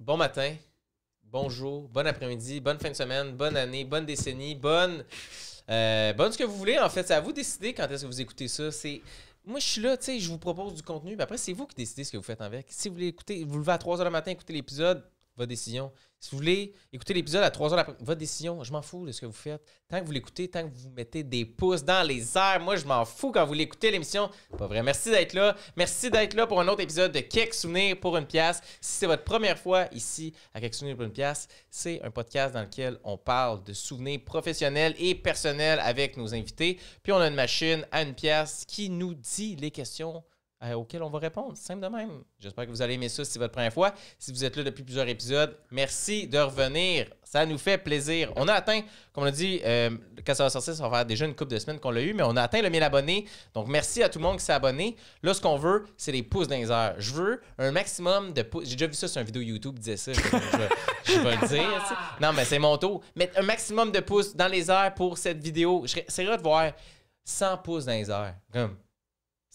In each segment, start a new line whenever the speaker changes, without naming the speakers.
bon matin, bonjour, bon après-midi, bonne fin de semaine, bonne année, bonne décennie, bonne ce que vous voulez. En fait, c'est à vous de décider quand est-ce que vous écoutez ça. Moi, je suis là, tu sais, je vous propose du contenu, puis après, c'est vous qui décidez ce que vous faites avec. Si vous voulez écouter, vous levez à 3h le matin, écoutez l'épisode, votre décision. Si vous voulez écouter l'épisode à 3h l'après, votre décision. Je m'en fous de ce que vous faites. Tant que vous l'écoutez, tant que vous mettez des pouces dans les airs, moi, je m'en fous quand vous l'écoutez, l'émission. Pas vrai. Merci d'être là. Merci d'être là pour un autre épisode de Quelques souvenirs pour une pièce. Si c'est votre première fois ici à Quelques souvenirs pour une pièce, c'est un podcast dans lequel on parle de souvenirs professionnels et personnels avec nos invités. Puis on a une machine à une pièce qui nous dit les questions auxquelles on va répondre. Simple de même. J'espère que vous allez aimer ça si c'est votre première fois. Si vous êtes là depuis plusieurs épisodes, merci de revenir. Ça nous fait plaisir. On a atteint, comme on a dit, quand ça va sortir, ça va faire déjà une couple de semaines qu'on l'a eu, mais on a atteint le 1000 abonnés. Donc, merci à tout le monde qui s'est abonné. Là, ce qu'on veut, c'est les pouces dans les airs. Je veux un maximum de pouces. J'ai déjà vu ça sur une vidéo YouTube, disait ça. Je vais le dire. T'sais. Non, mais c'est mon tour. Mettre un maximum de pouces dans les airs pour cette vidéo. C'est rare de voir 100 pouces dans les airs. Comme...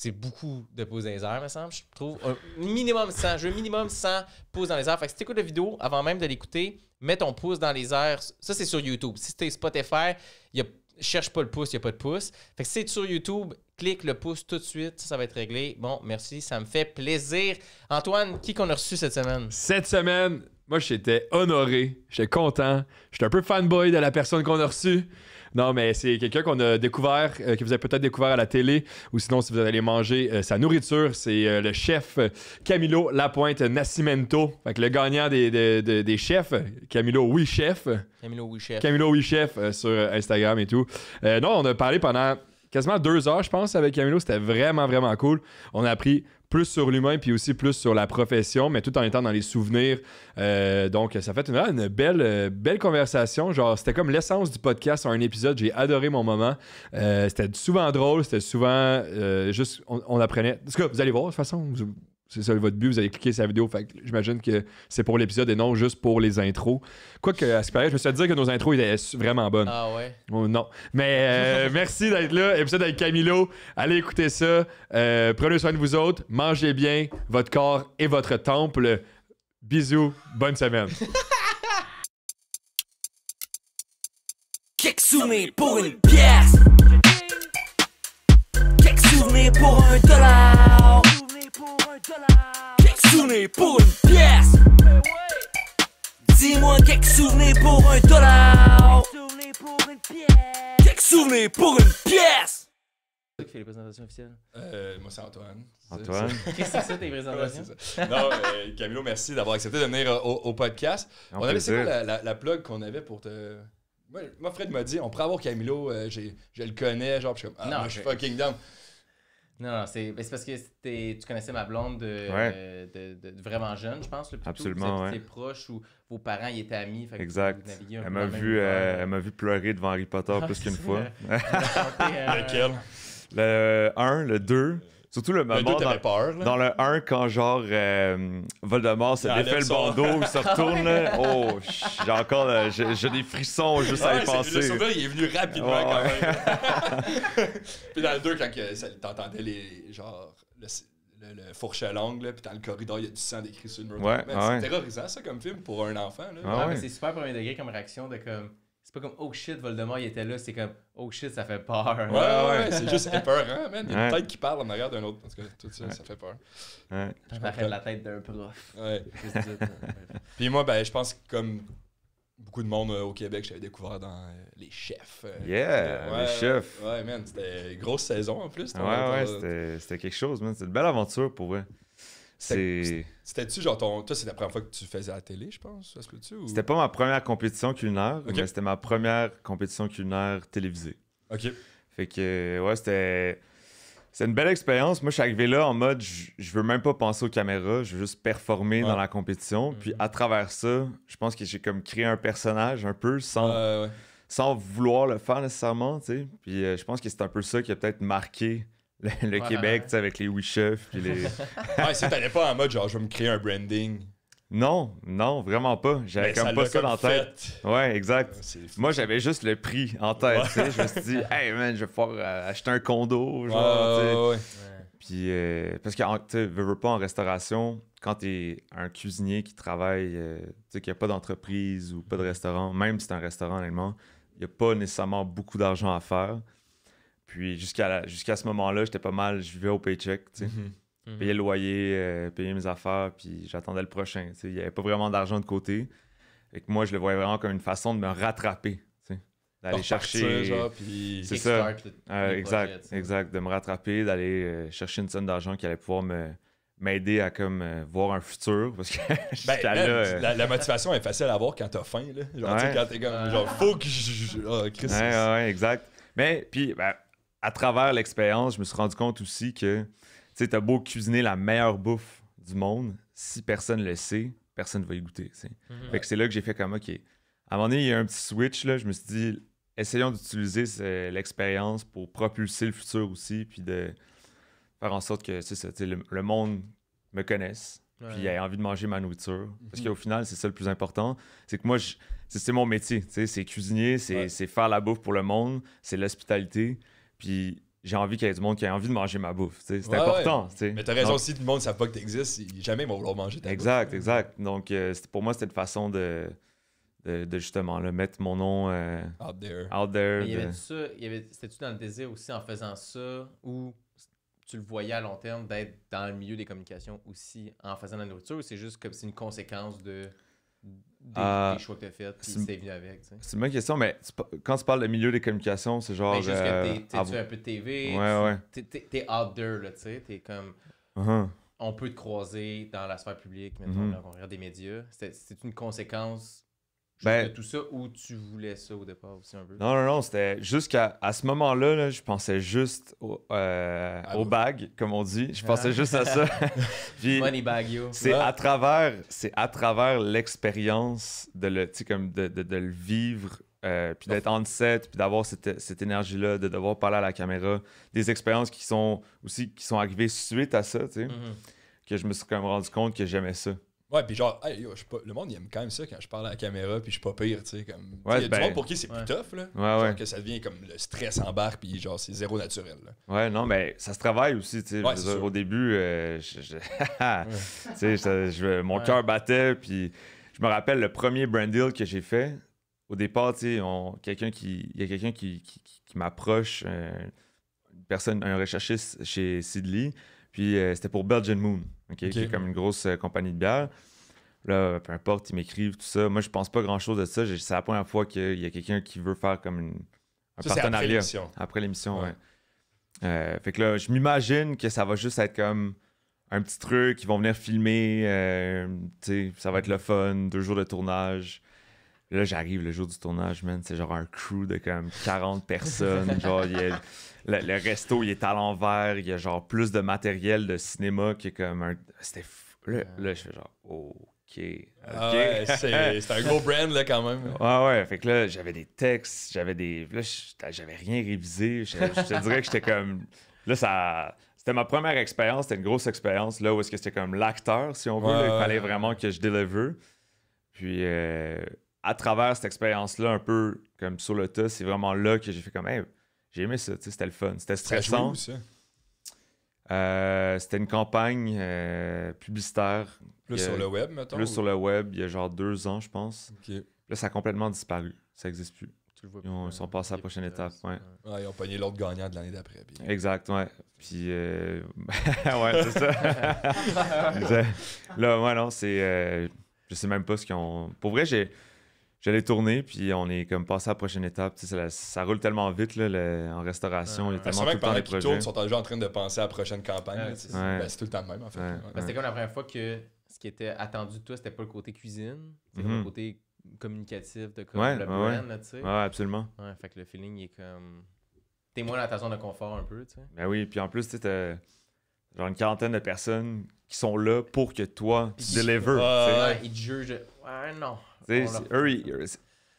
C'est beaucoup de pouces dans les airs, me semble. Je trouve un minimum 100. Je veux minimum 100 pouces dans les airs. Fait que si tu écoutes la vidéo, avant même de l'écouter, mets ton pouce dans les airs. Ça, c'est sur YouTube. Si tu es Spotify, cherche pas le pouce, il n'y a pas de pouce. Fait que si c'est sur YouTube, clique le pouce tout de suite. Ça va être réglé. Bon, merci. Ça me fait plaisir. Antoine, qui qu'on a reçu cette semaine?
Cette semaine, moi, j'étais honoré. J'étais content. J'étais un peu fanboy de la personne qu'on a reçue. Non, mais c'est quelqu'un qu'on a découvert, que vous avez peut-être découvert à la télé, ou sinon, si vous allez manger sa nourriture, c'est le chef Camilo Lapointe Nascimento. Fait que le gagnant des chefs, Camilo Oui Chef.
Camilo Oui Chef.
Camilo Oui Chef sur Instagram et tout. Non, on a parlé pendant quasiment 2 heures, je pense, avec Camilo. C'était vraiment, vraiment cool. On a appris plus sur l'humain, puis aussi plus sur la profession, mais tout en étant dans les souvenirs. Donc, ça fait une belle conversation. Genre, c'était comme l'essence du podcast en un épisode. J'ai adoré mon moment. C'était souvent drôle, c'était souvent juste... On apprenait... En tout cas, vous allez voir, de toute façon, c'est ça votre but, vous allez cliquer sur la vidéo. Fait que j'imagine que c'est pour l'épisode et non juste pour les intros. Quoique, à ce paraît, je me suis fait dire que nos intros étaient vraiment bonnes.
Ah ouais?
Oh, non. Mais merci d'être là. Épisode avec Camilo. Allez écouter ça. Prenez soin de vous autres. Mangez bien votre corps et votre temple. Bisous. Bonne semaine.
Quelques souvenirs pour une pièce. Quelques souvenirs pour $1. Quelques souvenirs pour une pièce. Dis-moi quelques souvenirs pour $1. Quelques souvenirs pour une pièce.
C'est qui fait les présentations officielles?
Moi, c'est Antoine.
Antoine.
Qu'est-ce que c'est ça, tes présentations?
Ouais, c'est ça. Non, Camilo, merci d'avoir accepté de venir au podcast. On avait, c'est quoi la plug qu'on avait pour te... Moi, Fred m'a dit, on pourrait avoir Camilo, je le connais, genre, je suis comme, moi, je suis fucking down.
Non, c'est parce que tu connaissais ma blonde de vraiment jeune, je pense. Là,
absolument,
vous étiez proches ou vos parents y étaient amis. Fait que
exact. Elle m'a vu pleurer devant Harry Potter plus qu'une fois.
Lequel?
Le 1, le 2. Surtout le moment dans le 1, quand genre Voldemort se défait le bandeau, il se retourne. Oh, j'ai encore j'ai des frissons juste à y penser.
Le souvenir, il est venu rapidement quand même. Puis dans le 2, quand t'entendais le fourche à l'angle, puis dans le corridor, il y a du sang décrit sur le mur. C'est terrorisant ça comme film pour un enfant. Là.
Mais c'est super premier degré comme réaction de comme... C'est pas comme « Oh shit, Voldemort, il était là ». C'est comme « Oh shit, ça fait peur ».
Ouais, c'est juste épeurant, man. Il y a une tête qui parle en arrière d'un autre. Parce que tout ça, ça fait peur.
Ouais.
Ça fait la tête d'un prof.
Ouais. Puis moi, je pense que comme beaucoup de monde au Québec, j'avais découvert dans Les Chefs.
Les Chefs.
Ouais, man. C'était une grosse saison en plus.
C'était quelque chose, man. C'était une belle aventure pour vrai.
C'était-tu genre toi, c'est la première fois que tu faisais à la télé, je pense? Ça se peut-tu? Ou...
C'était pas ma première compétition culinaire, mais c'était ma première compétition culinaire télévisée.
OK.
Fait que, c'était une belle expérience. Moi, je suis arrivé là en mode, je veux même pas penser aux caméras, je veux juste performer dans la compétition. Puis à travers ça, je pense que j'ai comme créé un personnage un peu sans vouloir le faire nécessairement, tu sais. Puis je pense que c'est un peu ça qui a peut-être marqué le Québec, tu sais, avec les Oui Chefs puis les...
si t'allais pas en mode genre je vais me créer un branding.
Non, vraiment pas. J'avais comme pas ça dans la tête. Ouais, exact. Moi, j'avais juste le prix en tête, tu sais. Je me suis dit, hey man, je vais pouvoir acheter un condo, genre, Puis, parce que, tu veux pas en restauration, quand t'es un cuisinier qui travaille, tu sais, qu'il n'y a pas d'entreprise ou pas de restaurant, même si c'est un restaurant, honnêtement, il n'y a pas nécessairement beaucoup d'argent à faire. Puis, jusqu'à ce moment-là, j'étais pas mal, je vivais au paycheck, tu sais. Payer le loyer, payer mes affaires, puis j'attendais le prochain, tu sais. Il n'y avait pas vraiment d'argent de côté. Et que moi, je le voyais vraiment comme une façon de me rattraper, tu sais. D'aller chercher...
genre, puis...
C'est ça.
Exact,
Exact. De me rattraper, d'aller chercher une somme d'argent qui allait pouvoir m'aider à comme voir un futur. Parce que j'étais là...
La motivation est facile à avoir quand t'as faim, là. Genre, tu sais, quand t'es comme... Genre, faut que je... Oh, Chris,
ouais, exact. Mais, puis, à travers l'expérience, je me suis rendu compte aussi que, tu sais, t'as beau cuisiner la meilleure bouffe du monde, si personne le sait, personne ne va y goûter, tu sais. Fait que c'est là que j'ai fait comme, OK. À un moment donné, il y a un petit switch, là. Je me suis dit, essayons d'utiliser l'expérience pour propulser le futur aussi, puis de faire en sorte que, c'est ça, le monde me connaisse, puis ait envie de manger ma nourriture. Parce qu'au final, c'est ça le plus important. C'est que moi, c'est mon métier, tu sais. C'est cuisinier, c'est faire la bouffe pour le monde, c'est l'hospitalité. Puis j'ai envie qu'il y ait du monde qui ait envie de manger ma bouffe, tu sais. C'est important, tu sais.
Mais t'as raison aussi, tout le monde ne sait pas que t'existes, jamais ils vont vouloir manger ta bouffe.
Exact. Donc, pour moi, c'était une façon de justement là, mettre mon nom
out there.
Mais c'était-tu dans le désir aussi en faisant ça ou tu le voyais à long terme d'être dans le milieu des communications aussi en faisant de la nourriture ou c'est juste comme c'est une conséquence des choix que tu as fait puis c'est venu avec, tu sais?
C'est une bonne question, mais quand tu parles de milieu des communications, c'est genre...
Ben, juste que t'es un peu de TV, t'es out there, là, tu sais, t'es comme... On peut te croiser dans la sphère publique, mettons, là, on regarde des médias. C'est une conséquence... de tout ça ou tu voulais ça au départ aussi un peu?
Non, c'était jusqu'à ce moment-là, là, je pensais juste au bag, comme on dit. Je pensais juste à ça. Puis,
money bag, yo.
C'est à travers l'expérience de le vivre, puis d'être en set, puis d'avoir cette énergie-là, de devoir parler à la caméra, des expériences qui sont arrivées suite à ça, tu sais, que je me suis quand même rendu compte que j'aimais ça.
Ouais, puis genre, hey, yo, le monde, il aime quand même ça quand je parle à la caméra, puis je suis pas pire, tu sais. Comme, il y a du monde pour qui c'est plus tough, là. Genre que ça devient comme le stress embarque, puis genre, c'est zéro naturel, là.
Ouais, non, mais ça se travaille aussi, tu sais.
Ouais,
au début, mon cœur battait, puis je me rappelle le premier brand deal que j'ai fait. Au départ, tu sais, il y a quelqu'un qui m'approche, un recherchiste chez Sidley, puis c'était pour Belgian Moon. Qui est comme une grosse compagnie de bière. Là, peu importe, ils m'écrivent, tout ça. Moi, je pense pas grand-chose de ça. C'est la première fois qu'il y a quelqu'un qui veut faire comme un partenariat. Après l'émission, ouais. Fait que là, je m'imagine que ça va juste être comme un petit truc, ils vont venir filmer, ça va être le fun, 2 jours de tournage. Là, j'arrive le jour du tournage, man, c'est genre un crew de comme 40 personnes. Genre, le resto, il est à l'envers. Il y a genre plus de matériel de cinéma qui est comme un... C'était fou. Là, je fais genre, OK.
Ouais, c'est un gros brand, là, quand même.
Ouais. Fait que là, j'avais des textes, Là, j'avais rien révisé. Je te dirais que j'étais comme... Là, c'était ma première expérience. C'était une grosse expérience, là, où est-ce que c'était comme l'acteur, si on veut. Là, il fallait vraiment que je deliver. Puis... à travers cette expérience-là, un peu comme sur le tas, c'est vraiment là que j'ai fait comme, hey, j'ai aimé ça, c'était le fun. C'était stressant. C'était une campagne publicitaire.
Plus sur le web, mettons?
Plus sur le web, il y a genre 2 ans, je pense.
Okay.
Là, ça a complètement disparu. Ça n'existe plus.
Tu le vois
Ils sont passés à la prochaine étape. Ouais,
ils ont pogné l'autre gagnant de l'année d'après. Puis...
Exact, ouais. Puis, ouais, c'est ça. Là, ouais, non, c'est... je sais même pas ce qu'ils ont... Pour vrai, j'allais tourner, puis on est comme passé à la prochaine étape. Ça roule tellement vite là, en restauration. Il y a tellement tout le temps des projets.
Ils sont déjà en train de penser à la prochaine campagne. C'est tout le temps le même, en fait.
C'était comme la première fois que ce qui était attendu de toi, c'était pas le côté cuisine, c'était le côté communicatif de comme le brand, tu sais.
Ouais, absolument.
Ouais, fait que le feeling il est comme... T'es moins dans ta zone de confort un peu, tu sais.
Ben oui, puis en plus, tu sais, genre une quarantaine de personnes qui sont là pour que toi, tu deliver.
Ils te jugent. Ouais, non.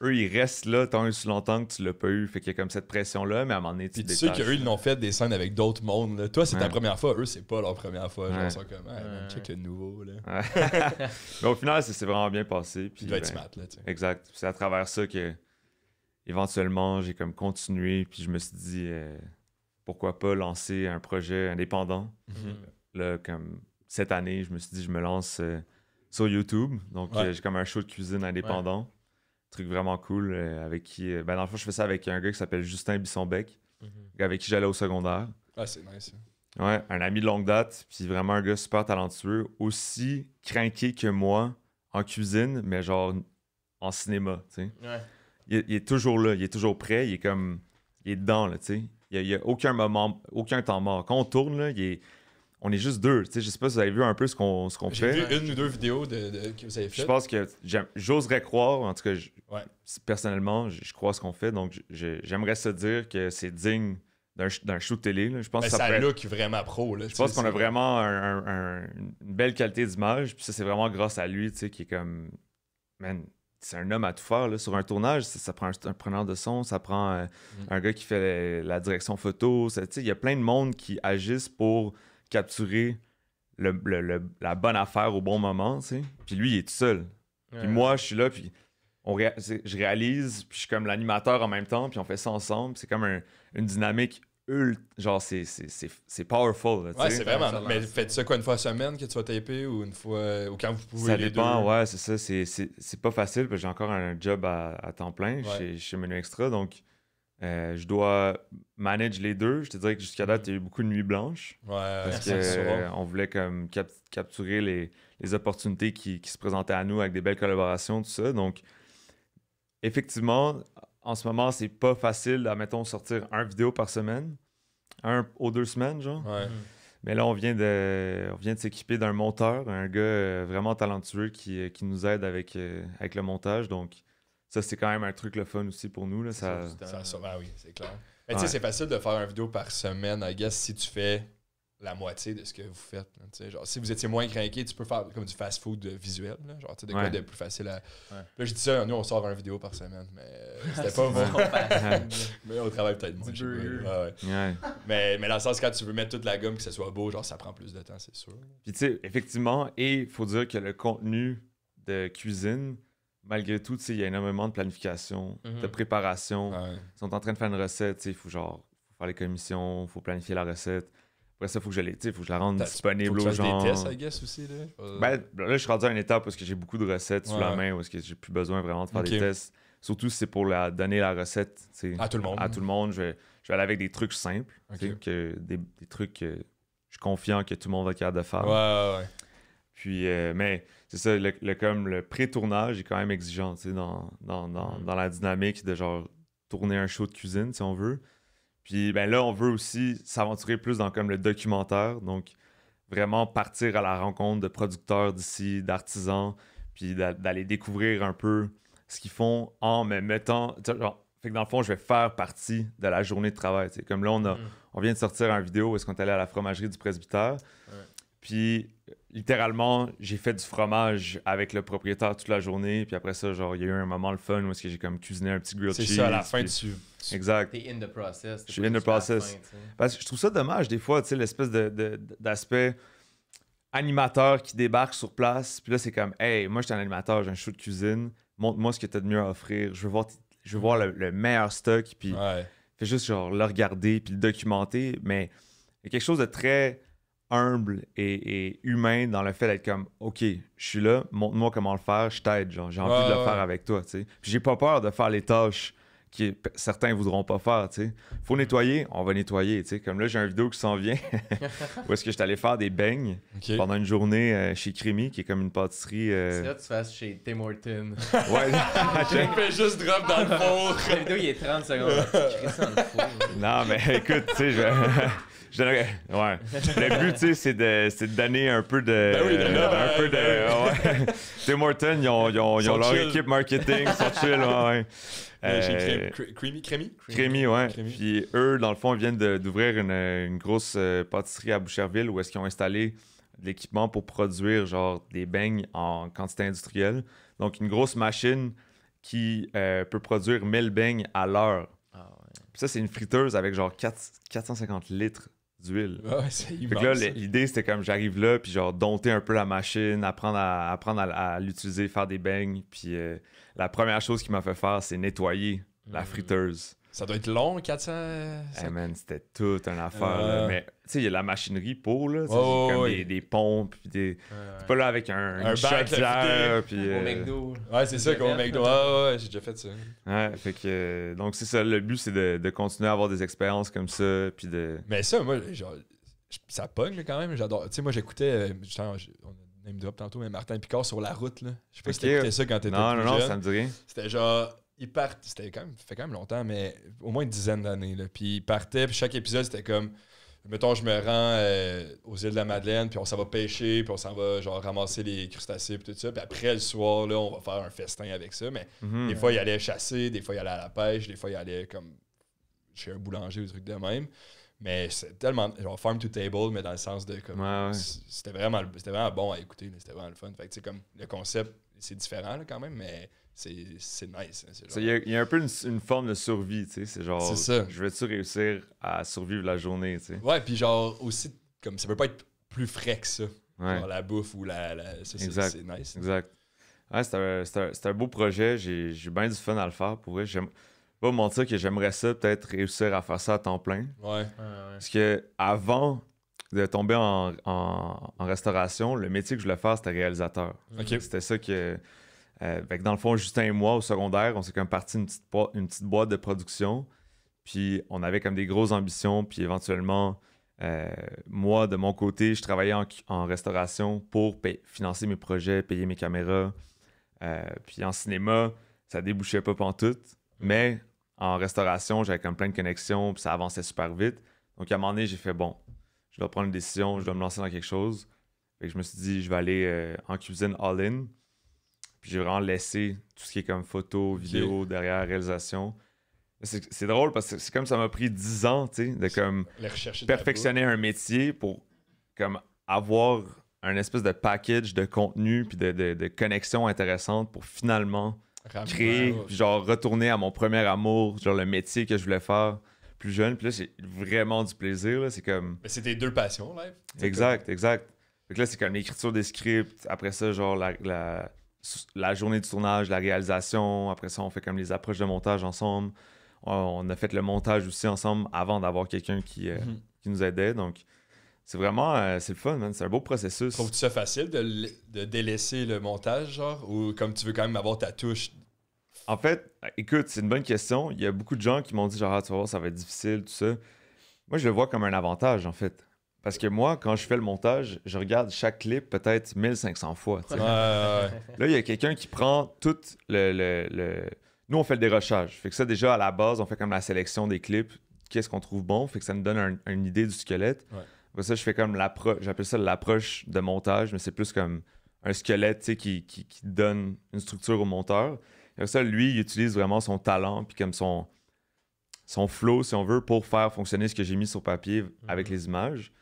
Eux, ils restent là tant et si longtemps que tu l'as pas eu. Fait qu'il y a comme cette pression-là, mais à un moment donné, tu
sais qu'eux, ils l'ont fait des scènes avec d'autres mondes. Là. Toi, c'est ta première fois. Eux, c'est pas leur première fois. Genre, ils sont comme, check le nouveau. Là.
Mais au final, c'est vraiment bien passé. Puis,
il doit être smart, là, tu sais.
Exact. C'est à travers ça que, éventuellement, j'ai comme continué. Puis je me suis dit, pourquoi pas lancer un projet indépendant.
Mhm.
Là, comme cette année, je me suis dit, je me lance sur YouTube. Donc, j'ai comme un show de cuisine indépendant. Truc vraiment cool avec qui... dans le fond, je fais ça avec un gars qui s'appelle Justin Bissonbec, avec qui j'allais au secondaire.
Ah, c'est nice.
Ouais, un ami de longue date, puis vraiment un gars super talentueux, aussi craqué que moi en cuisine, mais genre en cinéma, tu sais.
Ouais.
Il est toujours là, il est toujours prêt, il est dedans, là, tu sais. Il y a aucun moment, aucun temps mort. Quand on tourne, là, on est juste deux, tu sais. Je sais pas si vous avez vu un peu ce qu'on
J'ai
fait.
vu une ou deux vidéos que vous avez faites.
Je pense que j'oserais croire, en tout cas,
Ouais.
personnellement, je crois ce qu'on fait, donc j'aimerais se dire que c'est digne d'un show de télé. Là. Je pense
Mais
que
ça look vraiment pro. Là,
je pense qu'on a vraiment une belle qualité d'image, puis ça, c'est vraiment grâce à lui, tu sais, qui est comme... Man, c'est un homme à tout faire. Là. Sur un tournage, ça prend un preneur de son, ça prend un gars qui fait la direction photo. Il y a plein de monde qui agissent pour capturer la bonne affaire au bon moment, tu sais. Puis lui, il est tout seul. Puis moi, je suis là, puis je réalise, puis je suis comme l'animateur en même temps, puis on fait ça ensemble. C'est comme une dynamique genre, c'est powerful. Là,
ouais, c'est vraiment. Mais faites ça quoi, une fois semaine que tu vas taper ou une fois. Ou quand vous pouvez.
Ça
les
dépend,
deux?
ouais, c'est ça. C'est pas facile, parce que j'ai encore un job à temps plein chez Menu Extra. Donc, je dois manager les deux. Je te dirais que jusqu'à date, il y a eu beaucoup de nuits blanches.
Ouais,
Parce
c'est
qu'on voulait comme capturer les opportunités qui se présentaient à nous avec des belles collaborations, tout ça. Donc, effectivement, en ce moment, c'est pas facile à, mettons, sortir un vidéo par semaine, 1 ou 2 semaines, genre.
Ouais.
Mais là, on vient de s'équiper d'un monteur, un gars vraiment talentueux qui nous aide avec le montage. Donc, ça, c'est quand même un truc le fun aussi pour nous. Là,
Ah oui, c'est clair. Mais tu sais, c'est facile de faire une vidéo par semaine, I guess, si tu fais la moitié de ce que vous faites. Là, genre, si vous étiez moins craqué, tu peux faire comme du fast-food visuel. Là, genre, de quoi de plus facile à... Là, je dis ça, nous, on sort une vidéo par semaine, mais c'était pas bon. Mais on travaille peut-être moins. Ouais. Mais dans le sens, quand tu veux mettre toute la gomme que ce soit beau, genre, ça prend plus de temps, c'est sûr.
Puis tu sais, effectivement, et il faut dire que le contenu de cuisine, malgré tout, il y a énormément de planification, de préparation.
Ouais.
Ils sont en train de faire une recette, il faut faire les commissions, il faut planifier la recette. Après ça, il faut que je la rende disponible aux gens.
Des tests, I guess, aussi. Là,
là, je suis rendu à une étape parce que j'ai beaucoup de recettes sous la main, où est-ce que j'ai plus besoin vraiment de faire des tests. Surtout si c'est pour donner la recette
à tout le monde.
À tout le monde, je vais aller avec des trucs simples, des trucs que je suis confiant que tout le monde va être capable de faire.
Ouais.
Puis, mais c'est ça, le pré-tournage est quand même exigeant, dans la dynamique de genre tourner un show de cuisine, si on veut. Puis ben là, on veut aussi s'aventurer plus dans comme le documentaire, donc vraiment partir à la rencontre de producteurs d'ici, d'artisans, puis d'aller découvrir un peu ce qu'ils font en me mettant... Genre, fait que dans le fond, je vais faire partie de la journée de travail. T'sais. Comme là, on vient de sortir une vidéo où est-ce qu'on est allé à la fromagerie du presbytère. Puis, littéralement, j'ai fait du fromage avec le propriétaire toute la journée. Puis après ça, genre, il y a eu un moment le fun où est-ce que j'ai comme cuisiné un petit grilled cheese.
C'est ça, à la fin,
Exact.
T'es in the process.
Je suis in the process. Parce que je trouve ça dommage, des fois, tu sais, l'espèce d'aspect animateur qui débarque sur place. Puis là, c'est comme, hey, moi, je suis un animateur, j'ai un show de cuisine. Montre-moi ce que tu as de mieux à offrir. Je veux voir le meilleur stock. Puis fais juste, genre, le regarder puis le documenter. Mais il y a quelque chose de très humble et humain dans le fait d'être comme, OK, je suis là, montre-moi comment le faire, je t'aide, genre, j'ai envie de le faire avec toi, tu sais. Puis j'ai pas peur de faire les tâches que certains voudront pas faire, tu sais. Faut nettoyer, on va nettoyer, tu sais. Comme là, j'ai une vidéo qui s'en vient où est-ce que je suis allé faire des beignes pendant une journée chez Crémy, qui est comme une pâtisserie...
C'est là que tu fasses chez Tim Hortons.
Ouais.
Je fais juste drop dans le four.
La vidéo, il est 30 secondes. Tu crées ça dans le four.
Non, mais écoute, tu sais, le but, tu sais, c'est de donner un peu de... Tim Hortons, ils ont leur équipe marketing, ils sont chill, Crémy, ouais. Puis eux, dans le fond, ils viennent d'ouvrir une grosse pâtisserie à Boucherville où est-ce qu'ils ont installé de l'équipement pour produire, genre, des beignes en quantité industrielle. Donc, une grosse machine qui peut produire 1000 beignes à l'heure. Puis ça, c'est une friteuse avec, genre, 450 litres d'huile.
C'est
fait que là, l'idée, c'était comme j'arrive là, puis genre dompter un peu la machine, apprendre à l'utiliser, faire des beignes. Puis la première chose qu'il m'a fait faire, c'est nettoyer la friteuse.
Ça doit être long, 400.
Hey man, c'était toute une affaire. Là. Mais tu sais, il y a la machinerie pour, là. Comme des pompes. Puis des... T'es pas là avec une chaudière. Puis,
Au McDo.
Ouais, c'est ça, comme au McDo. Ouais, j'ai déjà fait ça.
Ouais, fait que. Donc, c'est ça. Le but, c'est de continuer à avoir des expériences comme ça. Puis de.
Mais ça, moi, genre, ça pogne là, quand même. J'adore. Tu sais, moi, j'écoutais. On a name drop tantôt, mais Martin Picard sur la route. Là. Je sais pas si t'écoutais ça quand t'étais plus jeune.
Non, ça me dit rien.
C'était genre. Ils partent, c'était quand même, fait quand même longtemps, mais au moins une dizaine d'années. Là. Puis ils partaient, puis chaque épisode, c'était comme, mettons, je me rends aux îles de la Madeleine, puis on s'en va pêcher, puis on s'en va genre ramasser les crustacés, puis tout ça. Puis après, le soir, là, on va faire un festin avec ça. Mais des fois, il allait chasser, des fois, il allait à la pêche, des fois, il allait comme chez un boulanger ou des trucs de même. Mais c'est tellement, genre farm to table, mais dans le sens de comme, c'était vraiment bon à écouter, c'était vraiment le fun. Fait que tu sais, comme le concept, c'est différent là, quand même, mais c'est nice.
Il y a un peu une forme de survie, tu sais. C'est genre,
c'est ça.
Je vais-tu réussir à survivre la journée, tu sais.
Ouais, puis genre aussi, comme ça peut pas être plus frais que ça.
Ouais.
Genre la bouffe ou ça, c'est nice.
Exact. Ouais, c'est un beau projet. J'ai bien du fun à le faire. Pour vrai, j'aime pas vous mentir que j'aimerais ça, peut-être réussir à faire ça à temps plein.
Ouais.
Parce que avant de tomber en restauration, le métier que je voulais faire, c'était réalisateur.
Okay.
C'était ça que... dans le fond, Justin et moi, au secondaire, on s'est comme parti une petite boîte de production. Puis on avait comme des grosses ambitions. Puis éventuellement, moi, de mon côté, je travaillais en restauration pour financer mes projets, payer mes caméras. Puis en cinéma, ça débouchait pas pantoute. Mais en restauration, j'avais comme plein de connexions. Puis ça avançait super vite. Donc à un moment donné, j'ai fait bon, je dois prendre une décision, je dois me lancer dans quelque chose. Fait que je me suis dit, je vais aller en cuisine all-in. Puis j'ai vraiment laissé tout ce qui est comme photo, vidéo, derrière, réalisation. C'est drôle parce que c'est comme ça m'a pris 10 ans, tu sais, de comme perfectionner un métier pour comme avoir un espèce de package de contenu puis de connexions intéressantes pour finalement créer, puis genre retourner à mon premier amour, genre le métier que je voulais faire plus jeune. Puis là, j'ai vraiment du plaisir, là. C'est comme...
Mais c'est tes deux passions, là.
Exact. Fait que là, c'est comme l'écriture des scripts. Après ça, genre la journée du tournage, la réalisation. Après ça, on fait comme les approches de montage ensemble. On a fait le montage aussi ensemble avant d'avoir quelqu'un qui nous aidait. Donc, c'est vraiment... c'est le fun, man. C'est un beau processus.
Trouves-tu ça facile de délaisser le montage, genre? Ou comme tu veux quand même avoir ta touche?
En fait, écoute, c'est une bonne question. Il y a beaucoup de gens qui m'ont dit genre, tu vas voir, ça va être difficile, tout ça. Moi, je le vois comme un avantage, en fait. Parce que moi, quand je fais le montage, je regarde chaque clip peut-être 1500 fois. Là, il y a quelqu'un qui prend tout Nous, on fait le dérochage. Fait que ça, déjà, à la base, on fait comme la sélection des clips. Qu'est-ce qu'on trouve bon? Fait que ça nous donne une idée du squelette.
Ouais.
Après ça, je fais comme j'appelle ça l'approche de montage, mais c'est plus comme un squelette, tu sais, qui donne une structure au monteur. Après ça, lui, il utilise vraiment son talent puis comme son flow, si on veut, pour faire fonctionner ce que j'ai mis sur papier avec les images.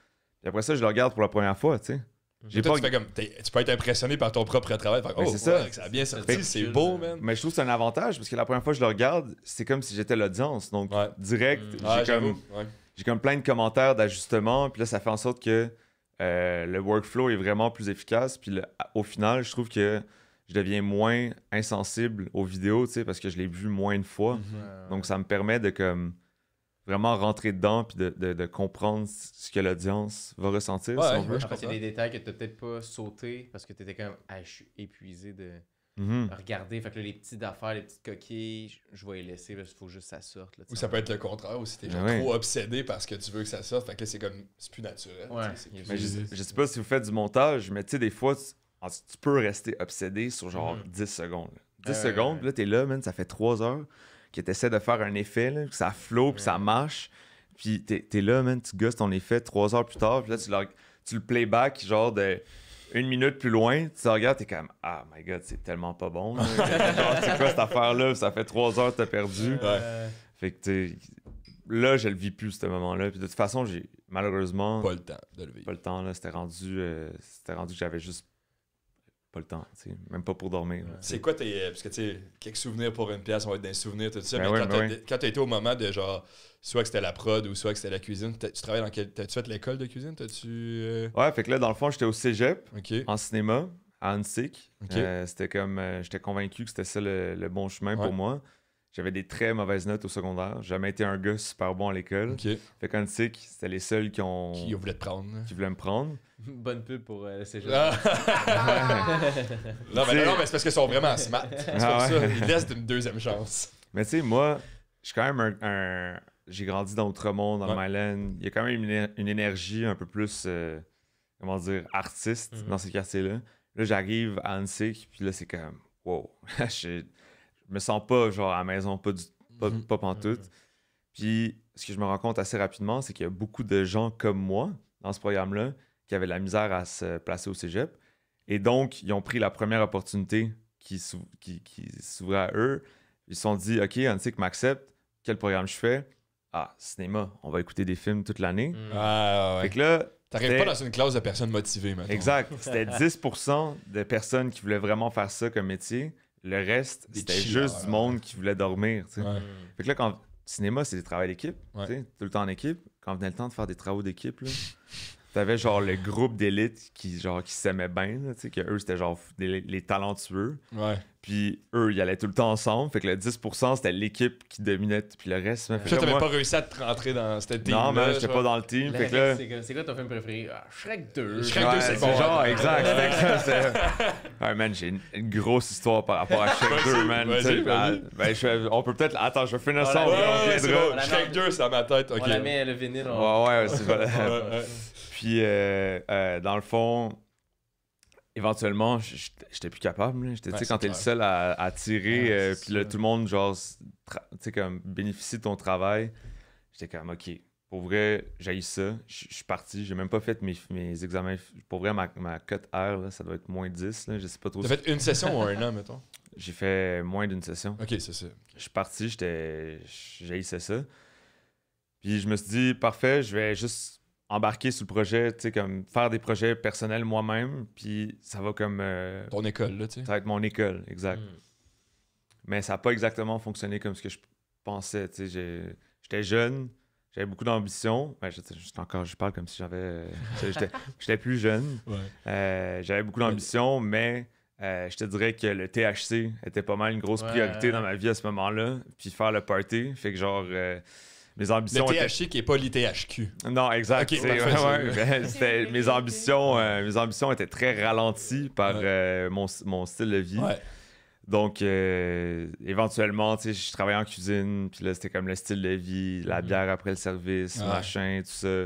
Puis après ça, je le regarde pour la première fois, tu sais.
Tu peux être impressionné par ton propre travail.
C'est ça.
Ça a bien sorti, c'est beau, man.
Mais je trouve que c'est un avantage parce que la première fois que je le regarde, c'est comme si j'étais l'audience. Donc, direct, j'ai comme plein de commentaires d'ajustement. Puis là, ça fait en sorte que le workflow est vraiment plus efficace. Puis au final, je trouve que je deviens moins insensible aux vidéos, tu sais, parce que je l'ai vu moins de fois. Donc, ça me permet de comme vraiment rentrer dedans puis de comprendre ce que l'audience va ressentir, si on veut.
Je pense qu'il y a des détails que tu n'as peut-être pas sauté parce que tu étais comme je suis épuisé de regarder. Fait que là, les petites affaires, les petites coquilles, je vais les laisser parce qu'il faut juste que ça sorte. Là,
ou ça peut être le contraire aussi. T'es trop obsédé parce que tu veux que ça sorte. Fait que là, c'est plus naturel.
Ouais.
Mais je sais pas si vous faites du montage, mais tu sais, des fois, tu peux rester obsédé sur genre 10 secondes. 10 secondes, puis là, t'es là, man, ça fait 3 heures que t'essaies de faire un effet, là, que ça flow, puis ça marche. Puis t'es là, man, tu gosses ton effet 3 heures plus tard, puis là, tu le playback, genre de 1 minute plus loin, tu regardes, t'es comme « Ah, my God, c'est tellement pas bon. » C'est quoi cette affaire-là? Ça fait 3 heures que t'as perdu. Fait que là, je le vis plus, ce moment-là. Puis de toute façon, j'ai malheureusement...
Pas le temps de le vivre.
Pas le temps, là. C'était rendu que j'avais juste pas le temps, tu sais, même pas pour dormir. Là,
c'est quoi tes... Parce que, tu sais, quelques souvenirs pour une pièce, on va être dans les souvenirs, tout ça.
Ben
mais quand t'as été au moment de, genre, soit que c'était la prod ou soit que c'était la cuisine, tu travailles dans quel... T'as-tu fait l'école de cuisine?
Ouais, fait que là, dans le fond, j'étais au cégep, en cinéma, à Annecy. C'était comme... j'étais convaincu que c'était ça le bon chemin pour moi. J'avais des très mauvaises notes au secondaire. J'ai jamais été un gars super bon à l'école.
OK.
Fait qu'en SIC, c'était les seuls qui
voulait te prendre.
qui voulaient me prendre.
Bonne pub pour le cégep.
Ah. non, mais c'est parce qu'ils sont vraiment smart. C'est pour ça. Ils laissent une deuxième chance.
Mais tu sais, moi, je suis quand même j'ai grandi dans Outremont, dans le Myland. Il y a quand même une énergie un peu plus, comment dire, artiste dans ces quartiers-là. Là, j'arrive à Annecy, puis là, c'est comme, wow. Je me sens pas, genre, à la maison, pas pantoute. Puis, ce que je me rends compte assez rapidement, c'est qu'il y a beaucoup de gens comme moi, dans ce programme-là, qui avaient de la misère à se placer au cégep. Et donc, ils ont pris la première opportunité qui s'ouvrait à eux. Ils se sont dit, OK, Annecy m'accepte. Quel programme je fais? Ah, cinéma. On va écouter des films toute l'année.
Ah, ouais.
Fait que là...
T'arrives pas dans une classe de personnes motivées, maintenant.
Exact. C'était 10% de personnes qui voulaient vraiment faire ça comme métier. Le reste,
Des
c'était
chillers,
juste du monde qui voulait dormir. Tu sais.
Ouais.
Fait que là, quand cinéma, c'est des travaux d'équipe.
Ouais.
Tu sais, tout le temps en équipe. Quand venait le temps de faire des travaux d'équipe, là, t'avais genre le groupe d'élite qui s'aimaient bien. Là, tu sais, que eux, c'était genre les talentueux.
Ouais.
Puis eux, ils allaient tout le temps ensemble. Fait que le 10%, c'était l'équipe qui dominait. Puis le reste...
Puis là, t'avais pas réussi à te rentrer dans cette team.
Non, mais j'étais pas dans le team. Fait que là...
C'est quoi ton film préféré? Ah, Shrek 2.
Shrek 2,
Ouais,
c'est bon.
genre,
hein.
exact. Ouais, man, j'ai une grosse histoire par rapport à Shrek 2, man.
vas-y,
Tu sais,
vas-y.
on peut peut-être... Attends, je vais finir ça.
Ouais,
on
Ouais, c'est
reviendra.
bon. Shrek 2, c'est dans ma tête. OK.
On la met le vinyle.
Ouais, c'est pas...
Ouais.
Puis, dans le fond, éventuellement, j'étais plus capable. Là. Tu sais, quand t'es le seul à tirer, puis là, tout le monde, genre, tu sais, comme, bénéficie de ton travail, j'étais comme, OK, pour vrai, j'haïs ça. Je suis parti. J'ai même pas fait mes examens. Pour vrai, ma cote R, là, ça doit être moins 10. Là, je sais pas trop.
T'as fait une session ou un an, mettons?
J'ai fait moins d'une session.
OK, c'est ça.
Je suis parti, j'haïssais ça. Puis je me suis dit, parfait, je vais juste embarquer sur le projet, tu sais, comme faire des projets personnels moi-même, puis ça va comme...
Ton école, là, tu sais.
ça va être mon école, exact. Mais ça n'a pas exactement fonctionné comme ce que je pensais, tu sais. J'étais jeune, j'avais beaucoup d'ambition. Ben, je parle comme si j'avais... j'étais plus jeune.
Ouais.
J'avais beaucoup d'ambition, mais... je te dirais que le THC était pas mal une grosse priorité dans ma vie à ce moment-là. Puis faire le party. Fait que genre, mes ambitions...
Le THC qui est pas l'ITHQ.
Non, exact.
Ok,
C'est-
parfait,
mes ambitions étaient très ralenties par mon style de vie.
Ouais.
Donc, éventuellement, tu sais, je travaillais en cuisine. Puis là, c'était comme le style de vie, la bière après le service, machin, tout ça.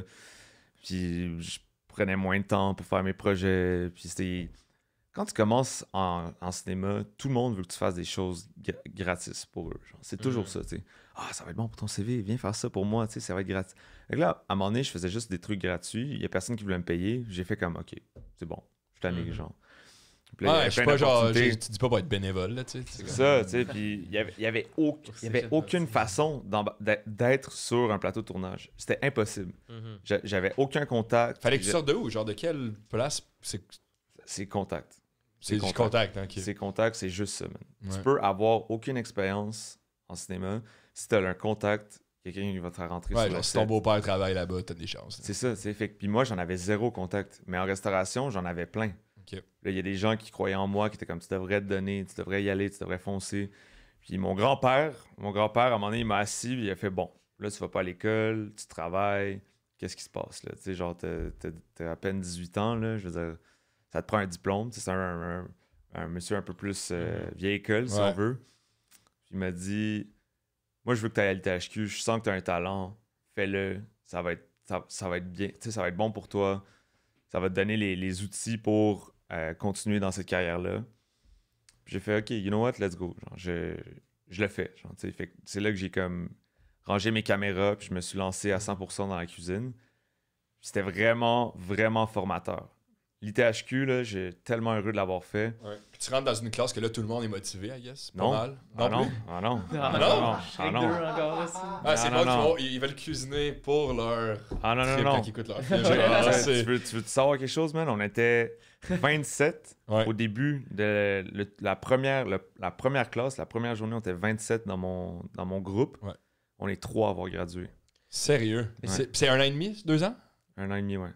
Puis je prenais moins de temps pour faire mes projets. Puis c'était... Quand tu commences en cinéma, tout le monde veut que tu fasses des choses gratis pour eux. Genre. C'est toujours ça, tu sais. Ah, ça va être bon pour ton CV, viens faire ça pour moi, tu sais, ça va être gratis. Fait que là, à un moment donné, je faisais juste des trucs gratuits. Il y a personne qui voulait me payer. J'ai fait comme, OK, c'est bon, je suis tanné, genre. Puis là, il y avait
Je suis
plein
pas genre...
d'opportunités.
Tu dis pas pour être bénévole, là, tu sais.
C'est ça, tu sais. Puis il y avait aucune façon d'être sur un plateau de tournage. C'était impossible. J'avais aucun contact.
Fallait que tu sortes de où? Genre de quelle place?
C'est contact.
C'est du contact, hein, OK.
C'est contact, c'est juste ça, man.
Ouais.
Tu peux avoir aucune expérience en cinéma. Si t'as un contact, quelqu'un qui va te faire rentrer
Ouais,
sur
genre
le
si
set.
ton beau-père travaille là-bas, t'as des chances.
C'est ça, tu sais. Fait que, puis moi, j'en avais zéro contact. Mais en restauration, j'en avais plein.
OK.
Là, il y a des gens qui croyaient en moi, qui étaient comme, tu devrais te donner, tu devrais y aller, tu devrais foncer. Puis mon grand-père, à un moment donné, il m'a assis, puis il a fait, bon, là, tu vas pas à l'école, tu travailles, qu'est-ce qui se passe, là? Tu sais, genre, t'as à peine 18 ans, là, je veux dire, ça te prend un diplôme, tu sais, c'est un monsieur un peu plus vieille école, si on veut. Puis il m'a dit, moi, je veux que tu ailles à l'ITHQ, je sens que tu as un talent, fais-le, ça va être bien, tu sais, ça va être bon pour toi, ça va te donner les outils pour continuer dans cette carrière-là. Puis j'ai fait, OK, you know what, let's go. Genre, je le fais. Genre, tu sais, fait que c'est là que j'ai comme rangé mes caméras, puis je me suis lancé à 100% dans la cuisine. Puis c'était vraiment, vraiment formateur. L'ITHQ, là, j'ai tellement heureux de l'avoir fait.
Ouais. Puis tu rentres dans une classe que là, tout le monde est motivé, I guess. Pas
Non.
mal.
Ah non,
plus?
ah non.
Ah non?
Shrek 2 encore, là,
Ah, c'est
Non,
bon,
non.
ils veulent cuisiner pour leur
Ah non, non,
film
non.
quand ils écoutent leur film. Genre, c'est-
Tu veux savoir quelque chose, man? On était 27
Ouais.
au début de la première classe. La première journée, on était 27 dans mon groupe.
Ouais.
On est 3 à avoir gradué.
Sérieux? Et
Ouais.
c'est 1 an et demi, 2 ans?
1 an et demi, ouais.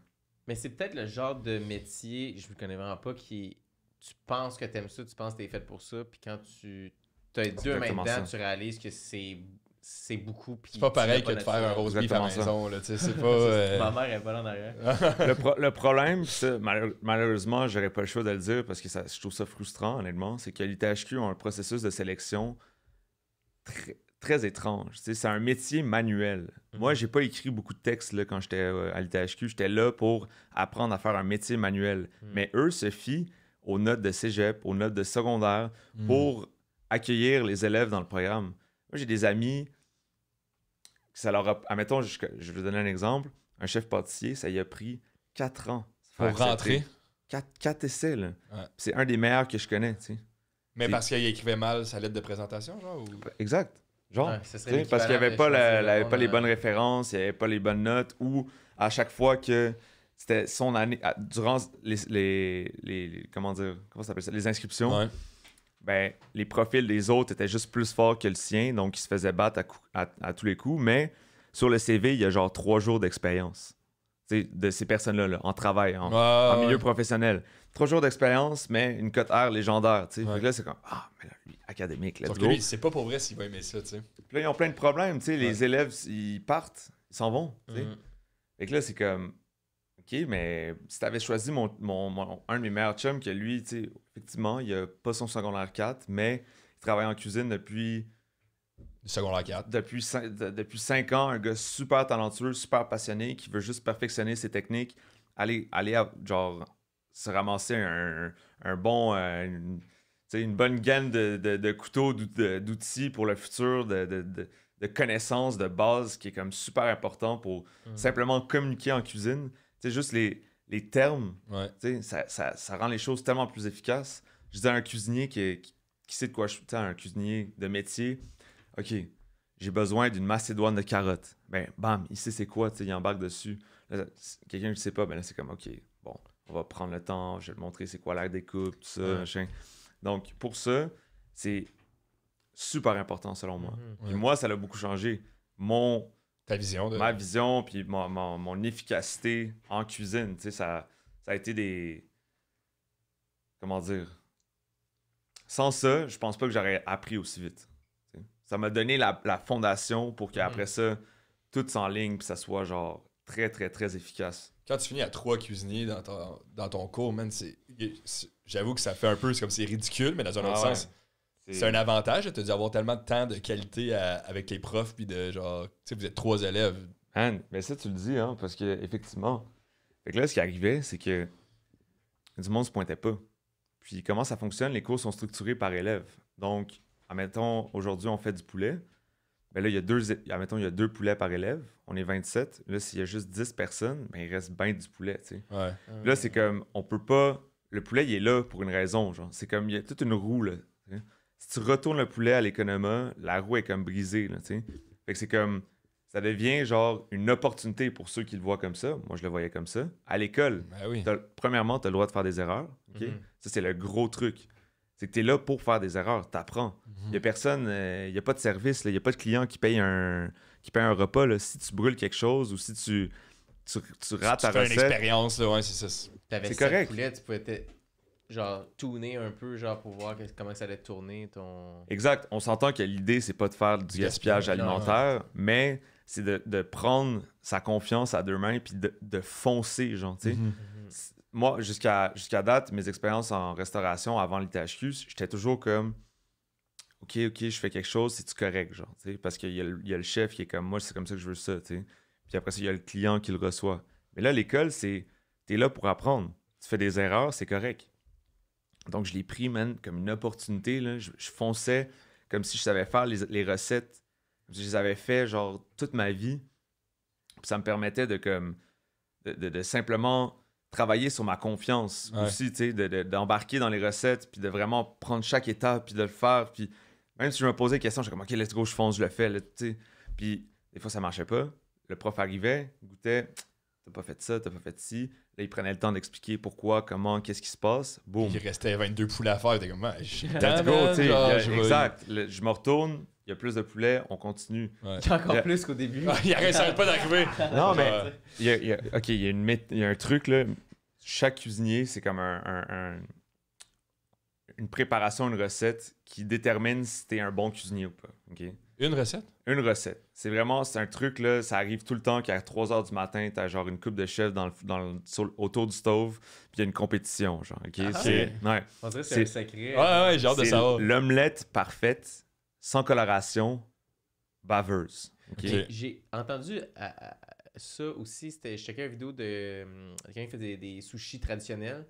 Mais c'est peut-être le genre de métier, je ne connais vraiment pas, qui tu penses que t'aimes ça, tu penses que t'es fait pour ça, puis quand tu tu as 2 mains
exactement
dedans,
ça.
tu réalises que c'est beaucoup.
C'est pas pareil que de faire un roast beef à la
Exactement
maison. Là, c'est pas.
Ma mère est pas là en arrière.
Le problème, ça, malheureusement, j'aurais pas le choix de le dire parce que je trouve ça frustrant, honnêtement, c'est que l'ITHQ a un processus de sélection très, très étrange. Tu sais, c'est un métier manuel. Moi, j'ai pas écrit beaucoup de textes là, quand j'étais à l'ITHQ. J'étais là pour apprendre à faire un métier manuel. Mais eux se fient aux notes de cégep, aux notes de secondaire pour accueillir les élèves dans le programme. Moi, j'ai des amis que ça leur a... Admettons, je vais vous donner un exemple. Un chef pâtissier, ça y a pris 4 ans.
Pour rentrer.
4 essais, là.
Ouais.
C'est un des meilleurs que je connais, tu sais.
Mais parce qu'il écrivait mal sa lettre de présentation, genre? Ou...
Exact. Genre,
Ouais, ça serait
tu sais, parce qu'il n'y avait
l'équivalent
pas,
de choisir
pas les
le
bonnes références, il n'y avait pas les bonnes notes, ou à chaque fois que c'était son année, durant comment ça s'appelle ça, les inscriptions,
Ouais.
ben, les profils des autres étaient juste plus forts que le sien, donc il se faisait battre à tous les coups, mais sur le CV, il y a genre 3 jours d'expérience, tu sais, de ces personnes-là, là, en travail, en milieu professionnel. 3 jours d'expérience, mais une cote R légendaire, tu sais.
Ouais.
Fait que là, c'est comme, ah, mais là, lui, académique, let's
Sauf que
go.
lui, c'est pas pour vrai s'il va aimer ça, tu sais.
Puis là, ils ont plein de problèmes, tu sais. Les élèves, ils partent, ils s'en vont, tu sais. Fait que là, c'est comme, OK, mais si t'avais choisi un de mes meilleurs chums, que lui, tu sais, effectivement, il a pas son secondaire 4, mais il travaille en cuisine depuis
Secondaire 4.
depuis 5 ans, un gars super talentueux, super passionné, qui veut juste perfectionner ses techniques, aller genre, se ramasser un bon... une bonne gaine de couteaux, d'outils pour le futur, de connaissances de base qui est comme super important pour simplement communiquer en cuisine. Tu sais, juste les termes,
Ouais.
tu sais, ça rend les choses tellement plus efficaces. Je disais à un cuisinier qui sait de quoi je suis, un cuisinier de métier, OK, j'ai besoin d'une macédoine de carottes. Ben, bam, il sait c'est quoi, tu sais, il embarque dessus. Là, quelqu'un qui ne sait pas, ben là, c'est comme, OK, bon, on va prendre le temps, je vais te montrer c'est quoi l'air des coupes, tout ça, machin. Donc, pour ça, c'est super important selon moi. Puis moi, ça l'a beaucoup changé.
Ta vision de...
Ma vision, puis mon efficacité en cuisine, tu sais, ça a été des... Comment dire? Sans ça, je pense pas que j'aurais appris aussi vite. Tu sais. Ça m'a donné la fondation pour qu'après ça, tout s'enligne, puis ça soit genre très, très, très efficace.
Quand tu finis à 3 cuisiniers dans ton cours, man, j'avoue que ça fait un peu, c'est comme c'est ridicule, mais dans un autre sens, c'est un avantage de te dire avoir tellement de temps de qualité avec les profs, puis de genre, tu sais, vous êtes 3 élèves.
Man, mais ça, tu le dis, hein, parce que effectivement. Fait que là, ce qui arrivait, c'est que du monde se pointait pas. Puis comment ça fonctionne? Les cours sont structurés par élève. Donc, admettons, aujourd'hui, on fait du poulet. Ben là, il y a 2 poulets par élève. On est 27. Là, s'il y a juste 10 personnes, ben il reste bien du poulet, tu sais.
Ouais.
Puis là, c'est comme, on peut pas... Le poulet, il est là pour une raison, genre. C'est comme, il y a toute une roue, là. T'sais. Si tu retournes le poulet à l'économa, la roue est comme brisée, là, tu sais. Fait que c'est comme... Ça devient, genre, une opportunité pour ceux qui le voient comme ça. Moi, je le voyais comme ça. À l'école,
Ben oui.
premièrement, tu as le droit de faire des erreurs, OK? Ça, c'est le gros truc. C'est que tu es là pour faire des erreurs, t'apprends. Il n'y a personne, il n'y a pas de service, il n'y a pas de client qui paye un repas. Là. Si tu brûles quelque chose ou si tu rates ta
Tu fais une
recette...
expérience, là, ouais, c'est ça.
T'avais
C'est
7
correct.
poulets, tu pouvais genre tuner un peu genre pour voir comment ça allait tourner ton...
Exact. On s'entend que l'idée, c'est pas de faire du gaspillage alimentaire, mais c'est de prendre sa confiance à 2 mains puis de foncer, genre, tu sais. Moi, jusqu'à date, mes expériences en restauration avant l'ITHQ, j'étais toujours comme... OK, je fais quelque chose, c'est-tu correct, genre, tu sais, parce qu'il y a le chef qui est comme, moi, c'est comme ça que je veux ça, tu sais. Puis après ça, il y a le client qui le reçoit. Mais là, l'école, t'es là pour apprendre. Tu fais des erreurs, c'est correct. Donc, je l'ai pris, man, comme une opportunité, là. Je fonçais comme si je savais faire les recettes. Je les avais fait, genre, toute ma vie. Puis ça me permettait de simplement travailler sur ma confiance aussi, tu sais, d'embarquer dans les recettes, puis de vraiment prendre chaque étape, puis de le faire. Puis même si je me posais des questions, j'étais comme, OK, let's go, je fonce, je le fais, là, tu sais. Puis des fois, ça marchait pas. Le prof arrivait, goûtait, t'as pas fait ça, t'as pas fait ci. Là, il prenait le temps d'expliquer pourquoi, comment, qu'est-ce qui se passe. Boum.
Il restait 22 poulets à faire, t'es comme,
Let's go, tu sais. Exact. Je me retourne, il y a plus de poulets, on continue.
Encore plus qu'au début.
Il arrête pas d'arriver.
Non, mais il y a un truc, là. Chaque cuisinier, c'est comme une préparation, une recette qui détermine si t'es un bon cuisinier ou pas. OK?
Une recette?
Une recette. C'est un truc, là, ça arrive tout le temps qu'à 3 h du matin, t'as genre une coupe de chefs autour du stove, puis il y a une compétition, genre. OK?
Ah,
Ouais.
On dirait que c'est un secret.
Ouais, j'ai hâte de
C'est
savoir.
l'omelette parfaite, sans coloration, baveuse. OK?
Ok.
J'ai entendu ça aussi. Je checkais une vidéo de quelqu'un qui fait des sushis traditionnels.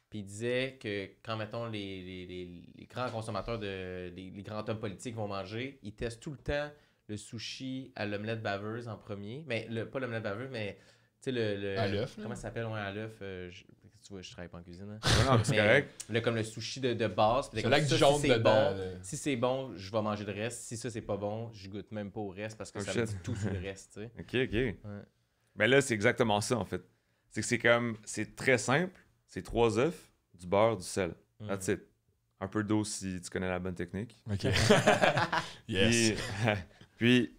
Puis il disait que quand, mettons, les grands consommateurs, les grands hommes politiques vont manger, ils testent tout le temps le sushi à l'omelette baveuse en premier. Mais pas l'omelette baveuse, mais tu sais,
À l'œuf, là.
Comment ça s'appelle, à l'œuf? Tu vois, je travaille pas en cuisine. Hein.
Non, c'est
Mais
correct.
comme le sushi de base. Puis
C'est
comme
là que
ça,
du jaune
si c'est
dedans,
bon,
là.
si c'est bon, je vais manger le reste. Si ça, c'est pas bon, je goûte même pas au reste parce que
Oh,
ça
shit.
me dit tout sur le reste, tu sais.
OK. Mais là, c'est exactement ça, en fait. C'est très simple. C'est 3 œufs, du beurre, du sel. That's it. Un peu d'eau si tu connais la bonne technique.
OK. Yes.
Puis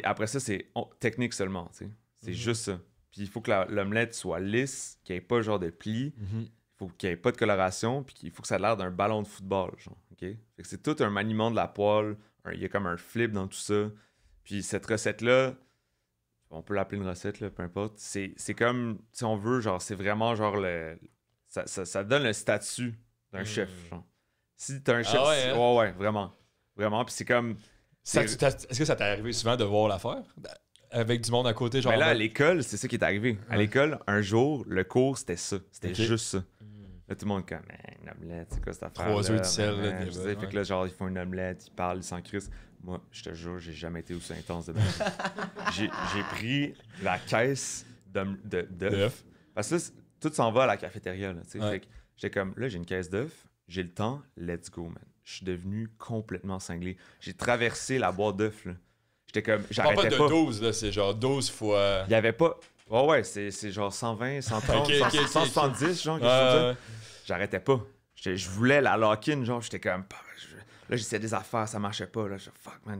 après ça, c'est technique seulement, tu sais. C'est juste ça. Puis il faut que l'omelette soit lisse, qu'il n'y ait pas genre de plis. Il faut qu'il n'y ait pas de coloration, puis il faut que ça ait l'air d'un ballon de football, genre, OK? Fait que c'est tout un maniement de la poêle. Il y a comme un flip dans tout ça. Puis cette recette-là, on peut l'appeler une recette, là, peu importe. C'est comme, si on veut, genre, c'est vraiment genre ça donne le statut d'un chef, genre. Si t'as un chef...
ouais, hein?
Ouais, vraiment. Vraiment, puis c'est comme...
Est-ce que ça t'est arrivé souvent de voir l'affaire? Avec du monde à côté, genre...
Mais là, à l'école, c'est ça qui est arrivé. À l'école, un jour, le cours, c'était ça. C'était
Ok.
juste ça. Là, tout le monde comme, une omelette, c'est quoi cette affaire?
3 œufs, du sel, là,
je sais, fait que là, genre, ils font une omelette, ils parlent, ils s'en crissent. Moi, je te jure, j'ai jamais été aussi intense de ma vie. J'ai pris la caisse d'œufs.
D'œufs.
Parce que là, tout s'en va à la cafétéria, là, tu sais.
Ouais.
Fait que j'étais comme, là, j'ai une caisse d'œufs, j'ai le temps, let's go, man. Je suis devenu complètement cinglé. J'ai traversé la boîte d'œufs, là. J'étais comme,
Je parle
j'arrêtais
pas
pas.
de 12, là, c'est genre 12 fois...
Il y avait pas... Ouais, c'est genre 120, 130,
Ok,
170, genre, quelque chose comme ça. J'arrêtais pas. Je voulais la lock-in, genre, j'étais comme... Là, j'essayais des affaires, ça marchait pas. Là, fuck, man,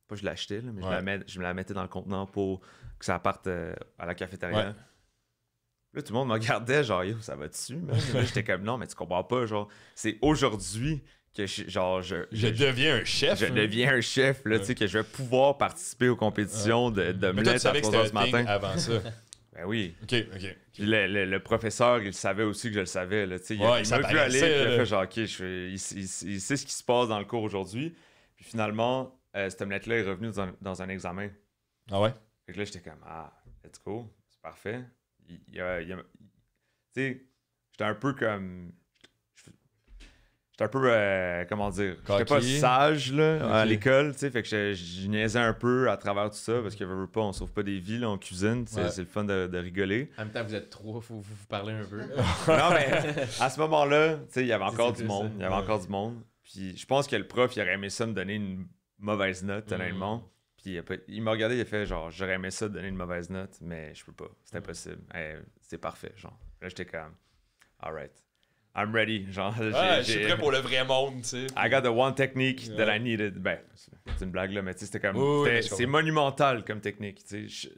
pas je l'achetais, là, mais je me la mettais dans le contenant pour que ça parte à la cafétéria.
Ouais.
Là, tout le monde me regardait, genre, yo, ça va dessus, man? Là, j'étais comme, non, mais tu comprends pas, genre, c'est aujourd'hui que je
deviens un chef.
je deviens un chef, là, tu sais, que je vais pouvoir participer aux compétitions de
Mais toi, tu
m'être à
savais que
3 h
c'était
du
un thing
matin.
avant ça.
Ben oui.
OK.
Puis le professeur, il savait aussi que je le savais. Là, il
Ouais,
il
ça
m'a vu aller,
paraissait,
puis il a
là.
fait genre, OK, il sait ce qui se passe dans le cours aujourd'hui. Puis finalement, cette omelette-là est revenue dans un examen.
Ah ouais?
Fait que là, j'étais comme, let's go, c'est parfait. Tu sais, j'étais un peu comme... J'étais un peu, comment dire, j'étais pas
Cocky.
sage là, à
Ok.
l'école, tu sais, fait que je niaisais un peu à travers tout ça, parce que veut pas, on sauve pas des vies, là, on cuisine,
Ouais.
c'est le fun de rigoler.
En même temps, vous êtes trois, faut vous parler un peu.
Non, mais à ce moment-là, tu sais, il y avait encore
C'est
du
plus
monde,
ça.
il y avait encore du monde, puis je pense que le prof, il aurait aimé ça me donner une mauvaise note,
Mm.
honnêtement. Puis il m'a regardé, il a fait genre, j'aurais aimé ça donner une mauvaise note, mais je peux pas, c'est impossible. C'est parfait, genre. Là, j'étais comme, alright, I'm ready, genre.
Ouais, je suis prêt pour le vrai monde, tu sais.
I got the one technique that
Ouais.
I needed. Ben, c'est une blague là, mais tu sais, c'était comme.
Oui,
c'était-
je
c'est
comprends.
monumental comme technique, tu sais.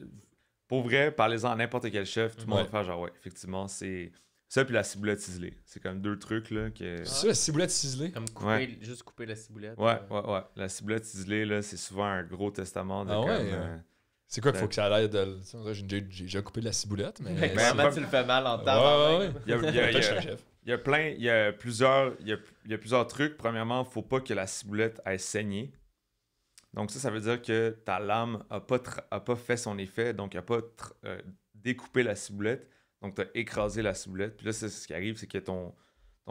Pour vrai, parlez-en à n'importe quel chef, tout le monde
Ouais.
va faire genre, ouais, effectivement, c'est. Ça, puis la ciboulette ciselée. C'est comme deux trucs, là, que.
C'est ça, la ciboulette ciselée?
Comme juste couper la ciboulette.
Ouais. La ciboulette ciselée, là, c'est souvent un gros testament de
Ah
comme,
ouais, C'est quoi qu'il faut que ça aille de... J'ai déjà coupé de la ciboulette, mais...
Fait que
Ben,
vraiment,
pas-
tu le fais mal en
Ouais,
temps.
ouais.
Il y a,
Peut-être que je suis un chef.
il y a plusieurs trucs. Premièrement, il ne faut pas que la ciboulette aille saigner. Donc ça veut dire que ta lame n'a pas fait son effet, donc elle n'a pas découpé la ciboulette. Donc tu as écrasé la ciboulette. Puis là, ce qui arrive, c'est que ton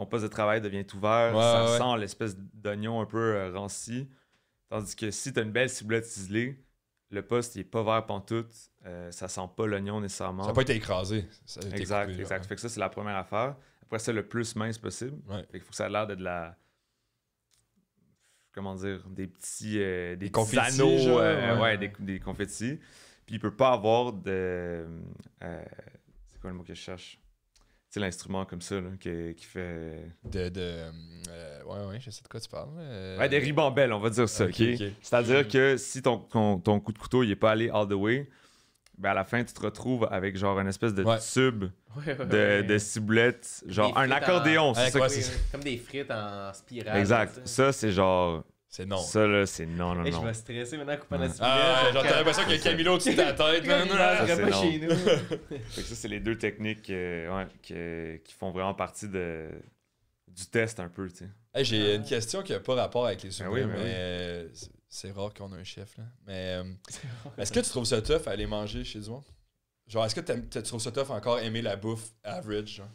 poste de travail devient ouvert.
Ouais,
ça
ouais.
sent l'espèce d'oignon un peu ranci. Tandis que si tu as une belle ciboulette ciselée, le poste n'est pas vert pantoute. Ça sent pas l'oignon nécessairement.
Ça n'a pas été écrasé. Ça a été
Exact,
coupé,
exact.
ouais.
Fait que ça, c'est la première affaire. Après ça, le plus mince possible.
Ouais.
Fait qu'il faut que ça ait l'air de la... Comment dire? Des petits
confettis,
anneaux.
genre,
ouais, des confettis. Puis il peut pas avoir de... c'est quoi le mot que je cherche? Tu sais, l'instrument comme ça, là, qui fait...
Ouais, je sais de quoi tu parles.
Ouais, des ribambelles, on va dire ça,
Ok,
OK?
ok.
C'est-à-dire que si ton coup de couteau, il est pas allé all the way, ben à la fin, tu te retrouves avec genre une espèce de
Ouais.
tube de ciboulette, genre
Des
un
frites
accordéon.
en-
C'est ça
Ouais,
que-
c'est ça.
Comme des frites en spirale.
Exact.
tu sais.
Ça, c'est genre.
C'est non.
Ça, là, c'est non, non,
Hey, je
non.
vais stresser maintenant en coupant
Ouais.
la ciboulette.
Ah, genre, t'as l'impression qu'il y a Camilo au-dessus de ta tête.
Comme il
Ça,
rentrerait
c'est
pas
non.
chez nous.
Fait que ça, c'est les deux techniques qui font vraiment partie du test un peu, tu sais.
Hey, j'ai une question qui n'a pas rapport avec les souvenirs,
oui, ben
mais c'est rare qu'on a un chef. Là. Mais est-ce que tu trouves ça tough à aller manger chez du monde? Genre, est-ce que tu trouves ça tough encore aimer la bouffe average? Genre?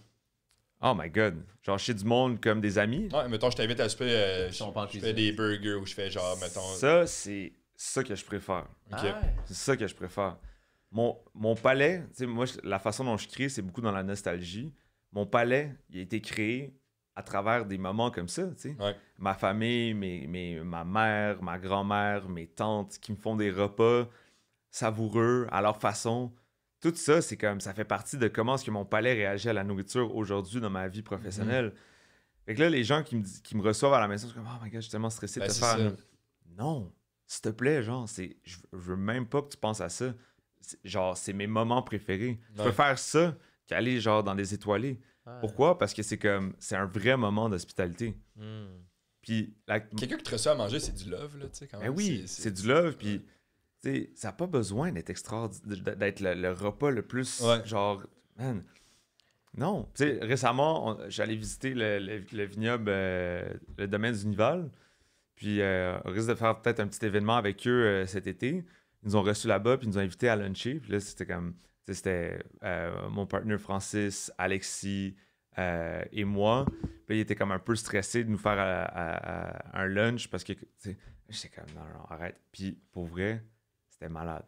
Oh my god. Genre chez du monde comme des amis.
Ouais, mettons, je t'invite à souper,
Ils sont pas en
je fais
cuisine.
des burgers ou je fais genre, mettons...
Ça, c'est ça que je préfère.
Ok.
Ah ouais.
C'est ça que je préfère. Mon palais, tu sais, moi, la façon dont je crée, c'est beaucoup dans la nostalgie. Mon palais, il a été créé à travers des moments comme ça, tu sais.
Ouais.
Ma famille, ma mère, ma grand-mère, mes tantes qui me font des repas savoureux à leur façon. Tout ça, c'est comme, ça fait partie de comment est-ce que mon palais réagit à la nourriture aujourd'hui dans ma vie professionnelle. Fait que là, les gens qui me reçoivent à la maison, c'est comme, oh my god, je suis tellement stressé de
Ben,
te
c'est
faire.
ça.
Non, s'il te plaît, genre, je veux même pas que tu penses à ça. Genre, c'est mes moments préférés. Je
Ouais.
préfère ça qu'aller, genre, dans des étoilés.
Ouais.
Pourquoi? Parce que c'est un vrai moment d'hospitalité.
Hmm.
Puis,
Quelqu'un qui te reçoit à manger, c'est du love, là, tu sais, quand
ben
même.
oui, c'est du love. Puis, tu sais, ça n'a pas besoin d'être d'être le repas le plus,
Ouais.
genre, man. Non. Tu sais, récemment, j'allais visiter le vignoble, le domaine du Nival. Puis, on risque de faire peut-être un petit événement avec eux cet été. Ils nous ont reçus là-bas, puis ils nous ont invités à luncher. Puis là, c'était comme, tu sais, c'était mon partenaire Francis, Alexis et moi. Puis il était comme un peu stressé de nous faire un lunch parce que, tu sais, j'étais comme, non, arrête. Puis, pour vrai, c'était malade.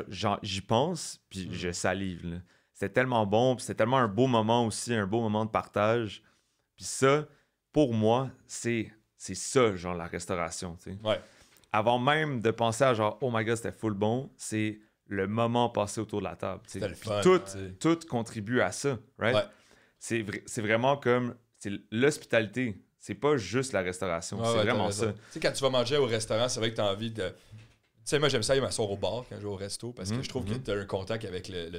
Genre, j'y pense, puis je salive, là. C'était tellement bon, puis c'était tellement un beau moment aussi, un beau moment de partage. Puis ça, pour moi, c'est ça, genre, la restauration, tu sais.
Ouais.
Avant même de penser à genre, oh my god, c'était full bon, c'est le moment passé autour de la table, tu sais.
C'était le
Puis
fun,
tout,
tu sais.
tout contribue à ça, right?
Ouais.
C'est vraiment comme, c'est l'hospitalité. C'est pas juste la restauration,
Ouais,
c'est
ouais, t'as
vraiment
raison.
ça.
Tu sais, quand tu vas manger au restaurant, c'est vrai que tu as envie de. Tu sais, moi, j'aime ça aller m'asseoir au bar quand je vais au resto parce que je trouve que tu as un contact avec le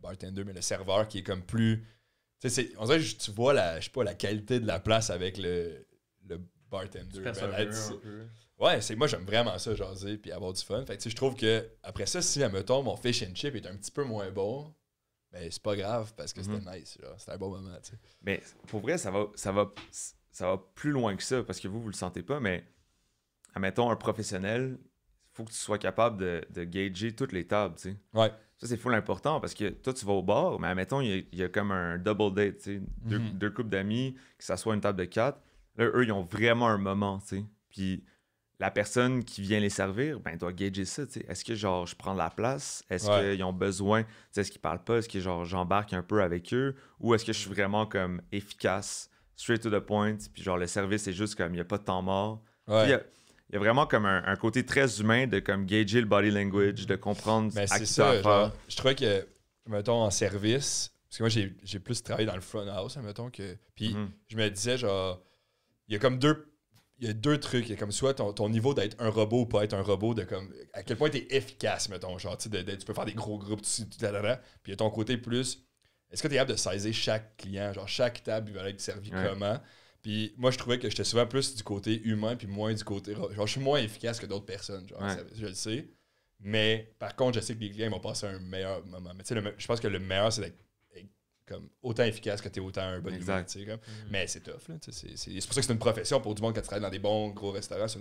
bartender, mais le serveur qui est comme plus. Tu sais, on dirait que tu vois je sais pas, la qualité de la place avec le bartender.
Super
Ben,
serveur,
là,
un peu.
ouais, moi, j'aime vraiment ça, jaser puis avoir du fun. Fait que, tu sais, je trouve que après ça, si, admettons, mon fish and chip est un petit peu moins bon, ben, c'est pas grave parce que c'était nice. Genre, c'était un bon moment, tu sais.
Mais pour vrai, ça va plus loin que ça parce que vous le sentez pas, mais admettons un professionnel, il faut que tu sois capable de gager toutes les tables, tu sais.
Ouais.
Ça, c'est full important parce que toi, tu vas au bar, mais admettons, il y a comme un double date, tu sais. Deux couples d'amis, que ça soit une table de 4. Là, eux, ils ont vraiment un moment, tu sais. Puis la personne qui vient les servir, ben, doit gager ça, tu sais. Est-ce que, genre, je prends de la place? Est-ce
Ouais.
qu'ils ont besoin? Tu sais, est-ce qu'ils parlent pas? Est-ce que, genre, j'embarque un peu avec eux? Ou est-ce que je suis vraiment, comme, efficace, straight to the point, puis, genre, le service est juste comme, il n'y a pas de temps mort.
Ouais.
Puis, il y a vraiment comme un côté très humain de comme gager le body language, de comprendre
Mais
à
c'est
qui
ça,
t'as affaire.
genre, je trouvais que, mettons, en service, parce que moi, j'ai plus travaillé dans le front house, mettons, que... Puis, je me disais, genre, il y a comme deux trucs. Il y a comme soit ton niveau d'être un robot ou pas être un robot, de comme, à quel point t'es efficace, mettons, genre, tu sais, tu peux faire des gros groupes, puis il y a ton côté plus, est-ce que t'es capable de saisir chaque client, genre, chaque table, il va être servi comment? Puis moi, je trouvais que j'étais souvent plus du côté humain, puis moins du côté... Genre, je suis moins efficace que d'autres personnes, genre, je le sais. Mais par contre, je sais que les clients ils vont passer un meilleur moment. Mais tu sais, je pense que le meilleur, c'est d'être comme autant efficace que tu es autant un bon humain, tu sais, comme. Mais c'est tough, là. C'est pour ça que c'est une profession pour du monde qui travaille dans des bons gros restaurants. C'est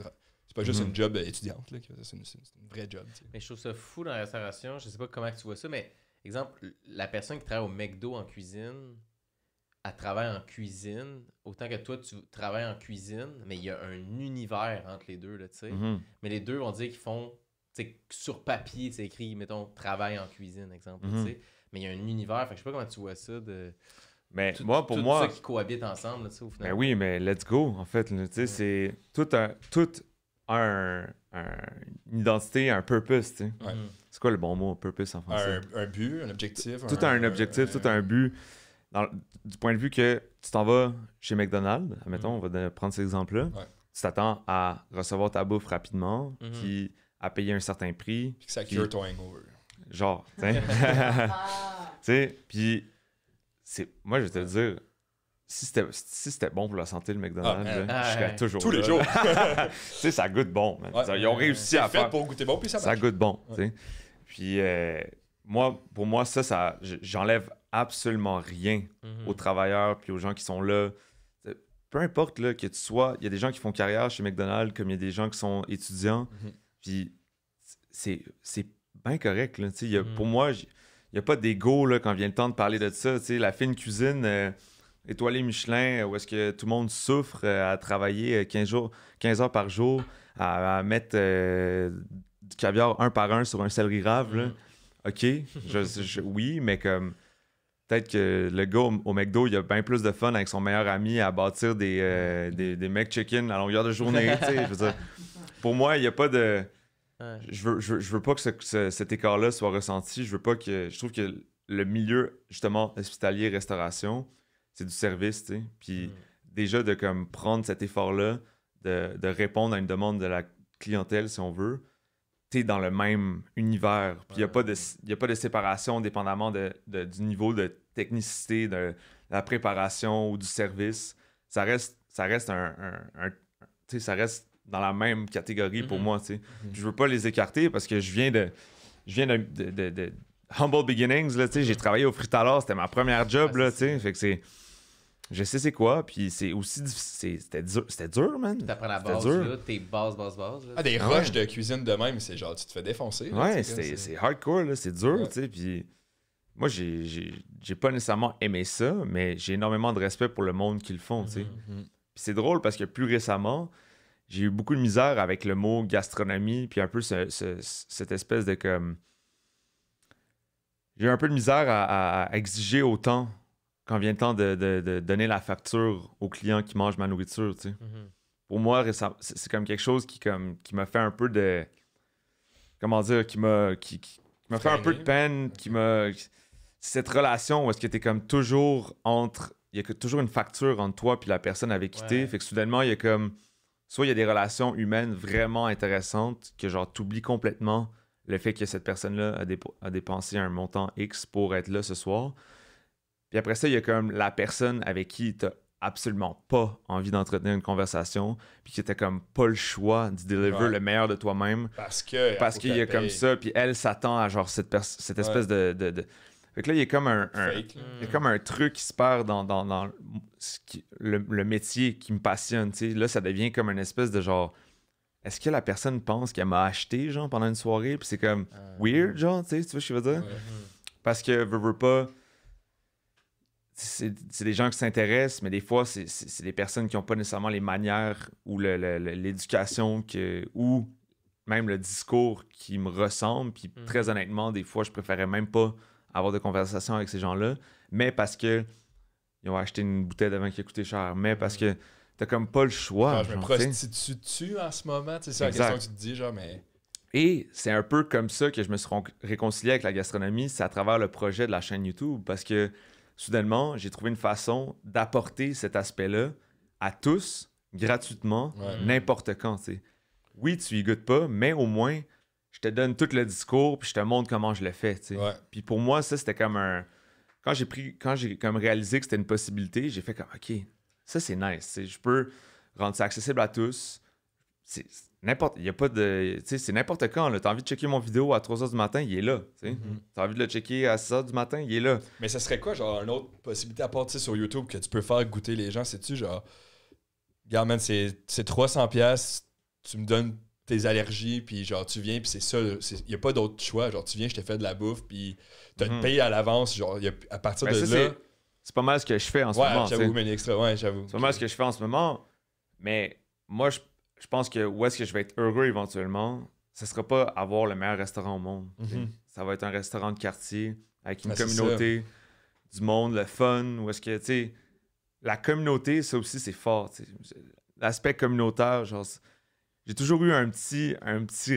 pas juste une job étudiante, là. C'est une vraie job, tu sais.
Mais je trouve ça fou dans la restauration. Je sais pas comment tu vois ça, mais exemple, la personne qui travaille au McDo en cuisine, elle travaille en cuisine, autant que toi, tu travailles en cuisine, mais il y a un univers entre les deux, là, tu sais. Mais les deux, on dit qu'ils font, tu sais, sur papier, c'est écrit, mettons, travail en cuisine, exemple, tu sais. Mais il y a un univers, fait que je sais pas comment tu vois ça de...
Mais
Tout,
moi, pour moi...
ça qui cohabite ensemble, là, tu sais, au final.
Ben oui, mais let's go, en fait. Là, tu sais, c'est tout une identité, un purpose, tu sais.
Ouais.
C'est quoi le bon mot, purpose en français?
Un but, un objectif.
Tout a un objectif, tout a un but. Du point de vue que tu t'en vas chez McDonald's, admettons, on va prendre cet exemple-là.
Ouais.
Tu t'attends à recevoir ta bouffe rapidement, puis à payer un certain prix.
Puis que ça cure ton hangover.
genre, tu sais. Tu sais, puis moi, je vais te le dire, si c'était bon pour la santé, le McDonald's, là, je serais toujours
Tous les
là,
jours.
là. Tu sais, ça goûte bon, man.
Ouais.
Ils ont réussi à
fait
faire...
pour goûter bon, puis ça
Ça
marche.
goûte bon, tu sais. Puis pour moi, j'enlève absolument rien aux travailleurs puis aux gens qui sont là. Peu importe là, que tu sois, il y a des gens qui font carrière chez McDonald's comme il y a des gens qui sont étudiants. Puis c'est bien correct. Là, tu sais, pour moi, il n'y a pas d'égo là, quand vient le temps de parler de ça. Tu sais, la fine cuisine étoilée Michelin, où est-ce que tout le monde souffre à travailler 15 heures par jour, à mettre du caviar un par un sur un céleri rave. Là. OK, oui, mais comme peut-être que le gars au McDo, il a bien plus de fun avec son meilleur ami à bâtir des McChicken à longueur de journée. Tu sais, je veux dire, pour moi, il n'y a pas de... Je veux pas que cet écart-là soit ressenti. Je trouve que le milieu, justement, hospitalier-restauration, c'est du service, tu sais. Puis déjà, de comme prendre cet effort-là, de répondre à une demande de la clientèle, si on veut, t'es dans le même univers. Puis il n'y a pas de séparation dépendamment du niveau de technicité, de la préparation ou du service. Ça reste ça reste dans la même catégorie pour moi, tu sais. Je veux pas les écarter parce que je viens de humble beginnings, là, tu sais. J'ai travaillé au Fritalard, c'était ma première job, là, tu sais. Fait que je sais c'est quoi, puis c'est aussi difficile. C'était dur, man.
T'apprends la
C'était
base,
dur.
là, tes bases. Là.
Des rushs de cuisine de même, c'est genre, tu te fais défoncer. Là,
Ouais,
tu sais,
c'est hardcore, là, c'est dur,
Ouais.
tu sais, puis moi, j'ai pas nécessairement aimé ça, mais j'ai énormément de respect pour le monde qui le font, tu sais. Puis c'est drôle parce que plus récemment, j'ai eu beaucoup de misère avec le mot gastronomie, puis un peu cette espèce de comme... J'ai eu un peu de misère à exiger autant quand vient le temps de donner la facture aux clients qui mangent ma nourriture, tu sais. Pour moi, c'est comme quelque chose qui m'a fait un peu de... Comment dire? Qui m'a fait un peu de peine, cette relation où est-ce que t'es comme toujours entre... Il y a toujours une facture entre toi puis la personne avec qui t'es. Fait que soudainement, il y a comme... Soit il y a des relations humaines vraiment intéressantes que genre t'oublies complètement le fait que cette personne-là a dépensé un montant X pour être là ce soir. Puis après ça, il y a comme la personne avec qui t'as absolument pas envie d'entretenir une conversation, puis que t'as comme pas le choix de deliver le meilleur de toi-même.
Parce
qu'il y a comme ça, puis elle s'attend à genre cette espèce de... Fait que là, il y a comme
Fake,
il y a comme un truc qui se perd dans le métier qui me passionne, tu sais. Là, ça devient comme une espèce de genre... Est-ce que la personne pense qu'elle m'a acheté, genre, pendant une soirée? Puis c'est comme weird, genre, tu sais, tu vois ce que je veux dire? Parce que, veux pas... C'est des gens qui s'intéressent, mais des fois, c'est des personnes qui n'ont pas nécessairement les manières ou l'éducation ou même le discours qui me ressemble. Puis très honnêtement, des fois, je préférais même pas avoir de conversation avec ces gens-là, mais parce que ils ont acheté une bouteille de vin qui a coûté cher, mais parce que t'as comme pas le choix.
Genre, je me
genre, t'sais.
prostitue dessus en ce moment, tu sais, c'est la
Exact.
question que tu te dis, genre, mais...
Et c'est un peu comme ça que je me suis réconcilié avec la gastronomie, c'est à travers le projet de la chaîne YouTube, parce que soudainement, j'ai trouvé une façon d'apporter cet aspect-là à tous, gratuitement, n'importe quand, tu sais. Oui, tu y goûtes pas, mais au moins, je te donne tout le discours, puis je te montre comment je le fais, tu sais.
Ouais.
Puis pour moi, ça, c'était comme un... Quand j'ai comme réalisé que c'était une possibilité, j'ai fait comme, OK, ça, c'est nice, tu sais. Je peux rendre ça accessible à tous. C'est n'importe... Il y a pas de... Tu sais, c'est n'importe quand, là. T'as envie de checker mon vidéo à 3h du matin, il est là, tu sais. T'as envie de le checker à 6h du matin, il est là.
Mais ça serait quoi, genre, une autre possibilité à part, tu sais, sur YouTube que tu peux faire goûter les gens, c'est-tu, genre... Regarde, man, c'est 300$, tu me donnes tes allergies, puis genre, tu viens, puis c'est ça, il n'y a pas d'autre choix. Genre, tu viens, je te fais de la bouffe, puis tu as te payé à l'avance, genre, à partir
Ben,
de
ça,
là...
c'est pas mal ce que je fais en ce moment,
Ouais,
tu sais.
j'avoue, mais extra, ouais, j'avoue.
C'est pas mal ce que je fais en ce moment. Mais moi, je pense que où est-ce que je vais être heureux éventuellement, ce sera pas avoir le meilleur restaurant au monde. Ça va être un restaurant de quartier avec une
Ben, c'est
communauté, du monde, le fun. Où est-ce que, tu sais, la communauté, ça aussi, c'est fort. Tu sais. L'aspect communautaire, genre, j'ai toujours eu un petit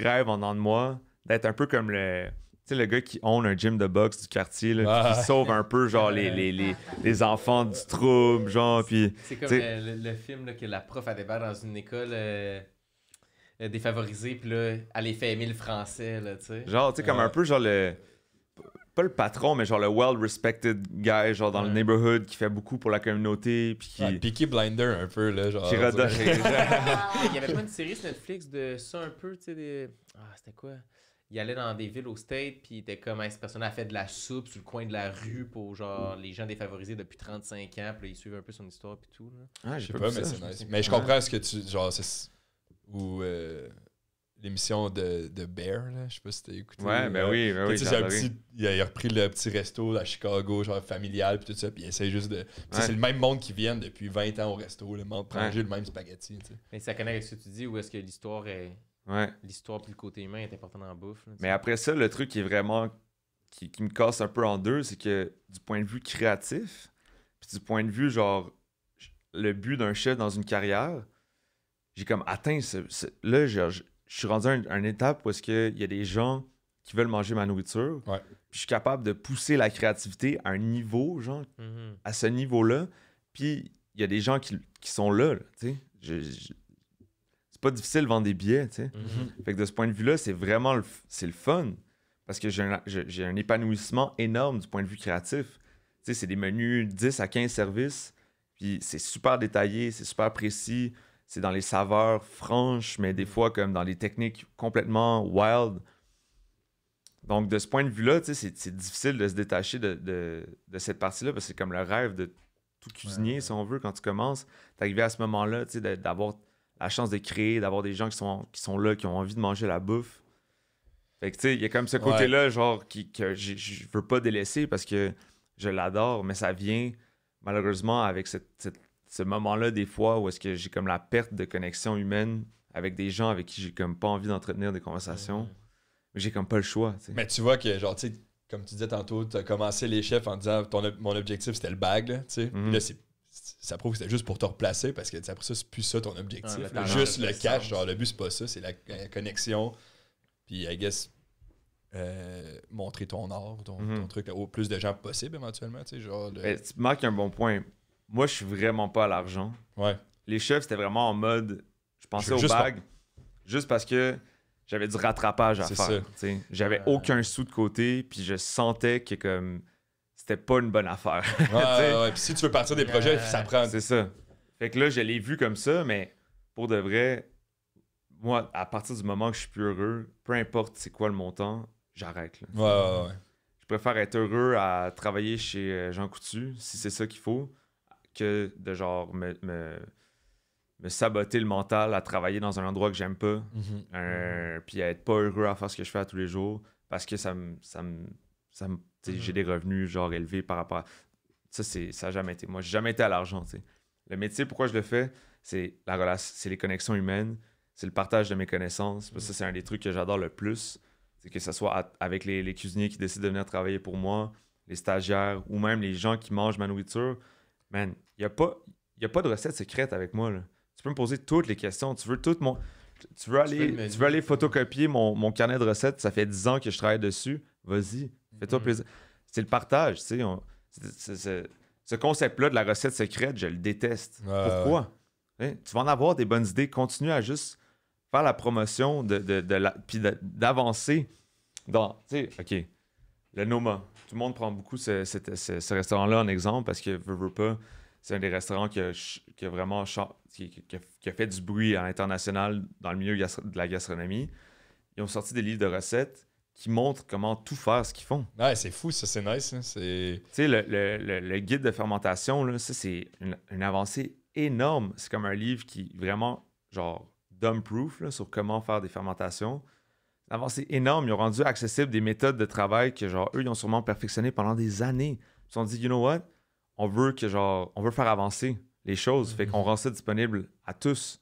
rêve en dedans de moi d'être un peu comme le gars qui own un gym de boxe du quartier, là, qui sauve un peu, genre, les enfants du trouble, genre, puis...
C'est comme le film là, que la prof a débarqué dans une école défavorisée, puis là, elle les fait aimer le français, là, tu sais.
Genre, tu sais, comme un peu, genre, pas le patron, mais genre le well-respected guy, genre dans le neighborhood, qui fait beaucoup pour la communauté, puis qui...
Peaky Blinder, un peu, là, genre...
Qui redonne...
Il y avait pas une série sur Netflix de ça un peu, tu sais, des... Ah, c'était quoi? Il allait dans des villes au States, puis il était comme, cette personne a fait de la soupe sur le coin de la rue pour, genre, les gens défavorisés depuis 35 ans, puis là, ils suivent un peu son histoire, puis tout, là.
Ah,
Je sais pas, mais c'est nice. Mais je comprends ce que tu... Genre, c'est... Ou... l'émission de Bear, là, je sais pas si t'as écouté.
Ouais, ben oui,
il a repris le petit resto à Chicago, genre familial, puis tout ça, puis il essaie juste de... C'est le même monde qui vient depuis 20 ans au resto, le monde manger le même spaghetti, tu sais.
Mais ça connecte avec ce que tu dis, ou est-ce que l'histoire est...
Ouais.
L'histoire puis le côté humain est important dans la bouffe. Là,
mais après ça, le truc qui est vraiment... Qui me casse un peu en deux, c'est que du point de vue créatif, puis du point de vue, genre, le but d'un chef dans une carrière, j'ai comme atteint là, je suis rendu à une étape où est-ce qu'il y a des gens qui veulent manger ma nourriture.
Ouais.
Puis je suis capable de pousser la créativité à un niveau, genre, à ce niveau-là. Puis il y a des gens qui sont là, tu sais. C'est pas difficile de vendre des billets, tu sais. Fait que de ce point de vue-là, c'est vraiment c'est le fun. Parce que j'ai un épanouissement énorme du point de vue créatif. Tu sais, c'est des menus 10 à 15 services. Puis c'est super détaillé, c'est super précis. C'est dans les saveurs franches, mais des fois comme dans des techniques complètement wild. Donc, de ce point de vue-là, tu sais, c'est difficile de se détacher de cette partie-là parce que c'est comme le rêve de tout cuisinier, si on veut, quand tu commences. T'arrives à ce moment-là, tu sais, d'avoir la chance de créer, d'avoir des gens qui sont là, qui ont envie de manger la bouffe. Fait que, tu sais, il y a comme ce côté-là, genre, que je veux pas délaisser parce que je l'adore, mais ça vient, malheureusement, avec ce moment-là, des fois, où est-ce que j'ai comme la perte de connexion humaine avec des gens avec qui j'ai comme pas envie d'entretenir des conversations. Mais j'ai comme pas le choix, tu sais.
Mais tu vois que, genre, tu sais, comme tu disais tantôt, tu as commencé les chefs en disant mon objectif c'était le bag, là, tu sais. Là, ça prouve que c'était juste pour te replacer parce que après ça, c'est plus ça ton objectif. Juste le cash, genre, le but c'est pas ça, c'est la connexion. Puis, I guess, montrer ton art, ton truc au plus de gens possible éventuellement, tu sais. Genre,
tu marques un bon point. Moi, je suis vraiment pas à l'argent.
Ouais.
Les chefs, c'était vraiment en mode. Je pensais au bag juste parce que j'avais du rattrapage à faire. J'avais aucun sou de côté, puis je sentais que comme c'était pas une bonne affaire.
Ouais. Puis si tu veux partir des projets, ça prend.
C'est ça. Fait que là, je l'ai vu comme ça, mais pour de vrai, moi, à partir du moment que je suis plus heureux, peu importe c'est quoi le montant, j'arrête. Là.
Ouais.
Je préfère être heureux à travailler chez Jean Coutu, si c'est ça qu'il faut, que de genre me saboter le mental à travailler dans un endroit que j'aime pas, puis à être pas heureux à faire ce que je fais à tous les jours parce que j'ai des revenus genre élevés par rapport à... Ça n'a jamais été... Moi, j'ai jamais été à l'argent, tu sais. Le métier, pourquoi je le fais, c'est les connexions humaines, c'est le partage de mes connaissances. Ça, c'est un des trucs que j'adore le plus. C'est que ce soit avec les cuisiniers qui décident de venir travailler pour moi, les stagiaires ou même les gens qui mangent ma nourriture. Man, il n'y a pas de recette secrète avec moi, là. Tu peux me poser toutes les questions. Tu veux aller photocopier mon carnet de recettes. Ça fait 10 ans que je travaille dessus. Vas-y, fais-toi plaisir. C'est le partage, tu sais. Ce concept-là de la recette secrète, je le déteste. Pourquoi? Tu vas en avoir des bonnes idées. Continue à juste faire la promotion puis d'avancer dans... Tu sais, OK, le Noma. Tout le monde prend beaucoup ce restaurant-là en exemple parce que veut pas... C'est un des restaurants qui a vraiment qui a fait du bruit à l'international dans le milieu de la gastronomie. Ils ont sorti des livres de recettes qui montrent comment tout faire ce qu'ils font.
Ouais, c'est fou, ça, c'est nice. Hein.
Tu sais, le guide de fermentation, là, ça, c'est une avancée énorme. C'est comme un livre qui est vraiment, genre, dumb-proof là, sur comment faire des fermentations. C'est une avancée énorme. Ils ont rendu accessible des méthodes de travail que, genre, eux, ils ont sûrement perfectionné pendant des années. Ils se sont dit, you know what? On veut faire avancer les choses. Fait qu'on rend ça disponible à tous.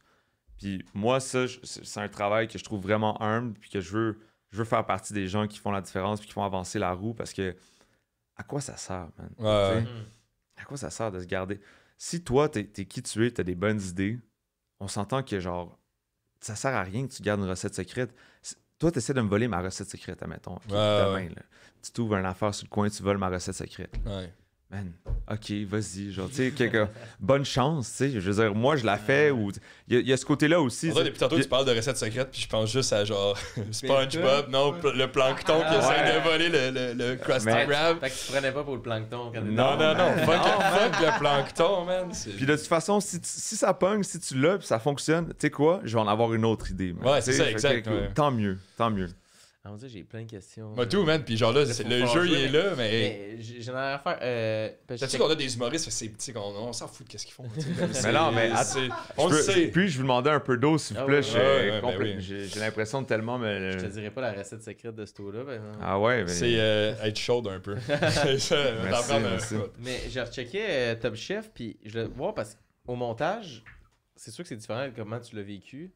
Puis moi, ça, c'est un travail que je trouve vraiment humble puis que je veux faire partie des gens qui font la différence puis qui font avancer la roue parce que à quoi ça sert, man? À quoi ça sert de se garder? Si toi, t'es qui tu es, t'as des bonnes idées, on s'entend que genre ça sert à rien que tu gardes une recette secrète. Toi, t'essaies de me voler ma recette secrète, admettons. Demain, là, tu t'ouvres une affaire sur le coin, tu voles ma recette secrète.
Ouais.
man, ok, vas-y, genre, tu sais, bonne chance, tu sais, je veux dire, moi, je la fais, ou, il y a ce côté-là aussi.
En vrai, depuis tantôt, tu parles de recettes secrètes, puis je pense juste à genre SpongeBob, non, le plancton qui essaie de voler le Krusty Krab.
Fait que tu prenais pas pour le plancton quand
Non, fuck le plancton, man.
Puis de toute façon, si ça pogne, si tu l'as, puis ça fonctionne, tu sais quoi, je vais en avoir une autre idée. Man.
Ouais, c'est ça,
Fait
exact.
que, tant mieux.
Ah, on dirait j'ai plein de questions.
Moi, tout, man. Puis genre là, le jeu, il est là, mais.
Mais j'en ai rien à faire.
T'as-tu qu'on a des humoristes, on s'en fout de qu'est-ce qu'ils font.
Mais non, mais
on le sait.
Puis je vous demandais un peu d'eau, s'il vous plaît.
Oui.
J'ai l'impression de tellement me.
Je te dirais pas la recette secrète de ce taux-là.
Ah ouais, mais.
C'est être chaude un peu. C'est ça,
merci.
Mais j'ai rechecké Top Chef, puis je le vois parce qu'au montage, c'est sûr que c'est différent de comment tu l'as vécu.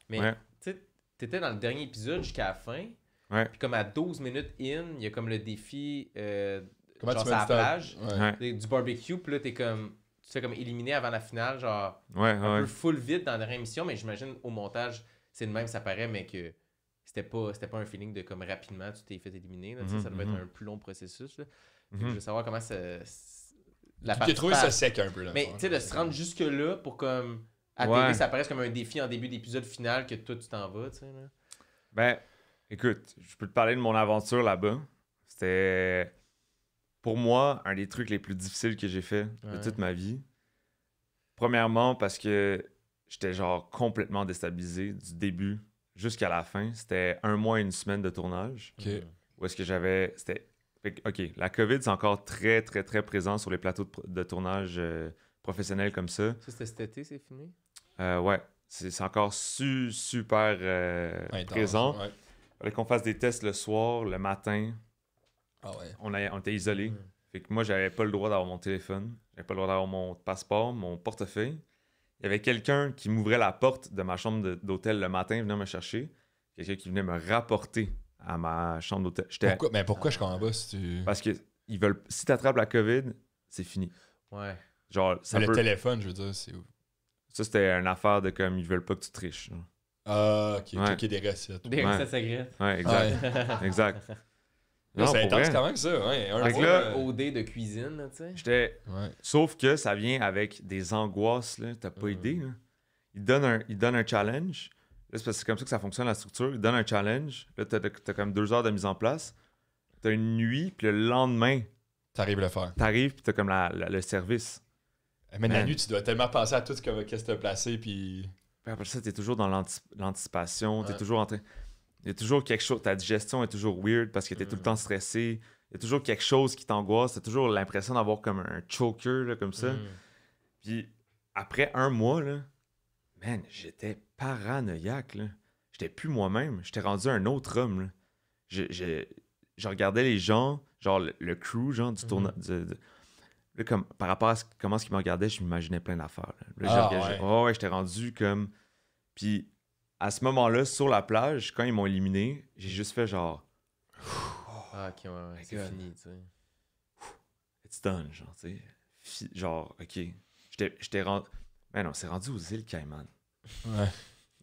Mais tu sais, t'étais dans le dernier épisode jusqu'à la fin.
Ouais.
Puis comme à 12 minutes in, il y a comme le défi
comment
genre
tu
sur la
mets
plage,
Ouais.
du barbecue, puis là tu te fais comme éliminer avant la finale, genre
un
peu full vide dans la dernière émission, mais j'imagine au montage, c'est le même, ça paraît, mais que c'était pas un feeling de comme rapidement tu t'es fait éliminer. Là, ça devait être un plus long processus. Là. Je veux savoir comment ça...
J'ai trouvé ça sec un peu. Là,
mais tu sais, de se rendre jusque-là pour comme... À TV, ça paraît comme un défi en début d'épisode final que toi tu t'en vas, tu sais. Là.
Ben... Écoute, je peux te parler de mon aventure là-bas. C'était, pour moi, un des trucs les plus difficiles que j'ai fait de toute ma vie. Premièrement, parce que j'étais genre complètement déstabilisé du début jusqu'à la fin. C'était 1 mois et 1 semaine de tournage.
Okay.
Où est-ce que j'avais... OK, la COVID, c'est encore très, très, très présent sur les plateaux de tournage professionnels comme ça.
Ça, c'était cet été, c'est fini?
Ouais, c'est encore super présent.
Ouais.
Il fallait qu'on fasse des tests le soir, le matin.
Ah ouais.
On était isolés. Fait que moi, j'avais pas le droit d'avoir mon téléphone. J'avais pas le droit d'avoir mon passeport, mon portefeuille. Il y avait quelqu'un qui m'ouvrait la porte de ma chambre d'hôtel le matin, venait me chercher. Quelqu'un qui venait me rapporter à ma chambre d'hôtel.
Pourquoi je suis en bas si tu...
Parce que ils veulent... si t'attrapes la COVID, c'est fini.
Ouais.
Genre,
le téléphone, je veux dire, c'est où?
Ça, c'était une affaire de comme, ils veulent pas que tu triches. Genre.
Ah, ok, checker des recettes.
Des recettes secrètes.
Ouais, exact. Exact.
Non, c'est intense
vrai.
quand même, ça. Ouais,
Un
là,
OD de cuisine, tu sais.
J'étais...
Ouais.
Sauf que ça vient avec des angoisses, là. T'as pas idée, là. Il donne un challenge. Là, c'est parce que c'est comme ça que ça fonctionne, la structure. Il donne un challenge. Là, t'as comme 2 heures de mise en place. T'as une nuit, puis le lendemain,
T'arrives à le faire.
t'arrives, puis t'as comme le service.
Mais la nuit, tu dois tellement penser à tout ce que tu as placé, puis...
Puis après ça, t'es toujours dans l'anticipation. T'es
Ouais.
toujours en train... Il y a toujours quelque chose... Ta digestion est toujours weird parce que t'es tout le temps stressé. Il y a toujours quelque chose qui t'angoisse. T'as toujours l'impression d'avoir comme un choker, là, comme ça. Puis après 1 mois, là, man, j'étais paranoïaque, là. J'étais plus moi-même. J'étais rendu un autre homme, là. Je regardais les gens, genre le crew, genre, du tournage... Là, comme, par rapport à comment ils me regardaient, je m'imaginais plein d'affaires. Là, j'étais rendu comme... Puis à ce moment-là, sur la plage, quand ils m'ont éliminé, j'ai juste fait genre...
Ah, ok, ouais, c'est fini, tu sais.
It's done, genre, tu sais. Genre, ok. J'étais rendu... Mais non, c'est rendu aux îles Caïmans.
Ouais.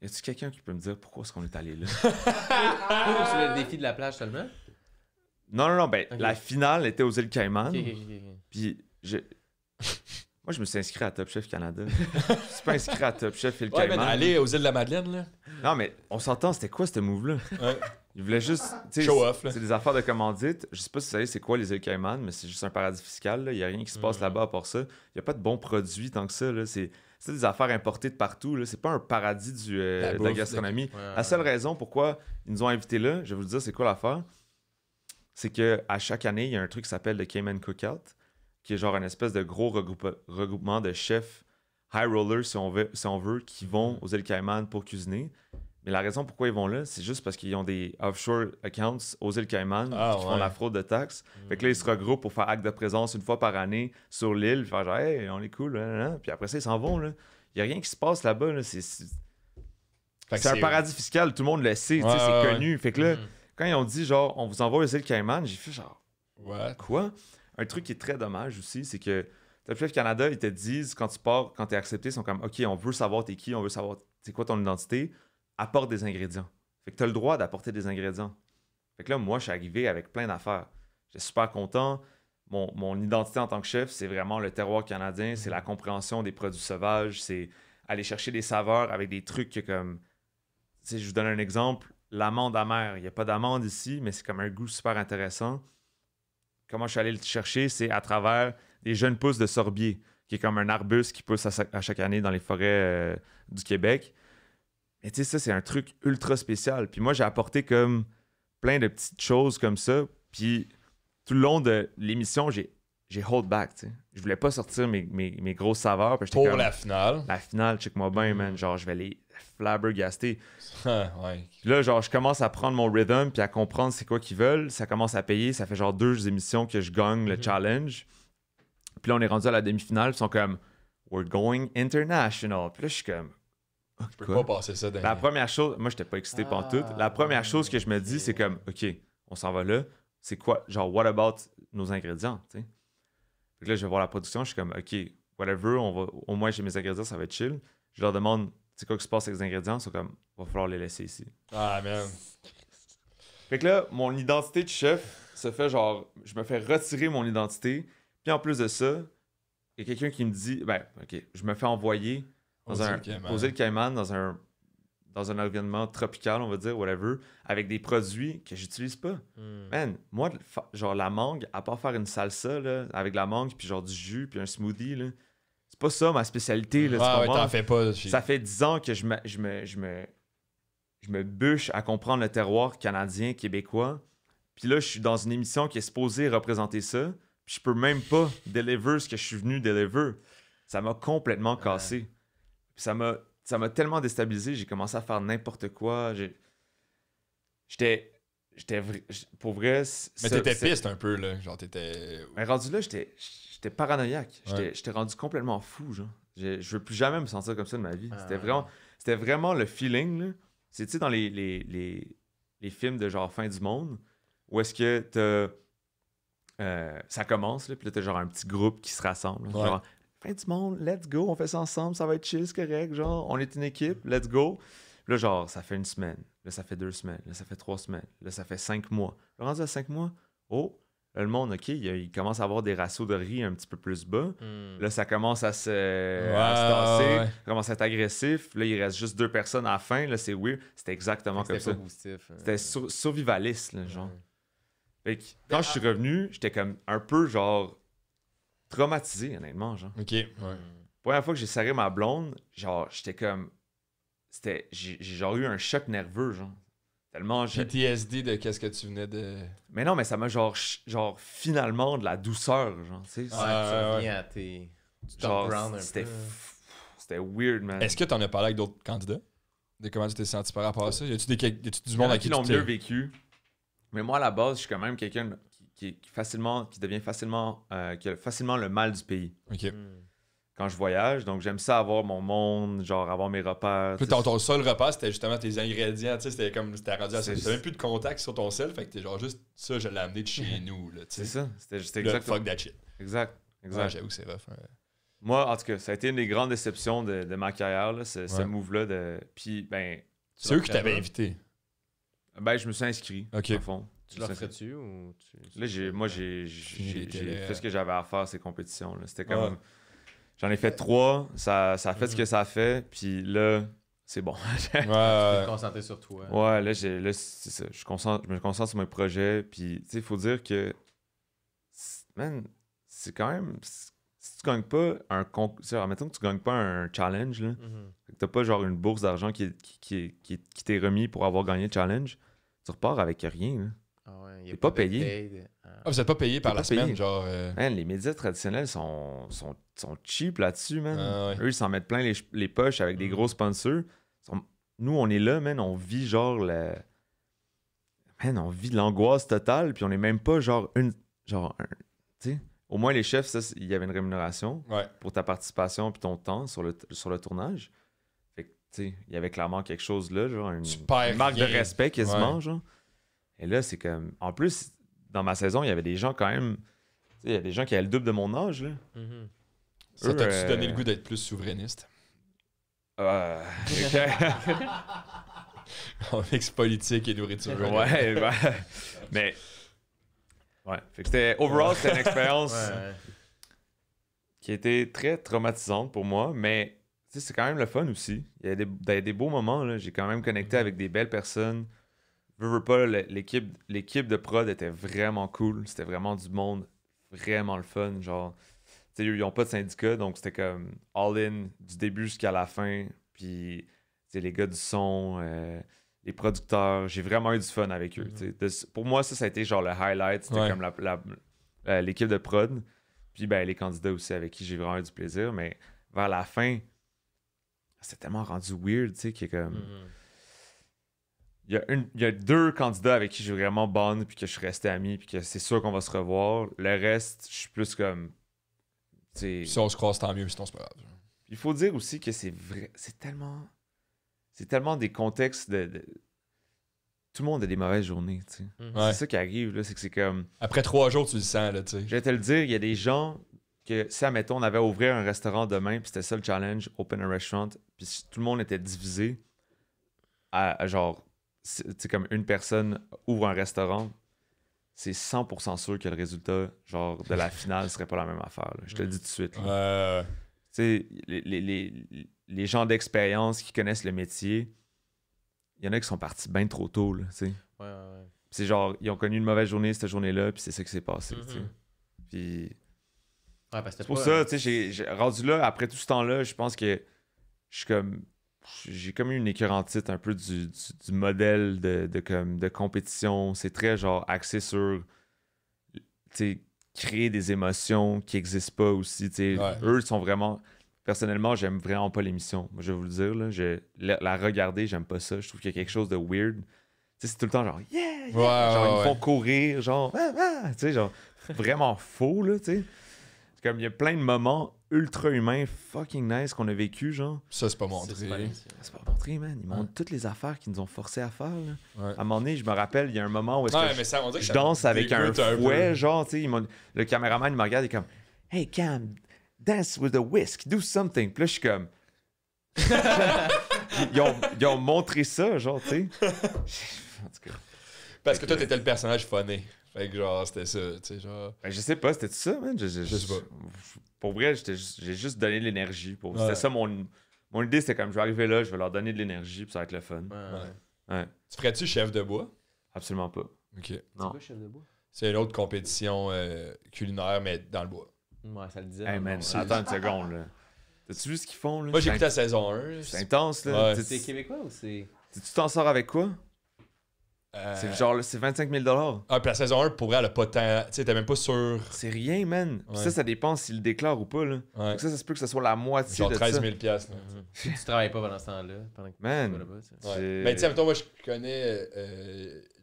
Y a-tu quelqu'un qui peut me dire pourquoi est-ce qu'on est allé là?
C'est le défi de la plage seulement?
Non, ben,
Ok.
la finale était aux îles Caïmans.
Ok.
Puis, moi, je me suis inscrit à Top Chef Canada. Je suis pas inscrit à Top Chef Îles
Ouais,
Caïmans.
mais aller aux îles de la Madeleine, là.
Non, mais on s'entend, c'était quoi ce move-là?
Ouais.
Ils voulaient juste... tu sais,
Show off, là.
C'est des affaires de commandite. Je sais pas si vous savez c'est quoi les îles Caïmans, mais c'est juste un paradis fiscal. Il n'y a rien qui se passe là-bas à part ça. Il n'y a pas de bons produits tant que ça. Là. C'est des affaires importées de partout. Là. C'est pas un paradis de la
bouffe,
gastronomie.
Ouais,
La seule raison pourquoi ils nous ont invités là, je vais vous dire c'est quoi l'affaire, c'est qu'à chaque année, il y a un truc qui s'appelle le Cayman Cookout, qui est genre une espèce de gros regroupement de chefs high rollers, si on veut, qui vont aux îles Caïmans pour cuisiner. Mais la raison pourquoi ils vont là, c'est juste parce qu'ils ont des offshore accounts aux îles Caïmans qui font la fraude de taxes. Fait que là, ils se regroupent pour faire acte de présence 1 fois par année sur l'île, faire genre, hey, on est cool, hein. Puis après ça, ils s'en vont. Il n'y a rien qui se passe là-bas. Là. C'est un paradis fiscal, tout le monde le sait, c'est connu. Fait que là, quand ils ont dit, genre, on vous envoie aux îles Caïmans, j'ai fait genre, quoi? Un truc qui est très dommage aussi, c'est que Top Chef Canada, ils te disent, quand tu pars, quand tu es accepté, ils sont comme, OK, on veut savoir t'es qui, on veut savoir c'est quoi ton identité, apporte des ingrédients. Fait que tu as le droit d'apporter des ingrédients. Fait que là, moi, je suis arrivé avec plein d'affaires. J'étais super content. mon identité en tant que chef, c'est vraiment le terroir canadien, c'est la compréhension des produits sauvages, c'est aller chercher des saveurs avec des trucs que comme... Tu sais, je vous donne un exemple, l'amande amère. Il n'y a pas d'amande ici, mais c'est comme un goût super intéressant. Comment je suis allé le chercher, c'est à travers des jeunes pousses de sorbier, qui est comme un arbuste qui pousse à chaque année dans les forêts du Québec. Mais tu sais, ça, c'est un truc ultra spécial. Puis moi, j'ai apporté comme plein de petites choses comme ça. Puis tout le long de l'émission, j'ai hold back, tu sais. Je voulais pas sortir mes grosses saveurs. Puis
Pour
comme,
la finale.
la finale, check-moi bien, man. Genre, je vais les flabbergaster.
Ouais.
Puis là, genre, je commence à prendre mon rhythm puis à comprendre c'est quoi qu'ils veulent. Ça commence à payer. Ça fait genre 2 émissions que je gagne le challenge. Puis là, on est rendu à la demi-finale. Puis ils sont comme, we're going international. Puis là, je suis comme,
Je peux pas passer ça dans
la première chose, moi, j'étais pas excité pantoute. La première chose que je me dis, c'est comme, OK, on s'en va là. C'est quoi, genre, what about nos ingrédients, tu sais? Fait que là, je vais voir la production. Je suis comme, OK, whatever, au moins, j'ai mes ingrédients, ça va être chill. Je leur demande, c'est quoi qui se passe avec les ingrédients? Ils sont comme, va falloir les laisser ici.
Ah, man.
Fait que là, mon identité de chef se fait genre, je me fais retirer mon identité. Puis en plus de ça, il y a quelqu'un qui me dit, ben, OK, je me fais envoyer aux îles Caïmans, dans un environnement tropical, on va dire, whatever, avec des produits que j'utilise pas. Man, moi, genre la mangue, à part faire une salsa, là, avec la mangue, puis genre du jus, puis un smoothie, là, c'est pas ça ma spécialité, là, tu
Ah ouais,
comprends?
t'en fais pas.
Ça fait 10 ans que je me bûche à comprendre le terroir canadien, québécois. Puis là, je suis dans une émission qui est supposée représenter ça. Puis je peux même pas deliver ce que je suis venu deliver. Ça m'a complètement cassé. Puis ça m'a tellement déstabilisé. J'ai commencé à faire n'importe quoi. Pour vrai...
Mais t'étais piste un peu, là. Genre, t'étais...
Mais rendu là, j'étais paranoïaque. J'étais rendu complètement fou, genre. Je veux plus jamais me sentir comme ça de ma vie. C'était vraiment le feeling, là. C'est, tu sais, dans les films de genre fin du monde, où est-ce que ça commence, là, puis là, t'as genre un petit groupe qui se rassemble. Là, genre, fin du monde, let's go, on fait ça ensemble, ça va être chill, c'est correct, genre, on est une équipe, let's go. Puis là, genre, ça fait 1 semaine, là, ça fait 2 semaines, là, ça fait 3 semaines, là, ça fait 5 mois. Là, rendu à 5 mois, oh, là, le monde, OK, il commence à avoir des ratios de riz un petit peu plus bas. Là, ça commence à se tasser, ça commence à être agressif. Là, il reste juste 2 personnes à la fin. Là, c'est weird. C'était exactement comme ça. C'était survivaliste, là, genre. Fait que, quand je suis revenu, j'étais comme un peu, genre, traumatisé, honnêtement, genre.
OK, ouais.
Première fois que j'ai serré ma blonde, genre, j'étais comme... J'ai genre eu un choc nerveux, genre. Tellement...
PTSD de qu'est-ce que tu venais de...
Mais non, mais ça m'a genre finalement de la douceur, genre, tu sais.
Tu reviens à tes... Tu top ground un peu.
C'était weird, man.
Est-ce que t'en as parlé avec d'autres candidats? De comment tu t'es senti par rapport à ça? Y a-tu du monde à qui
l'ont mieux vécu? Mais moi, à la base, je suis quand même quelqu'un qui devient facilement... qui a facilement le mal du pays.
OK.
Quand je voyage, donc j'aime ça avoir mon monde, genre avoir mes repères.
Puis ton seul repas, c'était justement tes ingrédients, tu sais, c'était comme, c'était rendu à ça. T'avais même plus de contact sur ton sel, fait que t'es genre juste, ça, je l'ai amené de chez nous, là, tu sais.
C'est ça, c'était
exactement. Fuck that shit.
Exact.
Ouais, j'avoue que c'est rough. Hein.
Moi, en tout cas, ça a été une des grandes déceptions de ma carrière, là, ce move-là de... Puis, ben...
C'est eux qui t'avaient invité?
Ben, je me suis inscrit,
OK.
au fond.
Tu leur ferais-tu ou...
Là, j'ai fait ce que j'avais à faire, ces compétitions, là. C'était comme... J'en ai fait 3, ça a fait ce que ça a fait, puis là, c'est bon.
Tu te concentrer sur toi.
Ouais, là, c'est ça. Je me concentre sur mes projets, puis, tu sais, il faut dire que, man, c'est quand même... Si tu gagnes pas un concours... Mettons que tu gagnes pas un challenge, là, que t'as pas genre une bourse d'argent qui t'est remis pour avoir gagné le challenge, tu repars avec rien, là.
Ah ouais,
t'es pas payé.
Ah, vous êtes pas payé par la semaine, genre...
Man, les médias traditionnels sont cheap là-dessus, man.
Ah, ouais.
Eux, ils s'en mettent plein les poches avec des gros sponsors. Nous, on est là, man, on vit genre on vit l'angoisse totale, puis on est même pas genre tu sais, au moins les chefs, ça, il y avait une rémunération pour ta participation puis ton temps sur le tournage. Fait que, tu sais, il y avait clairement quelque chose là, genre une marque de respect quasiment, genre. Et là, c'est comme... En plus, dans ma saison, il y avait des gens quand même... Tu sais, il y a des gens qui avaient le double de mon âge, là.
Ça t'a-tu donné le goût d'être plus souverainiste?
Un
mix politique et nourriture.
Ouais, mais... Ouais. Fait que overall, c'était une expérience
Ouais.
qui a été très traumatisante pour moi, mais c'est quand même le fun aussi. Il y a des beaux moments, là. J'ai quand même connecté avec des belles personnes. Veux pas, l'équipe de prod était vraiment cool. C'était vraiment du monde, vraiment le fun. Genre, tu sais, ils n'ont pas de syndicat, donc c'était comme all-in du début jusqu'à la fin. Puis, tu sais, les gars du son, les producteurs, j'ai vraiment eu du fun avec eux. Pour moi, ça a été genre le highlight. C'était comme l'équipe de prod. Puis, ben, les candidats aussi avec qui j'ai vraiment eu du plaisir. Mais vers la fin, c'était tellement rendu weird, tu sais, qu'il y a comme... Il y a 2 candidats avec qui j'ai vraiment bond, puis que je suis resté ami, puis que c'est sûr qu'on va se revoir. Le reste, je suis plus comme...
Si on se croise, tant mieux, sinon c'est pas grave.
Il faut dire aussi que c'est vrai... C'est tellement des contextes de... Tout le monde a des mauvaises journées, tu sais.
Ouais.
C'est ça qui arrive, là, c'est que c'est comme...
Après 3 jours, tu le sens, là, tu sais.
Je vais te le dire, il y a des gens que, si, admettons, on avait à ouvrir un restaurant demain, puis c'était ça le challenge, open a restaurant, puis tout le monde était divisé à genre... C'est comme une personne ouvre un restaurant, c'est 100% sûr que le résultat genre de la finale serait pas la même affaire. Là. Je te le dis tout de suite. Tu sais, les gens d'expérience qui connaissent le métier, il y en a qui sont partis bien trop tôt. Là,
Ouais.
c'est genre, ils ont connu une mauvaise journée cette journée-là, puis c'est ça qui s'est passé. Puis
Ouais, parce que
c'est pour ça, tu sais, j'ai rendu là, après tout ce temps-là, je pense que j'ai comme eu une écœurantite un peu du modèle de compétition. C'est très genre axé sur créer des émotions qui n'existent pas aussi. Eux sont vraiment... Personnellement, j'aime vraiment pas l'émission. Moi, je vais vous le dire. Là, la regarder, j'aime pas ça. Je trouve qu'il y a quelque chose de weird. C'est tout le temps genre « yeah! » Genre, ils me font courir, genre « tu sais, genre vraiment faux, là, tu sais. C'est comme, il y a plein de moments ultra humains, fucking nice qu'on a vécu, genre.
Ça, c'est pas montré.
C'est pas montré, man. Ils montrent toutes les affaires qu'ils nous ont forcé à faire, là.
Ouais.
À un moment donné, je me rappelle, il y a un moment où est-ce que
mais ça, on dirait que
je
ça
danse avec un
dégoûte
fouet,
peu.
genre, tu sais. Le caméraman, il me regarde, il est comme « Hey, Cam, dance with a whisk, do something. » Puis là, je suis comme... ils ont montré ça, genre, tu sais. En tout cas.
Parce que toi, t'étais le personnage funné. Fait que genre, c'était ça, tu sais, genre...
Ben, je sais pas, c'était ça, man? Je
sais pas.
Pour vrai, j'ai juste donné de l'énergie.
Ouais.
C'était ça, mon idée, c'était comme, je vais arriver là, je vais leur donner de l'énergie, puis ça va être le fun. Ouais.
Tu ferais-tu chef de bois?
Absolument pas.
OK.
Non.
C'est quoi, chef de bois?
C'est une autre compétition culinaire, mais dans le bois.
Ouais, ça le disait.
Hey, man, attends une seconde, là. T'as-tu vu ce qu'ils font, là?
Moi, j'ai écouté la saison 1.
C'est intense, là.
Ouais.
C'est québécois ou c'est...
Tu t'en sors avec quoi? C'est genre, c'est 25 000 $.
Ah, puis la saison 1, pour elle, elle a pas tant... Tu sais, t'es même pas sûr...
C'est rien, man. Puis
Ouais.
ça dépend s'ils le déclarent ou pas, là.
Ouais.
Donc ça se peut que ce soit la moitié
Genre
de
13
ça.
000 piastres, là.
Tu travailles pas pendant ce temps-là, pendant que
Man.
tu vas là-bas, tu sais.
Ouais.
C'est-
Ben, tu sais, mettons, moi, je connais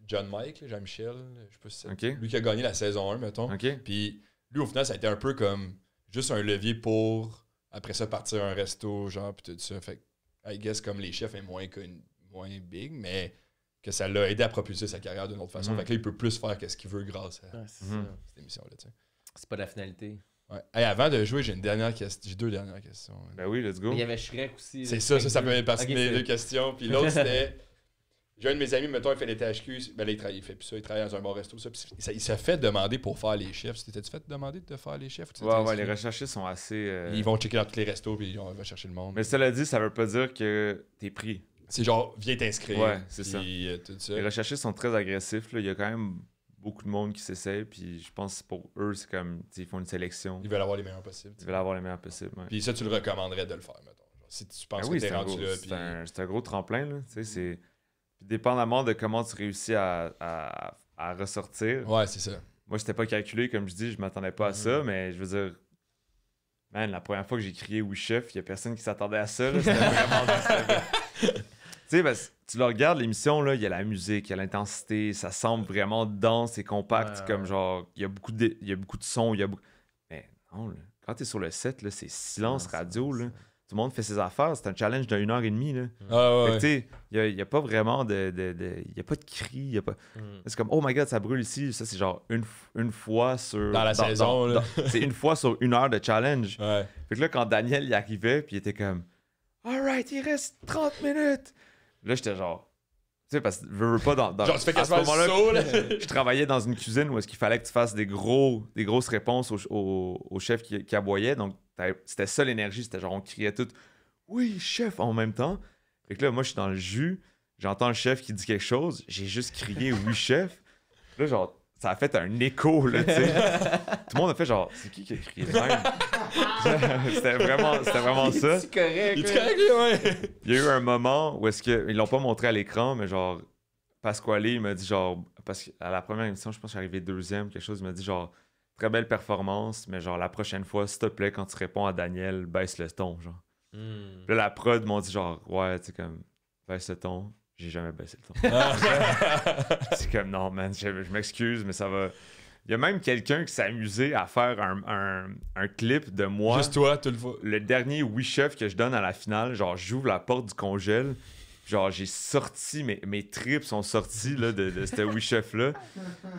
John Mike, là, Jean-Michel, je sais pas si c'est
OK.
lui qui a gagné la saison 1, mettons.
OK.
Puis lui, au final, ça a été un peu comme juste un levier pour, après ça, partir à un resto, genre, puis tout ça. Fait que, I guess, comme les chefs est moins big, mais que ça l'a aidé à propulser sa carrière d'une autre façon.
Mhm.
Fait que là, il peut plus faire ce qu'il veut grâce à
Ouais, c'est
Mhm.
ça.
cette émission-là, tu sais.
C'est pas de la finalité.
Ouais. Hey, avant de jouer, j'ai 2 dernières questions.
Ben oui, let's go.
Mais il y avait Shrek aussi.
C'est
là,
ça peut être partie
Ok,
de mes
c'est-
2 questions. Puis l'autre, c'était... J'ai un de mes amis, mettons, il fait des THQ. Ben là, il fait plus ça, il travaille dans un bar resto. Ça, puis il s'est fait demander pour faire les chefs. T'étais-tu fait demander de faire les chefs? Ou tu t'étais
Ouais,
inscrit?
les recherchistes sont assez...
Ils vont checker dans tous les restos, puis on va chercher le monde.
Mais cela dit, ça veut pas dire que t'es pris.
C'est genre, viens t'inscrire.
Ouais, c'est
puis, tout ça.
Les recherchistes sont très agressifs, là. Il y a quand même beaucoup de monde qui s'essaye, puis je pense que pour eux, c'est comme, ils font une sélection.
Ils veulent avoir les meilleurs possibles.
Ils veulent avoir les meilleurs possibles, ouais.
Puis ça, tu le recommanderais de le faire, mettons. Genre, si tu penses
Ah
que
oui,
t'es
c'est un,
rendu
gros,
là,
c'est
puis...
c'est un gros tremplin, là. Tu sais, c'est... Puis dépendamment de comment tu réussis à ressortir.
Ouais, c'est ça.
Moi, j'étais pas calculé, comme je dis, je m'attendais pas à ça, mais je veux dire... Man, la première fois que j'ai crié « Oui, chef », il y a personne qui s'attendait à ça, là. C'était vraiment... Tu sais, parce que tu le regardes, l'émission, là, il y a la musique, il y a l'intensité, ça semble vraiment dense et compact,
Ouais,
comme
ouais.
genre, il y a beaucoup de sons, Mais non, là, quand t'es sur le set, là, c'est silence radio, là. Tout le monde fait ses affaires, c'est un challenge de 1h30, là.
Ah
Fait
ouais.
que, tu sais, il y a pas vraiment il y a pas de cris, il y a pas... C'est comme, oh my god, ça brûle ici, ça, c'est genre une fois sur...
Dans la saison, là.
c'est une fois sur 1 heure de challenge.
Ouais.
Fait que là, quand Daniel y arrivait, puis il était comme, alright, il reste 30 minutes. Là, j'étais genre, sais, parce que je veux pas dans
Genre, tu fais
à ce
quasiment le
moment-là,
saut, là.
je travaillais dans une cuisine où est-ce qu'il fallait que tu fasses des grosses réponses au chef qui aboyait. Donc, c'était ça l'énergie. C'était genre, on criait tout « Oui, chef » en même temps. Fait que là, moi, je suis dans le jus. J'entends le chef qui dit quelque chose. J'ai juste crié « Oui, chef ». Là, genre, ça a fait un écho, là, tu sais. Tout le monde a fait genre « C'est qui a crié de même? » C'était vraiment ça.
C'est correct.
Il est correct, ouais.
Il y a eu un moment où est-ce que ils l'ont pas montré à l'écran, mais genre Pasquale, il m'a dit genre parce qu'à la première émission, je pense que je suis arrivé deuxième, quelque chose, il m'a dit genre très belle performance, mais genre la prochaine fois, s'il te plaît, quand tu réponds à Daniel, baisse le ton, genre. Puis là, la prod m'ont dit genre ouais, tu sais comme baisse le ton. J'ai jamais baissé le ton. C'est comme non, man, je m'excuse, mais ça va. Il y a même quelqu'un qui s'est amusé à faire un clip de moi.
Juste toi, tu le vois.
Le dernier Oui Chef que je donne à la finale, genre j'ouvre la porte du congèle, genre j'ai sorti, mes tripes sont sorties là, de ce Oui Chef-là.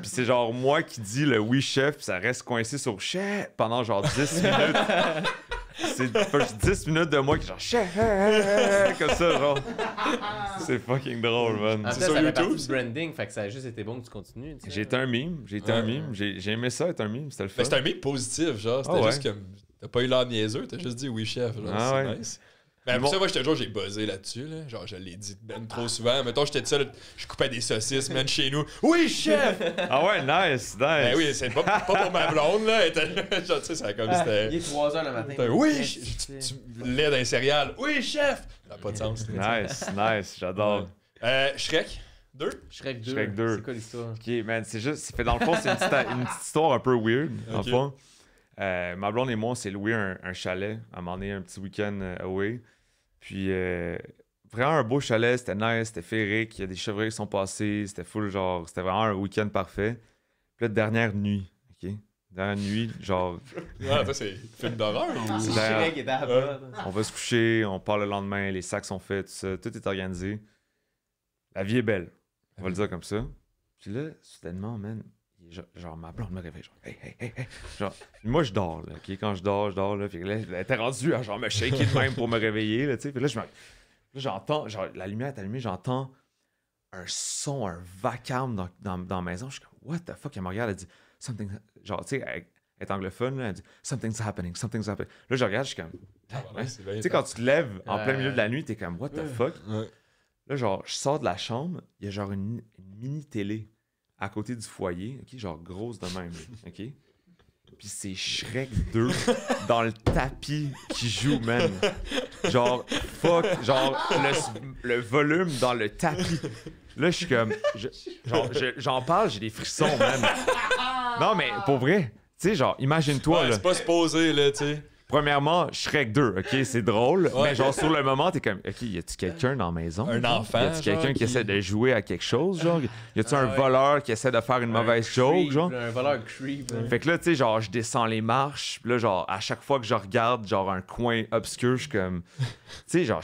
Puis c'est genre moi qui dis le Oui Chef, puis ça reste coincé sur chef pendant genre 10 minutes. C'est 10 minutes de moi qui genre chef comme ça, genre. C'est fucking drôle, man.
En fait,
sur
ça fait
YouTube,
partie du branding, fait que ça a juste été bon que tu continues. tu sais.
J'ai été un meme, j'ai aimé ça être un meme, c'était le fun.
Mais c'était un meme positif, genre. C'était juste comme. T'as pas eu l'air niaiseux, t'as juste dit oui, chef. Genre,
Ah
c'est
ouais.
nice. Mais pour ça, moi, j'étais toujours, j'ai buzzé là-dessus, là. Genre, je l'ai dit ben trop souvent. Mettons, j'étais de ça, là, je coupais des saucisses, man, chez nous. Oui, chef!
Ah ouais, nice.
Ben oui, c'est pas pour ma blonde, là. Elle était- genre, tu sais, ça comme c'était.
Il est 3h le matin.
Oui, tu lait d'un céréal. Oui, chef! Ça n'a pas de sens.
Nice, j'adore.
Shrek 2.
Shrek 2.
Shrek 2.
C'est quoi l'histoire?
Ok, man, c'est juste. Fait, dans le fond, c'est une petite histoire un peu weird. Dans
Ok.
le fond, ma blonde et moi, on s'est loué un chalet à un moment donné, un petit week-end away. Puis, vraiment un beau chalet, c'était nice, c'était féerique. Il y a des chevreuils qui sont passés, c'était full, genre, c'était vraiment un week-end parfait. Puis là, dernière nuit, ok? Dernière nuit, genre,
Ah, ça, c'est film d'horreur. ou-
C'est
D'ailleurs,
Shrek qui était à la porte.
on va se coucher, on part le lendemain, les sacs sont faits, tout ça, tout est organisé. La vie est belle, on va le dire comme ça. Puis là, soudainement, man, genre ma blonde me réveille, genre, hey. Genre, moi, je dors, là, ok? Quand je dors, là, puis là, elle était rendue à genre me shaker de même pour me réveiller, là, tu sais. Puis là, j'entends, genre, la lumière est allumée, j'entends un son, un vacarme dans la maison. Je suis comme, what the fuck? Elle me regarde, elle dit, something, genre, tu sais, elle est anglophone, là, elle dit, something's happening. Là, je regarde, je suis comme,
Ouais, c'est bien
tu sais, quand tu te lèves en plein milieu de la
Ouais.
nuit, t'es comme, what the fuck?
Ouais.
Là, genre, je sors de la chambre, il y a genre une mini-télé à côté du foyer, ok, genre grosse de même, ok? Puis c'est Shrek 2 dans le tapis qui joue, man. Genre, fuck, genre, le volume dans le tapis. Là, je suis comme, j'en parle, j'ai des frissons, man. Non, mais pour vrai, tu sais, genre, imagine-toi,
Ouais,
là.
c'est pas supposé, là, tu sais.
Premièrement, Shrek 2, ok, c'est drôle,
Ouais.
mais genre sur le moment, t'es comme, ok, y a-tu quelqu'un dans la maison?
Un
genre?
enfant,
Y a-tu quelqu'un
genre,
qui
qui-
essaie de jouer à quelque chose, genre? Y a-tu un
ouais.
voleur qui essaie de faire une mauvaise joke,
Creep,
genre?
là, un voleur creep. là.
Fait que là, tu sais, genre, je descends les marches, pis là, genre, à chaque fois que je regarde, genre, un coin obscur, je suis comme. Tu sais, genre,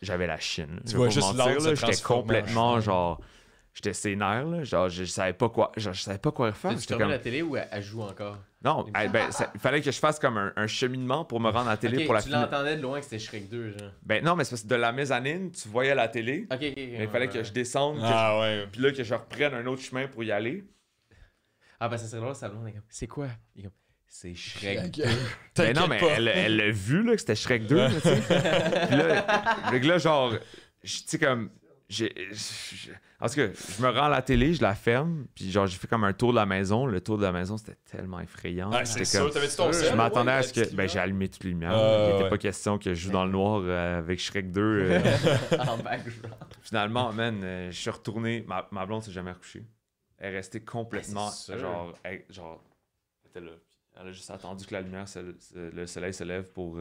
j'avais la chienne.
Tu
Je vais
vois
pas
juste
vous mentir,
l'autre se
là, j'étais
transformer en
complètement,
cheval.
genre. J'étais sénère, là. Genre, je savais pas quoi. Genre, je savais pas quoi faire.
Tu
J'étais
fermes
comme.
la télé ou elle joue encore?
Non, il fallait que je fasse comme un cheminement pour me rendre à la télé
Ok,
pour la
tu
finir.
l'entendais de loin que c'était Shrek 2, genre.
Ben non, mais c'est parce que de la mezzanine, tu voyais la télé.
Ok.
Mais il fallait que je descende,
Ah ouais.
puis là, que je reprenne un autre chemin pour y aller.
Ah, ben ça serait drôle, ça blonde est comme, c'est quoi? Il est comme, c'est Shrek.
Ben
T'inquiète
non, mais
pas.
elle l'a vu, là, que c'était Shrek 2, là, tu sais. Puis là, genre, tu sais, comme, en tout cas, je me rends à la télé, je la ferme, puis genre, j'ai fait comme un tour de la maison. Le tour de la maison, c'était tellement effrayant.
Ah, c'est
J'étais
sûr.
comme-
T'avais-tu ton
Je
sel?
m'attendais
Ouais,
à ce que.
petit
Ben, j'ai
lumière.
allumé toutes les lumières.
Ah,
Il n'était
ouais.
pas question que je joue dans le noir avec Shrek 2.
En background.
Finalement, man, je suis retourné. Ma blonde s'est jamais recouchée. Elle est restée complètement.
Ah, c'est sûr.
genre, elle était là. Elle a juste attendu que la lumière, le soleil se lève pour.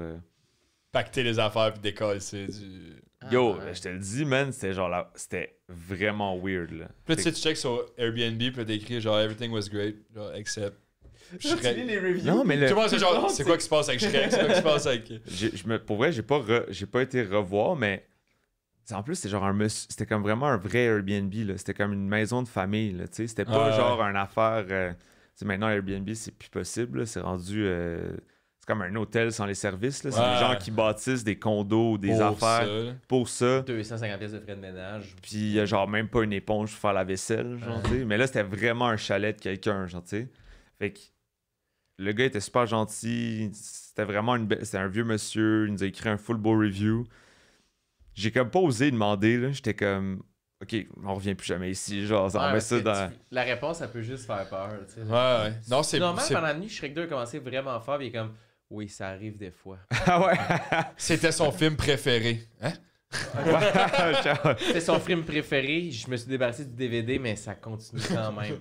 Pacter les affaires puis décoller, c'est du.
Yo,
ouais.
je te le dis, man, c'était genre là. C'était vraiment weird, là.
Puis là, tu sais, tu checks sur Airbnb, puis là, t'écris genre everything was great, genre except. Shrek.
les reviews.
Non, mais le.
Tout le monde, c'est genre, c'est quoi qui se passe avec Shrek? C'est quoi qui se passe avec.
Pour vrai, j'ai pas été revoir, mais. En plus, c'était genre c'était comme vraiment un vrai Airbnb, là. C'était comme une maison de famille, là, tu sais. C'était pas
Ouais.
genre une affaire. Tu sais, maintenant, Airbnb, c'est plus possible, là. C'est rendu. c'est comme un hôtel sans les services. Là. C'est
Ouais.
des gens qui bâtissent des condos, des
Pour
affaires
ça, là.
pour ça.
250 pièces de frais de ménage.
Puis il y a genre même pas une éponge pour faire la vaisselle, genre, tu sais. Mais là, c'était vraiment un chalet de quelqu'un, genre, tu sais. Fait que le gars était super gentil. C'était vraiment c'était un vieux monsieur. Il nous a écrit un full beau review. J'ai comme pas osé demander, là. J'étais comme, OK, on revient plus jamais ici, genre, on met ça dans...
La réponse, ça peut juste faire peur. Tu sais.
Ouais. Non, c'est
Normal, pendant la nuit, Shrek 2 a commencé vraiment fort. Puis il est comme, oui, ça arrive des fois.
Ah ouais!
C'était son film préféré. Hein?
C'est son film préféré. Je me suis débarrassé du DVD, mais ça continue quand même.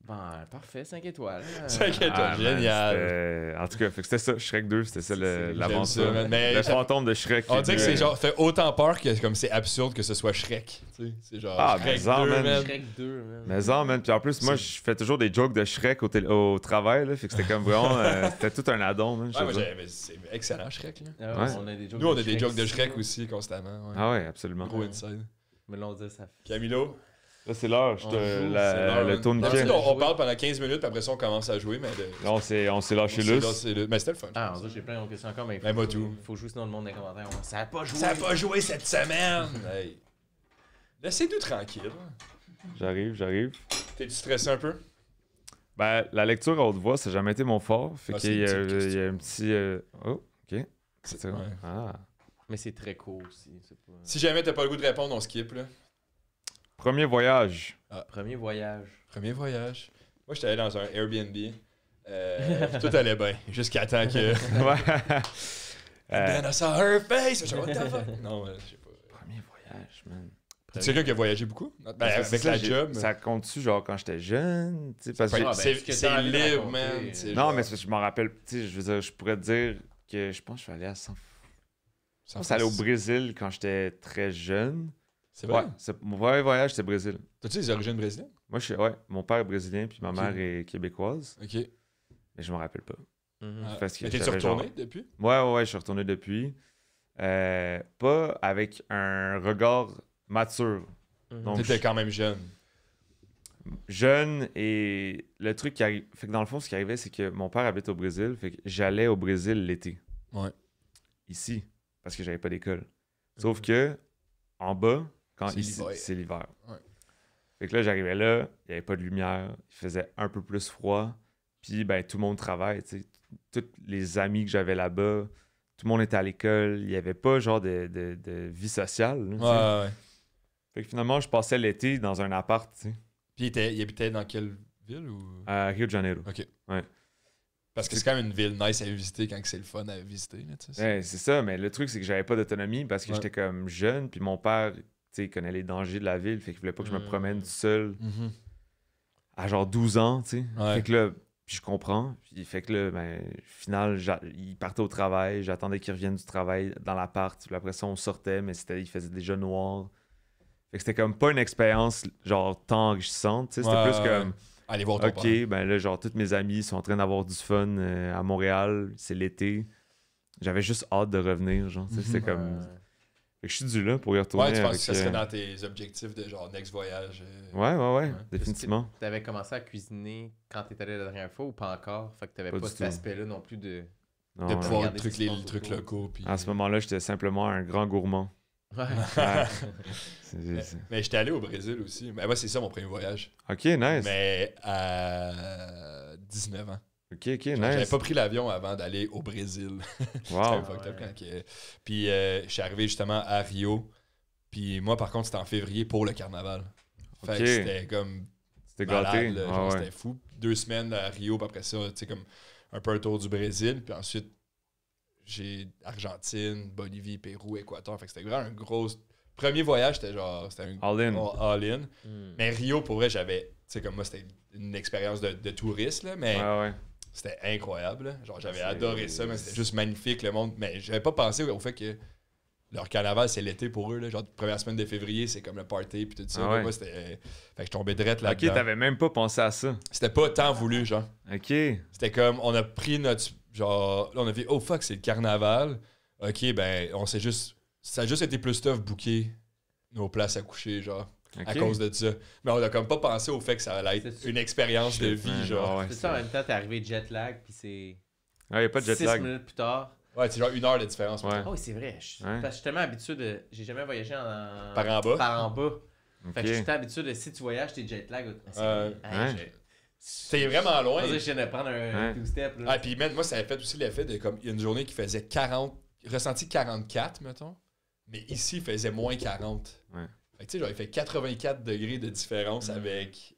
Bon, parfait, 5 étoiles.
5 étoiles,
Ah, man,
génial.
en tout cas, fait que c'était ça, Shrek 2, c'était ça
J'aime
l'aventure.
ça, man. Mais
Le fantôme de Shrek.
on dirait que c'est
deux,
genre fait autant peur que comme c'est absurde que ce soit Shrek. Tu sais, c'est genre
Ah,
Shrek
mais en,
2,
man.
man.
Shrek 2, man.
Mais ça, man. Puis en plus, moi, je fais toujours des jokes de Shrek au travail, là. Fait que c'était comme vraiment. C'était tout un addon, man.
Ouais, mais c'est excellent, Shrek. Là.
Ah,
Ouais.
on a des jokes
Nous, on
de
a des jokes de
ici,
Shrek
là.
aussi constamment. Ouais.
Ah ouais, absolument.
Gros inside.
Mais là, on dit ça.
Camilo,
Là, c'est l'heure.
On joue,
c'est l'heure,
Le
man.
tourniquet.
D'habitude,
Là,
on parle pendant 15 minutes, puis après ça, on commence à jouer. Mais
on s'est lâché là.
Mais c'était le fun.
Ah, on dit, j'ai plein de questions encore, mais il
Ben, moi, tout.
faut jouer sinon le monde dans les commentaires. Ça a pas joué.
Ça a pas joué cette semaine. Hey. Laissez-nous tranquille.
J'arrive.
T'es-tu stressé un peu?
Ben, la lecture à haute voix, ça n'a jamais été mon fort. Fait
Ah,
qu'il y a,
c'est une petite
il y a un petit. Oh, ok. C'est ça.
Ouais.
Ah.
Mais c'est très court aussi. C'est pas...
Si jamais t'as pas le goût de répondre, on skip. Là.
Premier voyage.
Premier voyage.
Premier voyage. Moi, j'étais allé dans un Airbnb. Puis tout allait bien. Jusqu'à temps que.
Ouais.
Then I saw her face. Je suis, what the fuck? Non, je sais pas.
Premier voyage, man.
T'es quelqu'un qui a voyagé beaucoup? Ben,
Parce que
avec
ça,
la job.
Ça compte-tu, genre, quand j'étais jeune? Tu sais, parce que
Ouais,
ben,
c'est
ce que
c'est
t'as envie de
libre,
raconter,
man.
euh.
C'est
Non,
genre-
mais c'est parce que je m'en rappelle. Tu sais, je veux dire, je pourrais te dire que je pense que je suis allé à San. Je pense aller au Brésil quand j'étais très jeune.
C'est vrai?
Ouais, mon premier voyage, c'était Brésil.
T'as-tu des origines brésiliennes?
Moi, ouais, mon père est brésilien, puis ma mère est québécoise.
Ok.
Mais je m'en rappelle pas.
Mhm.
Ah,
Parce que
mais t'es-tu
j'avais
retourné
genre-
depuis?
Ouais, je suis retourné depuis. Pas avec un regard mature.
Mhm.
Donc,
T'étais quand même jeune.
jeune, et le truc qui arrive. Fait que dans le fond, ce qui arrivait, c'est que mon père habite au Brésil. Fait que j'allais au Brésil l'été.
Ouais.
Ici, parce que j'avais pas d'école. Sauf que, en bas, quand
C'est
ici,
l'hiver.
c'est l'hiver.
Ouais.
Fait que là, j'arrivais là, il n'y avait pas de lumière, il faisait un peu plus froid. Puis, ben, tout le monde travaille, tu sais. Tous les amis que j'avais là-bas, tout le monde était à l'école. Il n'y avait pas, genre, de vie sociale. là, tu sais.
Ouais.
Fait que finalement, je passais l'été dans un appart, tu sais,
Puis il habitait dans quelle ville ou...
à Rio de Janeiro.
Ok.
Ouais.
Parce que c'est quand même une ville nice à visiter quand c'est le fun à visiter. Là, tu sais.
Ouais, c'est ça, mais le truc, c'est que j'avais pas d'autonomie parce que
Ouais.
j'étais comme jeune, puis mon père, tu sais, il connaît les dangers de la ville, fait qu'il voulait pas que je me promène tout seul
Mhm.
à genre 12 ans, tu sais.
Ouais.
Fait que là, puis je comprends, puis fait que là, ben, au final, il partait au travail, j'attendais qu'il revienne du travail dans l'appart, puis après ça, on sortait, mais il faisait déjà noir. Fait que c'était comme pas une expérience, genre, tant enrichissante, tu sais, c'était
Ouais,
plus comme...
Allez voir ton
Ok,
père.
ben là, genre, tous mes amis sont en train d'avoir du fun à Montréal, c'est l'été. J'avais juste hâte de revenir, genre, tu sais, c'était comme... Fait que je suis dû là pour y retourner
Ouais, tu penses
avec...
que ça serait dans tes objectifs de genre next voyage?
Ouais, définitivement.
Tu avais commencé à cuisiner quand tu étais allé la dernière fois ou pas encore? Fait que tu
Pas
pas
du
cet
tout.
aspect-là non plus de.
Non,
De
ouais.
pouvoir
Regarder ce qui se
les
passe
trucs
autour.
locaux. Puis...
À ce moment-là, j'étais simplement un grand gourmand.
Ouais.
Ouais. C'est-
Mais j'étais allé au Brésil aussi. Mais moi, c'est ça mon premier voyage.
Ok, nice.
Mais à 19 ans.
Ok,
Genre, J'avais
nice.
pas pris l'avion avant d'aller au Brésil.
Wow.
C'était fucked up quand Puis je suis arrivé justement à Rio. Puis moi, par contre, c'était en février pour le carnaval. Fait que
Ok.
c'était comme
C'était
malade,
gâté.
là.
Ah
Genre,
ouais.
c'était fou. 2 semaines à Rio, puis après ça, tu sais, comme un peu un tour du Brésil. Puis ensuite, j'ai Argentine, Bolivie, Pérou, Équateur. Fait que c'était vraiment un gros... Premier voyage, c'était genre... C'était un
All in.
all-in.
Hmm.
Mais Rio, pour vrai, j'avais... Tu sais, comme moi, c'était une expérience de touriste, là, mais
Ouais.
c'était incroyable. Là. Genre, j'avais
C'est-
adoré ça, mais c'était juste magnifique, le monde. Mais j'avais pas pensé au fait que leur carnaval, c'est l'été pour eux. Là. Genre, première semaine de février, c'est comme le party, puis tout ça.
Ah
Là,
ouais.
moi, c'était... Fait que je tombais direct
Ok,
là-dedans.
t'avais même pas pensé à ça.
C'était pas tant voulu, genre.
Ok.
C'était comme, on a pris notre... Genre, là, on a vu, oh fuck, c'est le carnaval. OK, ben, on s'est juste... Ça a juste été plus tough booker nos places à coucher, genre, à
Ok.
cause de ça. Mais on a comme pas pensé au fait que ça allait être
C'est-
une expérience de vie,
Ouais,
genre.
ouais,
C'est ça, en même temps, t'es arrivé jet lag, puis c'est.
Il n'y a pas de jet
6
lag.
minutes plus tard.
Ouais, c'est genre 1 heure de différence.
Ouais.
Ah oui, c'est vrai. Parce que
Ouais.
je suis tellement habitué de. J'ai jamais voyagé en.
Par en bas.
Par en bas.
Ok.
Fait que je suis habitué de si tu voyages, t'es jet lag. C'est
Ouais. C'est vraiment loin.
Je viens de prendre un
Ouais.
two-step. Là.
Ah, puis man, moi, ça a fait aussi l'effet de comme il y a une journée qui faisait 40, ressenti 44, mettons. Mais ici, il faisait moins 40.
Ouais.
Fait que tu sais, genre, il fait 84 degrés de différence avec.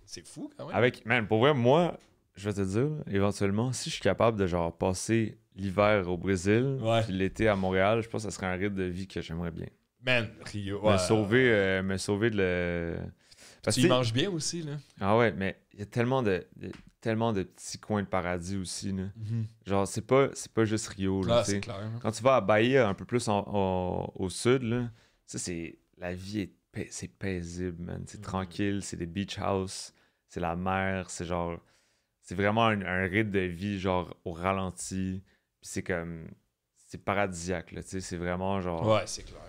C'est fou quand même.
Avec, man, pour vrai, moi, je vais te dire, éventuellement, si je suis capable de genre passer l'hiver au Brésil,
Ouais.
puis l'été à Montréal, je pense que ça serait un rythme de vie que j'aimerais bien.
Man, Rio.
Me
Ouais.
sauver de le. Parce
Tu
que
y manges bien aussi, là.
ah ouais, mais il y a tellement de petits coins de paradis aussi, là. Genre, c'est pas juste Rio, là,
Ah,
tu sais.
c'est clair. Hein.
Quand tu vas à Bahia, un peu plus au sud, là, ça, c'est... La vie c'est paisible, man. C'est tranquille, c'est des beach houses, c'est la mer, c'est genre... C'est vraiment un rythme de vie, genre, au ralenti. Puis c'est comme... C'est paradisiaque, là, tu sais. C'est vraiment, genre...
Ouais, c'est clair.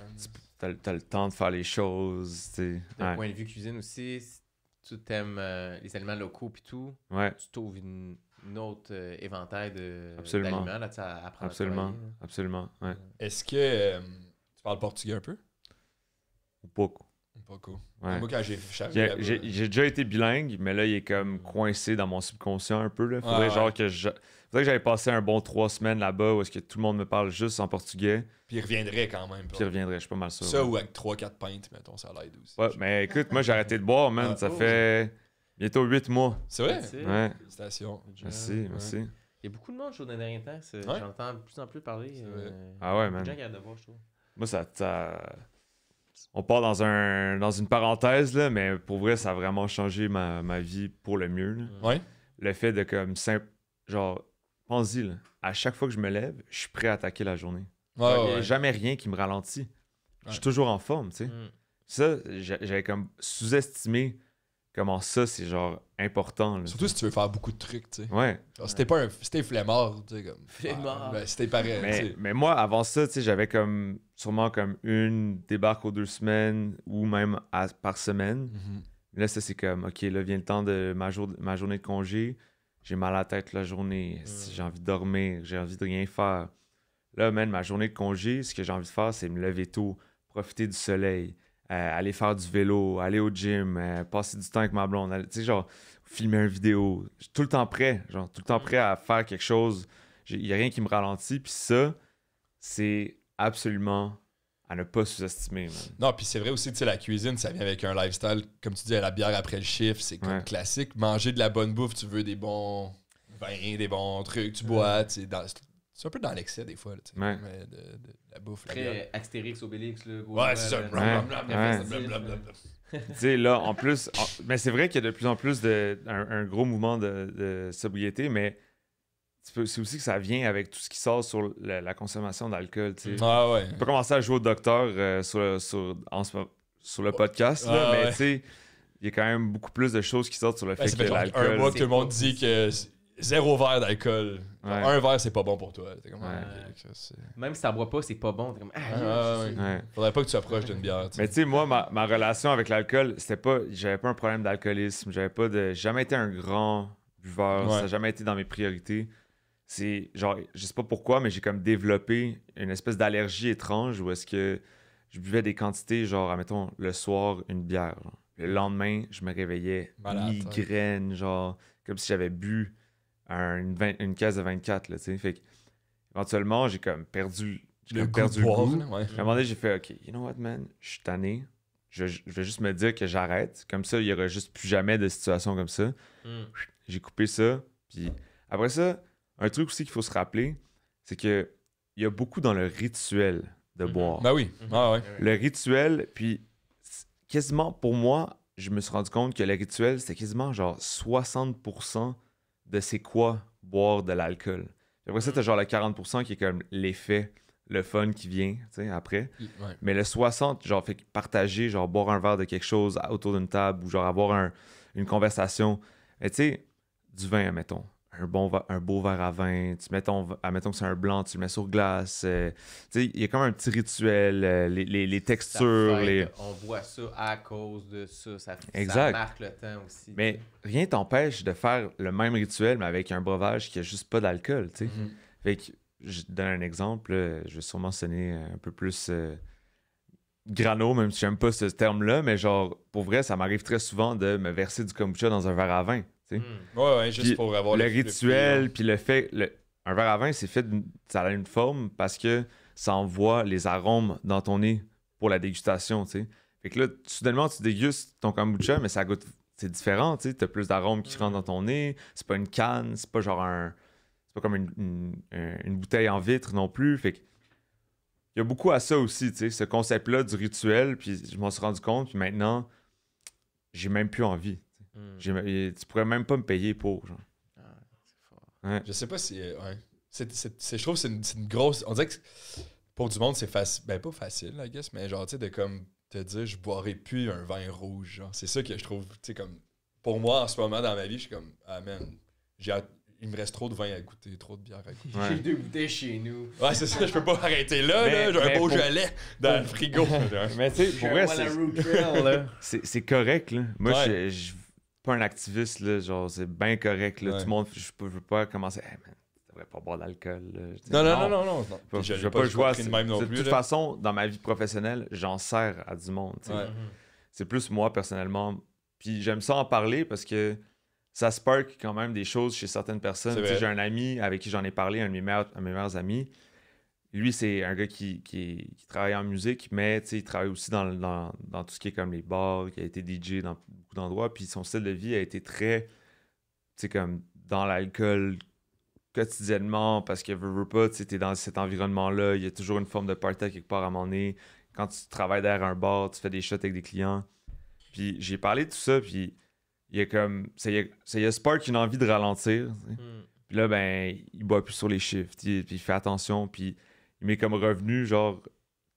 T'as le temps de faire les choses, tu sais.
D'un
Ouais.
point de vue cuisine aussi, si tu t'aimes les aliments locaux puis tout,
Ouais,
tu trouves une autre éventail
Absolument.
d'aliments là, tu sais, à apprendre
absolument.
à travailler, là.
Absolument, ouais.
Est-ce que tu parles portugais un peu?
Ou pas, quoi.
Pas cool.
Ouais.
Moi, quand j'ai
J'ai déjà été bilingue, mais là, il est comme coincé dans mon subconscient un peu. Là. Faudrait
Ouais,
genre
ouais.
faudrait que j'aille passer un bon 3 semaines là-bas où est-ce que tout le monde me parle juste en portugais,
Puis il reviendrait quand même.
puis il reviendrait, je suis pas mal sûr.
Ça
ouais.
ou avec 3-4 pintes, mettons, ça l'aide aussi.
Ouais, mais écoute, moi j'ai arrêté de boire, man.
Ah,
Ça
oh.
fait bientôt 8 mois.
C'est vrai?
Tu sais,
Ouais,
Félicitations.
merci,
Ouais.
merci.
Il y a beaucoup de monde je trouve, dans les derniers temps.
Ouais.
J'entends de plus en plus parler.
C'est vrai.
Ah ouais,
beaucoup
man.
de gens qui arrêtent de voir, je trouve.
Moi, on part dans une parenthèse, là, mais pour vrai, ça a vraiment changé ma vie pour le mieux. Là.
Ouais?
Le fait de comme simple. Genre, pense-y, là, à chaque fois que je me lève, je suis prêt à attaquer la journée.
Ouais,
Il n'y a
ouais.
jamais rien qui me ralentit. Je suis toujours en forme, tu sais.
Mm.
Ça, j'avais comme sous-estimé comment ça, c'est genre important. Là.
Surtout si tu veux faire beaucoup de trucs, tu sais.
Ouais.
Genre, si t'es flemmard, tu sais, comme.
Flemmard.
Ben, si t'es pareil, tu sais.
Mais moi, avant ça, tu sais, j'avais comme sûrement comme une débarque aux 2 semaines ou même par semaine.
Mhm.
Là, ça, c'est comme, OK, là vient le temps de ma journée de congé. J'ai mal à la tête la journée. Si j'ai envie de dormir, j'ai envie de rien faire. Là, man, ma journée de congé, ce que j'ai envie de faire, c'est me lever tôt, profiter du soleil, aller faire du vélo, aller au gym, passer du temps avec ma blonde, tu sais, genre, filmer une vidéo. Je suis tout le temps prêt, genre, tout le temps prêt à faire quelque chose. Il n'y a rien qui me ralentit. Puis ça, c'est absolument à ne pas sous-estimer, man.
Non, puis c'est vrai aussi, tu sais, la cuisine, ça vient avec un lifestyle, comme tu dis, la bière après le chiffre, c'est comme
Ouais.
classique. Manger de la bonne bouffe, tu veux des bons vins, des bons trucs, tu bois, c'est un peu dans l'excès des fois, là, tu sais,
Ouais.
mais de la bouffe. la bière.
Très Astérix, Obélix. Là,
Ouais, c'est ça.
là,
Blablabla.
Tu sais, là, en plus... mais c'est vrai qu'il y a de plus en plus un gros mouvement de sobriété, mais c'est aussi que ça vient avec tout ce qui sort sur la consommation d'alcool, tu sais.
Ah ouais.
On peut commencer à jouer au docteur sur le podcast, là,
Ah,
mais
ouais.
tu sais, il y a quand même beaucoup plus de choses qui sortent sur le
Ben,
fait
ça
que
fait genre un
l'alcool...
mois que tout le monde
c'est
dit que 0 verre d'alcool. Genre,
Ouais.
un verre, c'est pas bon pour toi. T'es comme,
Ouais.
ok, ça, c'est-
Même si t'en bois pas, c'est pas bon. T'es comme,
ouais.
Ouais.
Faudrait pas que tu approches d'une bière. tu sais.
Mais tu sais, moi, ma relation avec l'alcool, c'était pas... J'avais pas un problème d'alcoolisme, j'ai jamais été un grand buveur,
Ouais.
ça n'a jamais été dans mes priorités. C'est genre, je sais pas pourquoi, mais j'ai comme développé une espèce d'allergie étrange où est-ce que je buvais des quantités, genre, admettons, le soir, une bière. Genre. Le lendemain, je me réveillais,
Malade,
migraine, genre, comme si j'avais bu une caisse de 24, là, tu sais. Fait que, éventuellement, j'ai comme perdu le
boire,
goût.
là, ouais.
À un moment donné, j'ai fait, OK, you know what, man, je suis tanné. Je vais juste me dire que j'arrête. Comme ça, il y aura juste plus jamais de situation comme ça. J'ai coupé ça. Puis après ça, un truc aussi qu'il faut se rappeler, c'est que il y a beaucoup dans le rituel de boire.
Ben oui. Ah ouais.
Le rituel, puis quasiment pour moi, je me suis rendu compte que le rituel, c'était quasiment genre 60% de c'est quoi boire de l'alcool. Puis après ça, t'as genre le 40% qui est comme l'effet, le fun qui vient, tu sais, après.
Ouais.
Mais le 60, genre, fait que partager, genre, boire un verre de quelque chose autour d'une table ou genre avoir une conversation. Mais tu sais, du vin, admettons. un beau verre à vin, tu mets admettons que c'est un blanc, tu le mets sur glace. Tu sais, il y a comme un petit rituel, les textures.
On voit ça à cause de ça. Ça
Exact.
marque le temps aussi.
Mais rien t'empêche de faire le même rituel, mais avec un breuvage qui a juste pas d'alcool, tu sais. Fait que, je te donne un exemple, là, je vais sûrement sonner un peu plus grano, même si j'aime pas ce terme-là, mais genre, pour vrai, ça m'arrive très souvent de me verser du kombucha dans un verre à vin, tu sais.
Ouais, juste
Puis
pour avoir
le rituel, puis le fait... un verre à vin, c'est fait... Ça a une forme parce que ça envoie les arômes dans ton nez pour la dégustation, tu sais. Fait que là, soudainement, tu dégustes ton kombucha, mais ça goûte... C'est différent, tu sais. T'as plus d'arômes qui rentrent dans ton nez. C'est pas une canne, c'est pas genre un... C'est pas comme une bouteille en vitre non plus. Fait que... Il y a beaucoup à ça aussi, tu sais. Ce concept-là du rituel, puis je m'en suis rendu compte, puis maintenant, j'ai même plus envie. Tu pourrais même pas me payer pour, genre.
C'est fort.
Ouais.
Je sais pas si... ouais. Je trouve que c'est une grosse... On dirait que pour du monde, c'est facile. Ben, pas facile, I guess, mais genre, tu sais, de comme te dire, je boirai plus un vin rouge, genre. C'est ça que je trouve, tu sais, comme... Pour moi, en ce moment, dans ma vie, je suis comme, ah, man, il me reste trop de vin à goûter, trop de bière à goûter.
Ouais.
J'ai 2 bouteilles chez nous.
Ouais, c'est ça, je peux pas arrêter là,
Mais-
là. J'ai un beau
pour-
gelé dans le frigo.
Mais tu sais, pour vrai, c'est correct, là. Moi,
Ouais.
je suis pas un activiste, là. Genre, c'est bien correct, là.
Ouais.
Tout le monde, je veux pas commencer... Hey, man, tu devrais pas boire d'alcool, là. Tu sais,
Non.
Je
Je
veux pas jouer à
de même non
De
plus.
toute
là.
façon, dans ma vie professionnelle, j'en sers à du monde, tu sais.
Ouais.
C'est plus moi, personnellement. Puis j'aime ça en parler parce que ça spark quand même des choses chez certaines personnes.
C'est
Tu sais,
vrai.
j'ai un ami avec qui j'en ai parlé, un de mes meilleurs amis. Lui, c'est un gars qui travaille en musique, mais tu sais, il travaille aussi dans tout ce qui est comme les bars, qui a été DJ dans beaucoup d'endroits. Puis son style de vie a été très, tu sais, comme dans l'alcool quotidiennement parce que veux pas, tu sais, t'es dans cet environnement-là, il y a toujours une forme de party quelque part à mon nez. Quand tu travailles derrière un bar, tu fais des shots avec des clients. Puis j'ai parlé de tout ça, puis il y a comme... Ça y a spark une envie de ralentir. Tu sais. Puis là, ben, il boit plus sur les shifts, puis il fait attention, puis il m'est comme revenu, genre,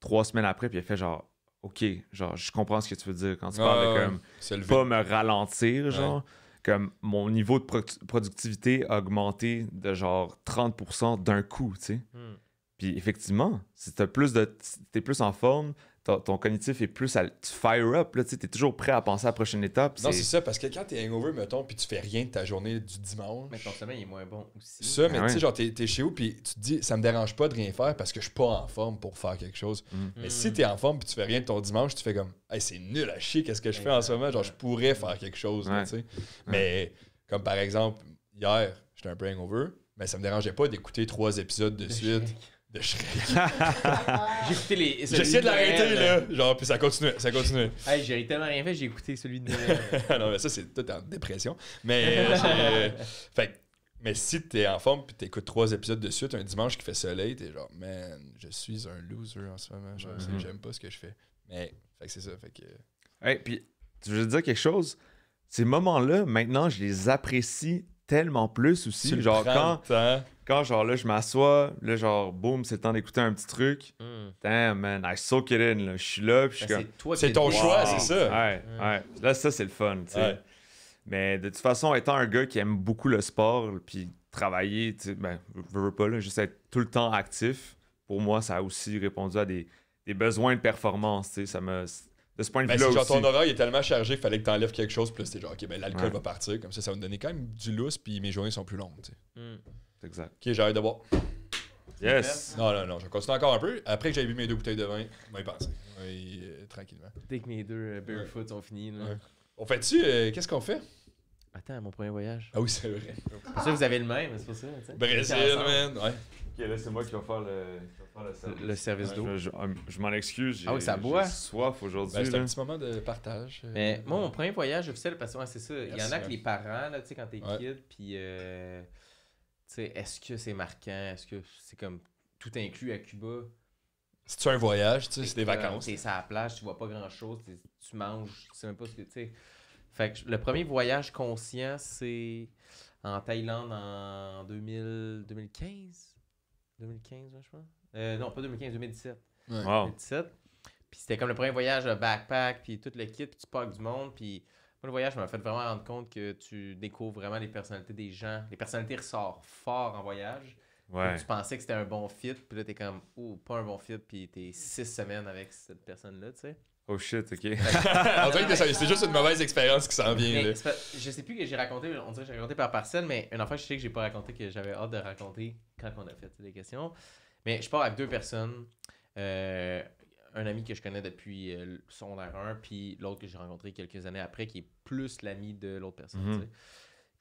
3 semaines après, puis il a fait genre, OK, genre, je comprends ce que tu veux dire quand tu parles de comme,
Se lever.
pas me ralentir, genre, comme mon niveau de productivité a augmenté de genre 30% d'un coup, tu sais. Puis effectivement, si t'es plus en forme, ton cognitif est plus tu fire up, là, tu sais, t'es toujours prêt à penser à la prochaine étape.
Non, c'est ça, parce que quand t'es hangover, mettons, puis tu fais rien de ta journée du dimanche.
Mais ton sommeil est moins bon aussi.
Ça, mais
Ah
tu sais,
ouais.
genre, t'es chez vous, puis tu te dis, ça me dérange pas de rien faire parce que je suis pas en forme pour faire quelque chose. Mais si t'es en forme, puis tu fais rien de ton dimanche, tu fais comme, hey, c'est nul à chier, qu'est-ce que je fais en ce moment? Genre, je pourrais faire quelque chose, là,
Ouais.
tu sais. Mais, comme par exemple, hier, j'étais un peu hangover, mais ça me dérangeait pas d'écouter 3 épisodes de suite de Shrek.
J'ai écouté les.
J'ai essayé de l'arrêter, là. Genre, puis ça continuait.
Hey, j'ai tellement rien fait, j'ai écouté celui de Noël.
Non, mais ça, c'est tout en dépression. Mais, mais si t'es en forme puis t'écoutes 3 épisodes de suite un dimanche qui fait soleil, t'es genre, man, je suis un loser en ce moment. Genre, j'aime pas ce que je fais. Mais, fait que c'est ça. Fait que...
Hey, puis, je veux te dire quelque chose. Ces moments-là, maintenant, je les apprécie tellement plus aussi.
Tu le
Genre,
prends le temps.
quand genre là, je m'assois, là, genre, boum, c'est le temps d'écouter un petit truc. Damn, man, I soak it in, là. Je suis là, puis je suis comme...
toi
C'est
qui
ton
es-
choix,
Wow.
c'est ça.
Ouais. Là, ça, c'est le fun, tu sais.
Ouais.
Mais de toute façon, étant un gars qui aime beaucoup le sport, puis travailler, tu sais, ben, veux pas, là, juste être tout le temps actif, pour moi, ça a aussi répondu à des besoins de performance, tu sais. Ça m'a... De ce point de
Ben,
vue-là
si genre
aussi.
ton horaire il est tellement chargé qu'il fallait que t'enlèves quelque chose, puis là c'était genre, ok, ben l'alcool
Ouais.
va partir. Comme ça va me donner quand même du lousse, puis mes journées sont plus longues, tu sais.
C'est exact.
Ok, j'arrête de boire.
Yes!
Non, je continue encore un peu. Après que j'ai bu mes 2 bouteilles de vin, on va y penser. Tranquillement.
Dès que mes 2 barefoot sont finis. Là.
Ouais. On fait-tu, qu'est-ce qu'on fait?
Attends, mon premier voyage.
Ah oui, c'est vrai.
C'est pour ça que vous avez le même, c'est pour ça. tu sais.
Brésil, man. Ouais.
Ok, là, c'est moi qui vais faire
Le service d'eau.
Je m'en excuse.
Ah oui, ça boit.
J'ai soif aujourd'hui.
Ben, c'est
là.
un petit moment de partage.
Mais moi, mon premier voyage officiel, parce que ouais, c'est ça. Il y en
Merci,
a que
ouais.
les parents, là, tu sais, quand t'es
Ouais.
kid, puis, tu sais, est-ce que c'est marquant? Est-ce que c'est comme tout inclus à Cuba?
C'est-tu un voyage, tu sais, c'est des
Comme,
vacances.
T'es sur la plage, tu vois pas grand-chose, tu manges, tu sais même pas ce que tu sais. Fait que le premier voyage conscient, c'est en Thaïlande en 2015? 2015, je pense. Non, pas 2015, 2017.
Wow.
2017. Puis c'était comme le premier voyage backpack, puis tout le kit, puis tu pars avec du monde, puis le voyage m'a fait vraiment rendre compte que tu découvres vraiment les personnalités des gens. Les personnalités ressortent fort en voyage.
Ouais.
Tu pensais que c'était un bon fit, puis là, t'es comme, pas un bon fit, puis t'es 6 semaines avec cette personne-là, tu sais.
Oh shit, ok.
On dirait que c'est juste une mauvaise expérience qui s'en vient.
Mais
Là.
je sais plus que j'ai raconté, on dirait que j'ai raconté par parcelle, mais une affaire, je sais que j'ai pas raconté, que j'avais hâte de raconter quand on a fait les questions. Mais je pars avec 2 personnes. Un ami que je connais depuis le secondaire 1, puis l'autre que j'ai rencontré quelques années après, qui est plus l'ami de l'autre personne.
Mhm.
Tu sais.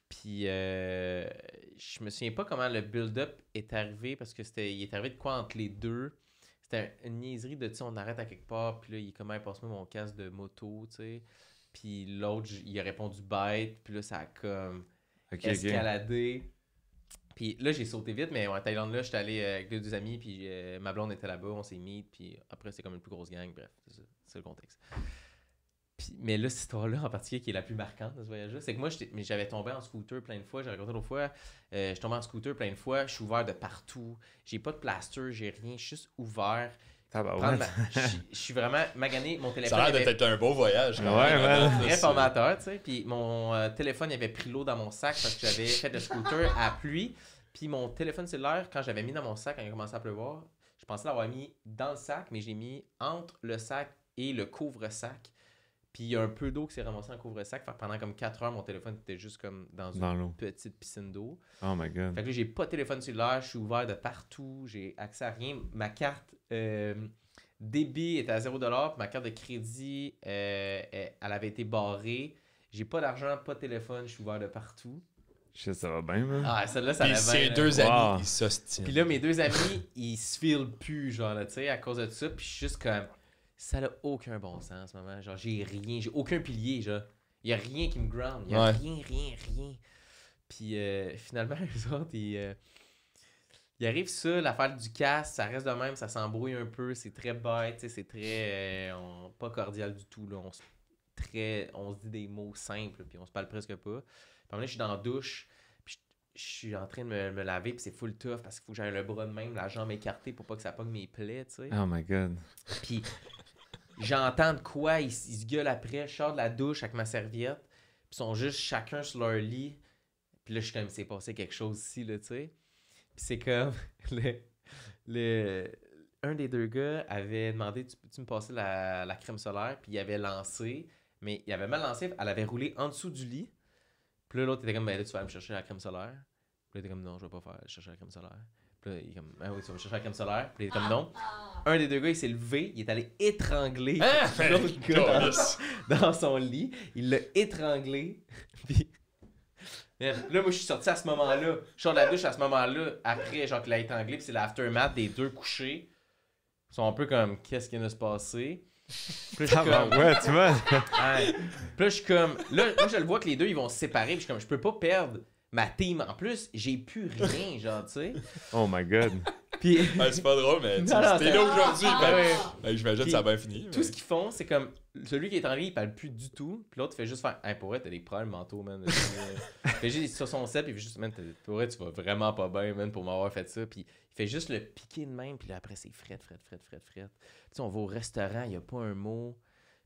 Puis je me souviens pas comment le build-up est arrivé, parce que il est arrivé de quoi entre les deux. C'était une niaiserie de, tu sais, on arrête à quelque part, puis là, il est comme, passe-moi mon casque de moto, tu sais. Puis l'autre, il a répondu bête, puis là, ça a comme
Ok,
escaladé. Puis là, j'ai sauté vite, mais en Thaïlande, là, j'étais allé avec 2 amis, puis ma blonde était là-bas, on s'est mis, puis après, c'est comme une plus grosse gang, bref, c'est le contexte. Puis, mais là, cette histoire-là en particulier, qui est la plus marquante de ce voyage-là, c'est que moi, j'avais tombé en scooter plein de fois, j'ai raconté l'autre fois, je suis tombé en scooter plein de fois, je suis ouvert de partout, j'ai pas de plaster, j'ai rien, je suis juste ouvert. Je suis vraiment magané, mon téléphone.
Ça a l'air d'être un beau voyage. Quand
Ouais,
même.
man.
Très formateur, tu sais. Puis mon téléphone, il avait pris l'eau dans mon sac parce que j'avais fait le scooter à pluie. Puis mon téléphone cellulaire, quand j'avais mis dans mon sac, quand il a commencé à pleuvoir, je pensais l'avoir mis dans le sac, mais j'ai mis entre le sac et le couvre-sac. Puis il y a un peu d'eau qui s'est ramassée dans le couvre-sac. Fait que pendant comme 4 heures, mon téléphone était juste comme dans
l'eau.
une petite piscine d'eau.
Oh my god.
Fait que là, j'ai pas de téléphone cellulaire, je suis ouvert de partout, j'ai accès à rien. Ma carte débit était à 0$, puis ma carte de crédit, elle avait été barrée. J'ai pas d'argent, pas de téléphone, je suis ouvert de partout.
Shit, ça va bien, man.
Ah, celle-là, ça
Puis
allait
ces
bien, là.
2
Wow.
amis, ils s'ostinent.
Puis là, mes 2 amis, ils se filent plus, genre, là, tu sais, à cause de ça. Puis je suis juste comme, ça n'a aucun bon sens en ce moment. Genre, j'ai rien, j'ai aucun pilier, genre. Il y a rien qui me ground. Il y a
Ouais.
rien. Puis finalement, eux autres, il arrive ça, l'affaire du casque, ça reste de même, ça s'embrouille un peu, c'est très bête, tu sais, c'est très pas cordial du tout, là. On se dit des mots simples, puis on se parle presque pas. Puis là, je suis dans la douche, puis je suis en train de me laver, puis c'est full tough parce qu'il faut que j'aille le bras de même, la jambe écartée pour pas que ça pogne mes plaies, tu sais.
Oh my god.
Puis j'entends de quoi, ils se gueulent après, je sors de la douche avec ma serviette, puis ils sont juste chacun sur leur lit. Puis là, je suis comme, c'est passé quelque chose ici, là, tu sais. Puis c'est comme, un des 2 gars avait demandé, tu peux-tu me passer la crème solaire? Puis il avait lancé, mais il avait mal lancé, elle avait roulé en dessous du lit. Puis là, l'autre était comme, ben là, tu vas aller me chercher la crème solaire. Puis là, il était comme, non, je vais pas faire chercher la crème solaire. Puis là, il est comme, ah oui, tu vas me chercher la crème solaire. Puis là, il est comme, non. Un des 2 gars, il s'est levé, il est allé étrangler l'autre gars dans son lit. Il l'a étranglé. Puis là, moi, je suis sorti à ce moment-là. Je sors de la douche à ce moment-là, après, genre, qu'il a étranglé, puis c'est l'aftermath des 2 couchés. Ils sont un peu comme, qu'est-ce qui vient de se passer? Puis là, je suis comme,
Ouais, tu vois.
ouais. Puis là, je suis comme, là, moi, je le vois que les 2, ils vont se séparer, puis je suis comme, je peux pas perdre ma team. En plus, j'ai plus rien, genre, tu sais.
Oh my god.
Puis
Ouais, c'est pas drôle, mais
Non, non,
t'es là aujourd'hui.
Ah,
ben,
ouais.
ben, j'imagine que
Puis,
ça a bien fini.
tout ce qu'ils font, c'est comme, celui qui est en vie, il parle plus du tout, puis l'autre fait juste faire, hey, pour vrai, t'as des problèmes mentaux, man. Il fait juste sur son set, puis il fait juste, man, pour vrai, tu vas vraiment pas bien, man, pour m'avoir fait ça. Puis il fait juste le piquer de même, puis là, après, c'est fret. Tu sais, on va au restaurant, il y a pas un mot.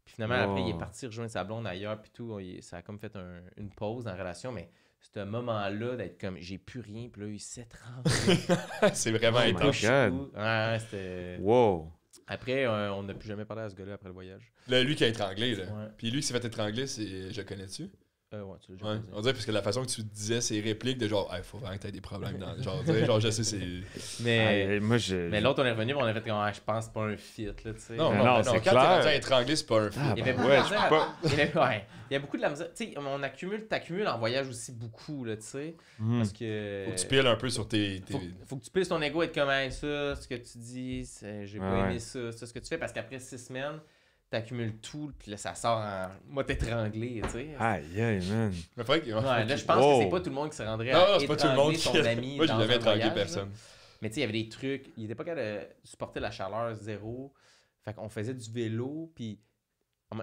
Puis finalement, après, il est parti rejoindre sa blonde ailleurs, puis tout. Ça a comme fait une pause dans la relation, mais ce moment-là, d'être comme, j'ai plus rien, puis là, il s'étrangle.
C'est vraiment
Oh my
intense.
God.
Ouais, c'était.
Wow.
Après, on n'a plus jamais parlé à ce gars-là après le voyage.
Là, lui qui a étranglé, là.
Ouais.
Puis lui qui s'est fait étrangler, c'est. Je connais-tu?
Ouais, tu l'as déjà
Ouais.
dit.
On dirait parce que la façon que tu disais ces répliques de genre, il faut vraiment que t'aies des problèmes dans. Genre, tu sais, genre, je sais, c'est.
Mais,
Moi, je.
mais l'autre, on est revenu, on a fait comme, je pense pas un fit, là, tu sais.
Non,
Mais
non,
non,
non,
c'est
quand
clair.
t'es rendu à étrangler, c'est pas un film.
Ah,
Il y avait
ben
beaucoup
ouais,
de
je
misère
peux
à- il y a beaucoup de la misère. Tu sais, t'accumules en voyage aussi beaucoup, là, tu sais.
Mhm.
Parce que.
Faut que tu piles un peu sur tes.
Faut que tu piles ton ego et être comme, hey, ça, ce que tu dis, j'ai pas
Ouais,
aimé
ouais.
ça, ce que tu fais, parce qu'après 6 semaines, t'accumules tout, puis là, ça sort en mode étranglé, tu sais.
Aïe, aïe, man.
Mais faudrait que.
Ouais, là, je pense
Wow.
que c'est pas tout le monde qui se rendrait
Non,
à
non, c'est pas tout le monde
étrangler
qui.
son ami
Moi, j'ai
dans
jamais
un
étranglé
voyage, là.
personne.
Mais tu sais, il y avait des trucs. Il était pas capable de supporter la chaleur zéro. Fait qu'on faisait du vélo. Puis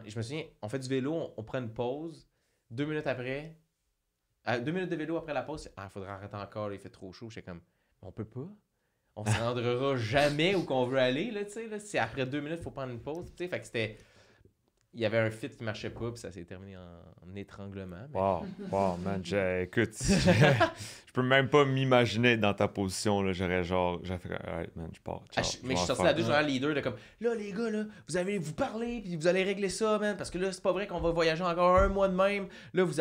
je me souviens, on fait du vélo, on prend une pause. 2 minutes après, 2 minutes de vélo après la pause, il faudrait arrêter encore, il fait trop chaud. J'étais comme, on peut pas. On se rendra jamais où qu'on veut aller, là, tu sais. Là. Si après 2 minutes, il faut prendre une pause. Tu sais, fait que c'était. il y avait un fit qui marchait pas, puis ça s'est terminé en étranglement. Mais...
Wow, man. Écoute, je peux même pas m'imaginer dans ta position. Là. J'aurais fait, alright, man, je pars. Ciao,
Mais je suis sorti là-dessus, genre leader de comme, là, les gars, là, vous allez vous parler, puis vous allez régler ça, man, parce que là, c'est pas vrai qu'on va voyager encore 1 mois de même. Là, vous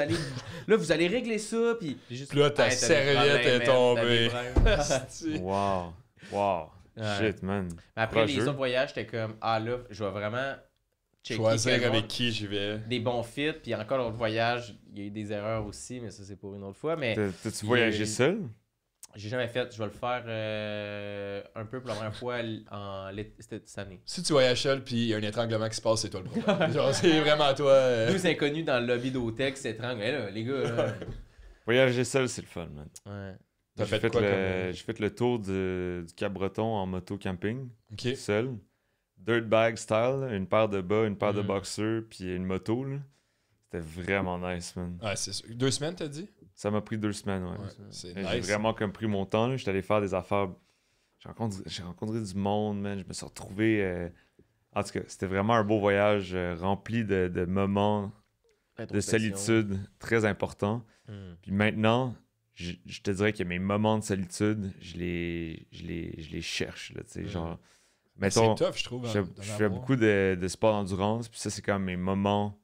allez régler ça, puis juste.
Puis là, ta serviette est tombée.
Wow. Shit, man.
Mais après, les autres voyages, j'étais comme, là, je vais vraiment.
Choisir avec qui j'y vais.
Des bons fits, puis encore l'autre voyage, il y a eu des erreurs aussi, mais ça c'est pour une autre fois. Mais
t'as-tu voyagé seul?
J'ai jamais fait, je vais le faire un peu pour la première fois cette année.
Si tu voyages seul puis il y a un étranglement qui se passe, c'est toi le problème. Genre, c'est vraiment toi.
Deux inconnus dans le lobby d'hôtel qui s'étranglent. Mais là, les gars, là...
Voyager seul, c'est le fun, man.
Ouais.
T'as fait quoi
J'ai fait le tour du Cap-Breton en moto-camping,
OK.
seul. Dirt bag style, une paire de bas, une paire de boxers, puis une moto. Là. C'était vraiment nice, man.
Ouais, c'est sûr. 2 semaines, t'as dit?
Ça m'a pris 2 semaines, ouais.
C'est
J'ai
nice.
vraiment comme pris mon temps. Là. J'étais allé faire des affaires. J'ai rencontré du monde, man. Je me suis retrouvé. En tout cas, c'était vraiment un beau voyage rempli de moments de solitude très importants. Puis maintenant, je te dirais que mes moments de solitude, je les cherche. Là, genre, mettons,
c'est tough, je trouve.
je fais beaucoup de sport d'endurance, puis ça, c'est comme mes moments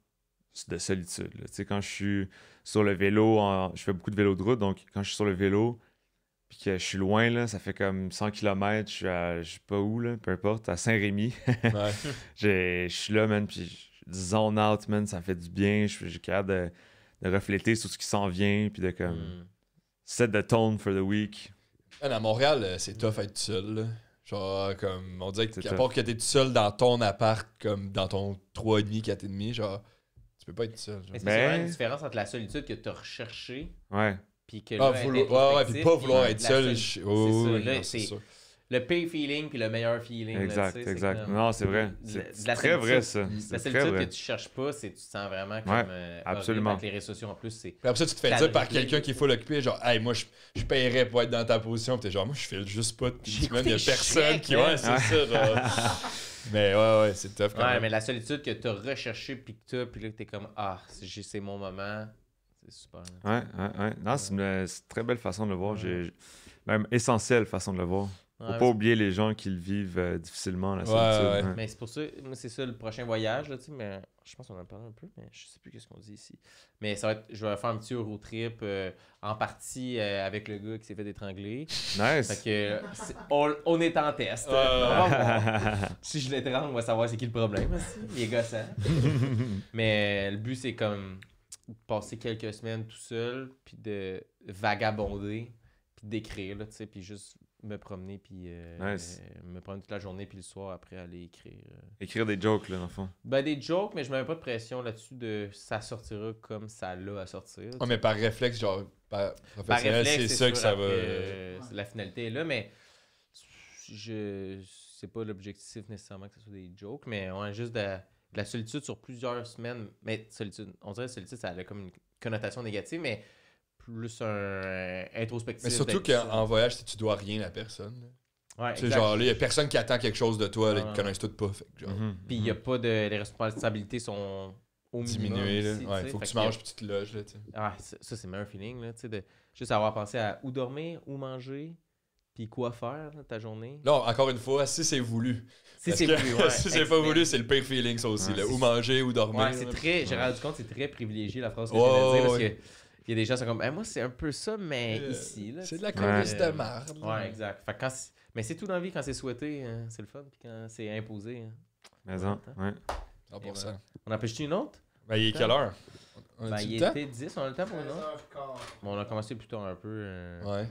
de solitude. Là. Quand je suis sur le vélo, je fais beaucoup de vélo de route, donc quand je suis sur le vélo, puis que je suis loin, là, ça fait comme 100 km, je sais pas où, là, peu importe, à Saint-Rémy.
Ouais.
Je suis là, man, puis zone out, man, ça me fait du bien. Je suis capable de refléter sur ce qui s'en vient, puis de comme set the tone for the week.
À Montréal, c'est tough être tout seul. Là. Genre, comme, on dirait qu'à
tough.
part que t'es tout seul dans ton appart, comme dans ton 3,5, 4,5, genre, tu peux pas être tout seul. Genre.
Mais c'est vraiment une différence entre la solitude que tu as recherchée,
Ouais.
puis que
puis pas vouloir être seul.
C'est sûr. Le pire feeling puis le meilleur feeling.
Exact,
là,
exact.
comme...
Non, c'est vrai. C'est très vrai, ça.
La solitude que tu cherches pas, c'est tu te sens vraiment comme...
absolument.
Avec les réseaux sociaux en plus, c'est...
Puis après ça, tu te fais dire par quelqu'un qui est full occupé, genre, hey, moi, je paierais pour être dans ta position. Puis t'es genre, moi, je file juste pas. Une semaine, il y a personne qui. Ouais, c'est ça, genre. Mais ouais, c'est tough quand même.
Mais la solitude que tu as recherchée, puis que tu as, puis là, t'es comme, c'est mon moment. C'est super.
Ouais. Non, c'est une très belle façon de le voir. Même essentielle façon de le voir. Faut pas oublier les gens qui le vivent difficilement, la solitude.
Mais c'est pour ça, moi, c'est ça le prochain voyage, là, tu sais, mais je pense qu'on en parle un peu, mais je sais plus qu'est-ce qu'on dit ici. Mais ça va être, je vais faire un petit Euro trip en partie avec le gars qui s'est fait étrangler.
Nice.
Fait que on est en test. On va voir. Si je l'étrangle, on va savoir c'est qui le problème aussi. Il est gossant. Mais le but, c'est comme passer quelques semaines tout seul, puis de vagabonder, puis d'écrire, là, tu sais, puis juste me promener, puis me promener toute la journée, puis le soir, après, aller écrire.
Écrire des jokes, là, dans le fond.
Ben, des jokes, mais je mets pas de pression là-dessus de ça sortira comme ça l'a à sortir.
Oh, mais par réflexe, genre, professionnel,
réflexe,
c'est ça que ça va...
La finalité est là, mais c'est pas l'objectif nécessairement que ce soit des jokes, mais on a juste de la solitude sur plusieurs semaines. Mais solitude, on dirait que solitude, ça a comme une connotation négative, mais plus un introspectif.
Mais surtout qu'en voyage, tu dois rien à personne.
Ouais,
tu sais, genre, là, il y a personne qui attend quelque chose de toi, là, ils connaissent tout pas. Fait, genre.
Puis il y a pas de... Les responsabilités sont au minimum.
Diminuées, là.
Aussi,
Ouais, il faut que tu manges puis tu te loges, là, tu sais.
Ça, c'est le meilleur feeling, là, tu sais, de juste avoir pensé à où dormir, où manger, puis quoi faire, là, ta journée.
Là, encore une fois, si c'est voulu.
Si c'est voulu, ouais.
Si c'est pas voulu, c'est le pire feeling, ça aussi, là. Où manger, où dormir.
Ouais, c'est très... J'ai rendu compte, c'est très privilégié, la phrase que je viens de dire, parce que il y a des gens qui sont comme, moi, c'est un peu ça, mais ici. Là,
c'est de la colisse de merde.
Ouais, exact. Fait que mais c'est tout dans la vie quand c'est souhaité, c'est le fun, puis quand c'est imposé.
Mais non, ouais.
100%.
On empêche-tu une autre?
Ben, il est quelle heure?
Il était 10, on a le temps pour une autre? Bon, on a commencé plus tard un peu.
Ouais.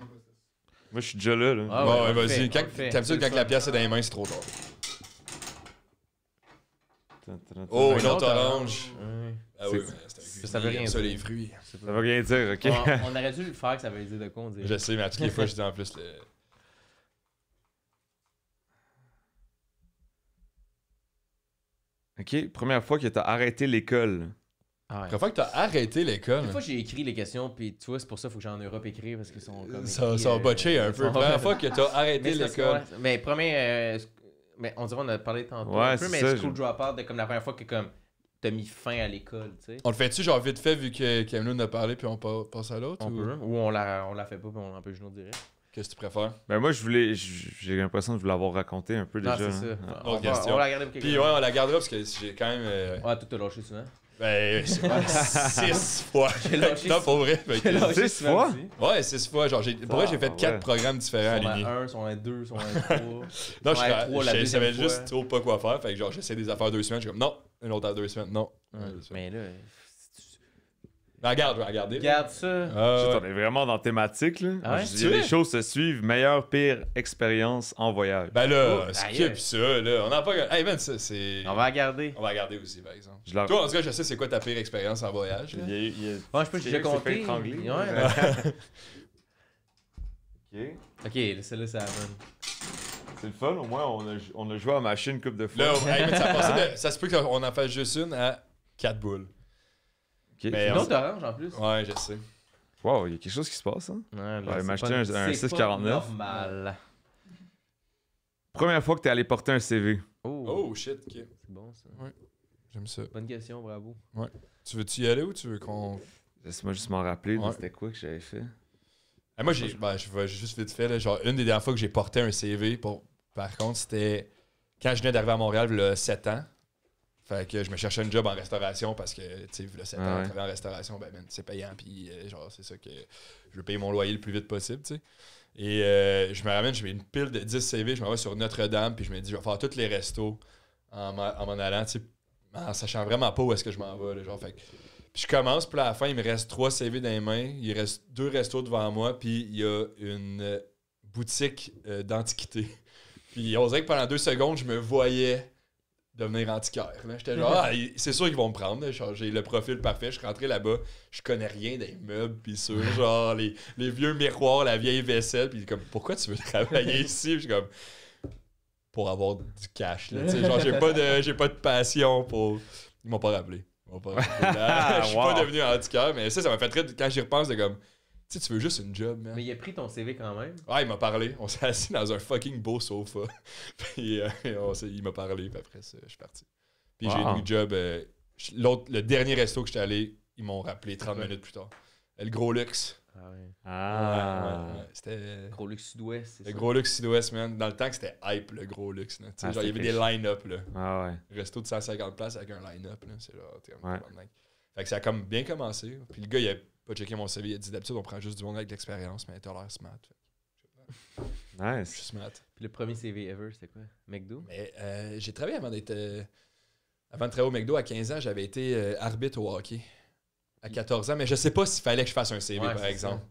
Moi, je suis déjà là.
Bon, ouais, vas-y. T'aimes ça quand la pièce est dans les mains, c'est trop tard. Oh, une autre orange. Ah oui,
ça veut rien
dire.
dire.
Les fruits.
Ça veut rien dire, ok.
On aurait dû le faire, que ça veut dire de quoi on dirait.
Je sais, mais à toutes les fois, je dis en plus le...
Ok, première fois que t'as arrêté l'école.
Première fois que t'as arrêté l'école.
Une fois, j'ai écrit les questions, puis tu vois, c'est pour ça qu'il faut que j'aille en Europe écrire, parce qu'ils sont comme.
Ça a botché un peu. Première fois que t'as arrêté l'école.
Mais premier. Mais on dirait qu'on a parlé tantôt
Ouais,
un peu, mais
ça,
school dropout, comme la première fois que comme t'as mis fin à l'école, tu sais.
On le fait-tu genre vite fait vu que Camilo en a parlé puis on passe à l'autre?
On peut. Ou on la fait pas puis on empêche nous direct.
Qu'est-ce que tu préfères?
Ben moi, j'ai l'impression de vous l'avoir raconté un peu
Non,
déjà.
c'est ça.
hein.
On
Autre
va
question.
la garder pour quelqu'un.
Puis ouais, on la gardera parce que j'ai quand même...
Ah, tout t'as lâché souvent.
Ben, c'est pas 6 fois.
J'ai lâché
Non, pour vrai. Fait que-
J'ai lâché
6
souvent
fois?
aussi.
Ouais, 6 fois. Genre, pour vrai, j'ai fait 4
ouais.
programmes différents
Son
alignés.
1, son 2, son 3.
Non,
Ouais, trois, la
je
deuxième
savais
fois.
juste trop pas quoi faire. Fait que genre, j'essaie des affaires 2 semaines. Je suis comme, non, une autre à 2 semaines. Non.
Mais là,
Mais regarde, je vais regarder.
regarde ça.
Shit, on est vraiment dans thématique, là.
Ah ouais?
Je dis, les choses se suivent. Meilleure, pire expérience en voyage.
Ben là,
Oh,
skip
aïe.
ça, là. On n'a pas. Hey man, ça, c'est.
On va la garder.
On va regarder aussi, par exemple.
Je leur-
Toi, en tout cas, je sais c'est quoi ta pire expérience en voyage. là.
Il y a-
Ouais, je peux déjà
Quelqu'un qui s'est fait
compter.
étrangler.
Ouais.
Ok.
Ok, celle-là, c'est la bonne.
C'est le fun, au moins on a joué à machine une couple de fois.
Là, hey, mais ça, a passé ça se peut qu'on en fasse juste une à 4 boules.
Ok.
Mais
Une
on-
autre orange en plus.
Ouais, je sais.
Wow, il y a quelque chose qui se passe, hein?
Ouais,
Ouais,
c'est
m'acheter
pas-
un
c'est
6,49.
pas normal.
Première fois que t'es allé porter un CV.
Oh,
Oh shit, ok.
c'est bon ça.
J'aime ça.
Bonne question, bravo.
Tu veux-tu y aller ou tu veux qu'on.
Laisse-moi juste m'en rappeler, de
Ouais.
c'était quoi que j'avais fait.
Ah, moi, je vais juste vite fait, là, genre, une des dernières fois que j'ai porté un CV, par contre, c'était quand je venais d'arriver à Montréal, il y a 7 ans. Fait que je me cherchais un job en restauration parce que, tu sais, il y a 7 ans,
ouais.
travailler en restauration, ben, c'est payant, puis genre, c'est ça que je veux payer mon loyer le plus vite possible, tu sais. Et je me ramène, je mets une pile de 10 CV, je m'en vais sur Notre-Dame, puis je me dis, je vais faire tous les restos en m'en allant, tu sais, en sachant vraiment pas où est-ce que je m'en vais, là, genre, fait que puis je commence, puis là, à la fin, il me reste 3 CV dans les mains. Il reste 2 restos devant moi, puis il y a une boutique d'antiquités. Puis on dirait que pendant 2 secondes, je me voyais devenir antiquaire. Là. J'étais genre, ah, c'est sûr qu'ils vont me prendre. Là. Genre, j'ai le profil parfait. Je suis rentré là-bas, je connais rien des meubles, puis sur genre les vieux miroirs, la vieille vaisselle. Puis comme, pourquoi tu veux travailler ici? Puis je suis comme, pour avoir du cash. Là. Tu sais, genre, j'ai pas de passion pour. Ils m'ont pas rappelé. Je suis pas devenu antiquaire, mais ça m'a fait très. Quand j'y repense, de comme. Tu sais, tu veux juste une job, man.
Mais il a pris ton CV quand même.
Ouais, il m'a parlé. On s'est assis dans un fucking beau sofa. Puis il m'a parlé, puis après ça, je suis parti. Puis j'ai eu une job. Le dernier resto que j'étais allé, ils m'ont rappelé 30 minutes plus tard. Le Gros Luxe.
Ah ouais.
Ah.
Ouais. C'était.
Gros luxe sud-ouest, c'est
Le
ça.
Gros Luxe Sud-Ouest, man. Dans le temps que c'était hype, le Gros Luxe. Là. Tu sais,
Ah,
genre, il y avait
c'était
des line-up, là.
Ah ouais.
Resto de 150 places avec un line-up, là. C'est genre. T'es comme,
Ouais.
Fait que ça a comme bien commencé. Puis le gars, il a pas checké mon CV. Il a dit d'habitude, on prend juste du monde avec de l'expérience, mais t'as l'air smart. Fait que je
Nice.
suis smart.
Puis le premier CV ever, c'était quoi? McDo?
Mais j'ai travaillé avant d'être. Avant de travailler au McDo, à 15 ans, j'avais été arbitre au hockey. À 14 ans, mais je sais pas s'il fallait que je fasse un CV,
Ouais,
par
c'est
exemple.
ça.